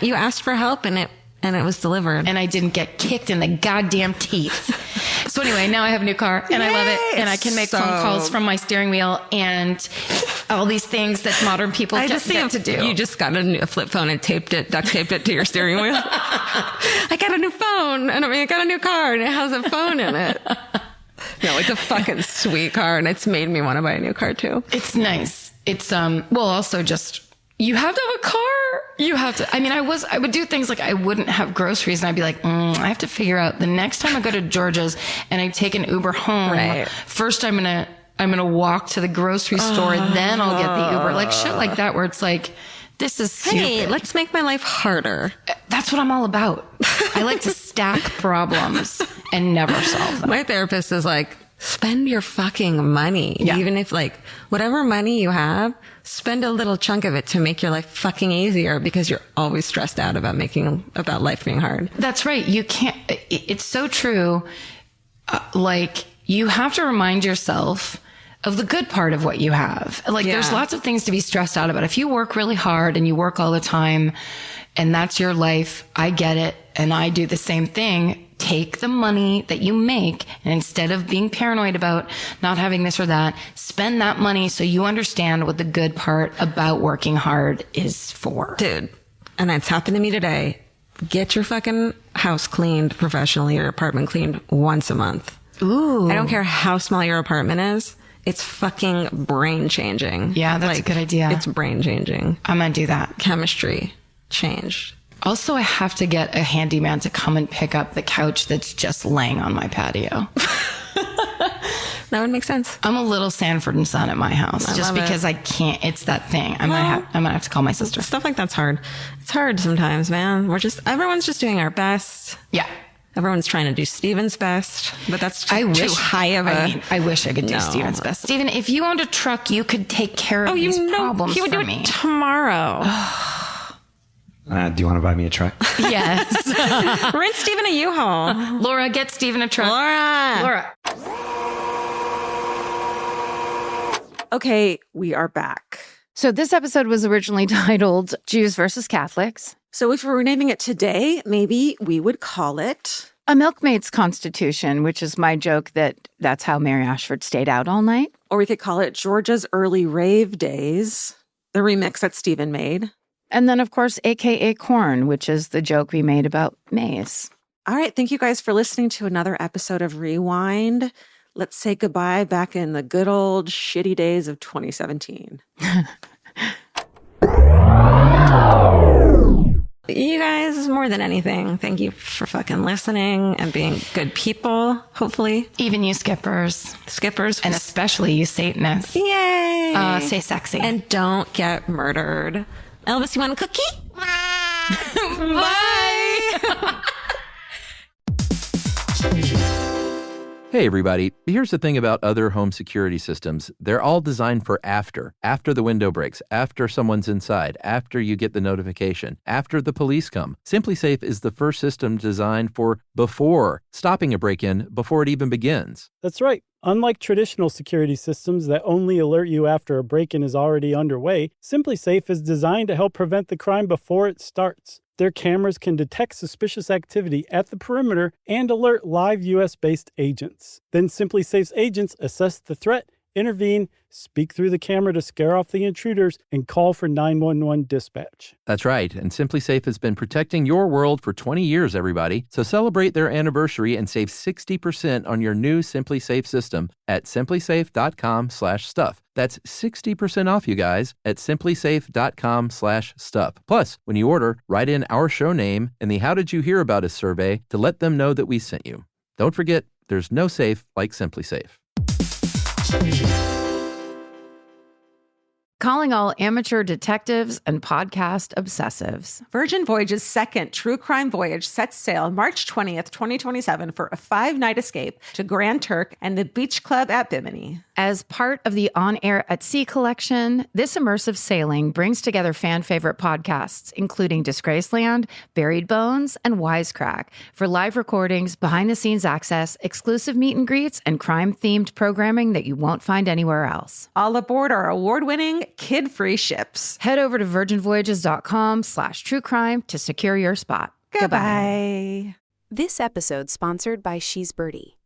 You asked for help and it was delivered. And I didn't get kicked in the goddamn teeth. So anyway, now I have a new car and I love it. And I can make phone calls from my steering wheel and all these things that modern people get to do. You just got a flip phone and duct taped it to your steering wheel. I got a new phone I got a new car and it has a phone in it. No, it's a fucking sweet car and it's made me want to buy a new car too. It's nice. It's, also just, you have to have a car. You have to, I would do things like I wouldn't have groceries and I'd be like, I have to figure out the next time I go to Georgia's and I take an Uber home. Right. First I'm going to walk to the grocery store, then I'll get the Uber. Like shit like that where it's like, this is stupid. Hey, let's make my life harder. That's what I'm all about. I like to stack problems and never solve them. My therapist is like, spend your fucking money. Yeah. Even if whatever money you have, spend a little chunk of it to make your life fucking easier because you're always stressed out about life being hard. That's right. You can't, it's so true. You have to remind yourself of the good part of what you have. There's lots of things to be stressed out about. If you work really hard and you work all the time and that's your life, I get it. And I do the same thing. Take the money that you make and instead of being paranoid about not having this or that, spend that money so you understand what the good part about working hard is for. Dude, and that's happened to me today. Get your fucking house cleaned professionally, your apartment cleaned once a month. Ooh. I don't care how small your apartment is. It's fucking brain changing. Yeah, that's a good idea. It's brain changing. I'm going to do that. Chemistry changed. Also, I have to get a handyman to come and pick up the couch that's just laying on my patio. That would make sense. I'm a little Sanford and Son at my house just because I can't. It's that thing. I'm gonna have to call my sister. Stuff like that's hard. It's hard sometimes, man. Everyone's just doing our best. Yeah. Everyone's trying to do Steven's best, but that's too high of a... I wish I could do Steven's best. Steven, if you owned a truck, you could take care of these problems he would for do me. It tomorrow. Do you want to buy me a truck? Yes. Rent Steven a U-Haul. Laura, get Steven a truck. Laura. Okay, we are back. So this episode was originally titled Jews versus Catholics. So if we were naming it today, maybe we would call it... A Milkmaid's Constitution, which is my joke that's how Mary Ashford stayed out all night. Or we could call it Georgia's Early Rave Days, the remix that Steven made. And then, of course, AKA Corn, which is the joke we made about maize. All right. Thank you guys for listening to another episode of Rewind. Let's say goodbye back in the good old shitty days of 2017. You guys, more than anything, thank you for fucking listening and being good people, hopefully. Even you skippers. And especially you Satanists. Yay! Stay sexy. And don't get murdered. Elvis, you want a cookie? Bye! Hey everybody, here's the thing about other home security systems. They're all designed for after the window breaks, after someone's inside, after you get the notification, after the police come. SimpliSafe is the first system designed for before, stopping a break-in before it even begins. That's right. Unlike traditional security systems that only alert you after a break-in is already underway, SimpliSafe is designed to help prevent the crime before it starts. Their cameras can detect suspicious activity at the perimeter and alert live U.S.-based agents. Then SimpliSafe's agents assess the threat Intervene, speak through the camera to scare off the intruders, and call for 911 dispatch. That's right, and SimpliSafe has been protecting your world for 20 years, everybody. So celebrate their anniversary and save 60% on your new SimpliSafe system at simplisafe.com/stuff. That's 60% off, you guys, at simplisafe.com/stuff. Plus, when you order, write in our show name and the How Did You Hear About Us survey to let them know that we sent you. Don't forget, there's no safe like SimpliSafe. Calling all amateur detectives and podcast obsessives. Virgin Voyage's second true crime voyage sets sail March 20th, 2027 for a 5-night escape to Grand Turk and the Beach Club at Bimini. As part of the On Air at Sea collection, this immersive sailing brings together fan-favorite podcasts, including Disgraceland, Buried Bones, and Wisecrack, for live recordings, behind-the-scenes access, exclusive meet and greets, and crime-themed programming that you won't find anywhere else. All aboard our award-winning, kid-free ships. Head over to virginvoyages.com/truecrime to secure your spot. Goodbye. This episode sponsored by She's Birdie.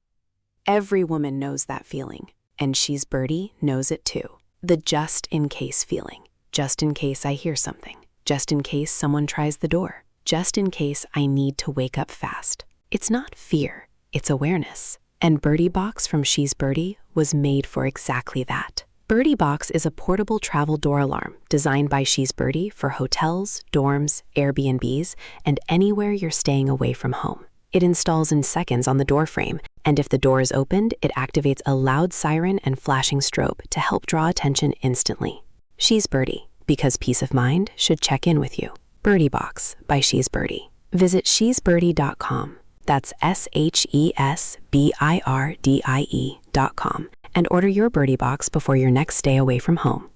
Every woman knows that feeling, and She's Birdie knows it too. The just-in-case feeling. Just in case I hear something. Just in case someone tries the door. Just in case I need to wake up fast. It's not fear, it's awareness. And Birdie Box from She's Birdie was made for exactly that. Birdie Box is a portable travel door alarm designed by She's Birdie for hotels, dorms, Airbnbs, and anywhere you're staying away from home. It installs in seconds on the door frame, and if the door is opened, it activates a loud siren and flashing strobe to help draw attention instantly. She's Birdie, because peace of mind should check in with you. Birdie Box by She's Birdie. Visit shesbirdie.com. That's SHESBIRDIE.com. And order your Birdie Box before your next stay away from home.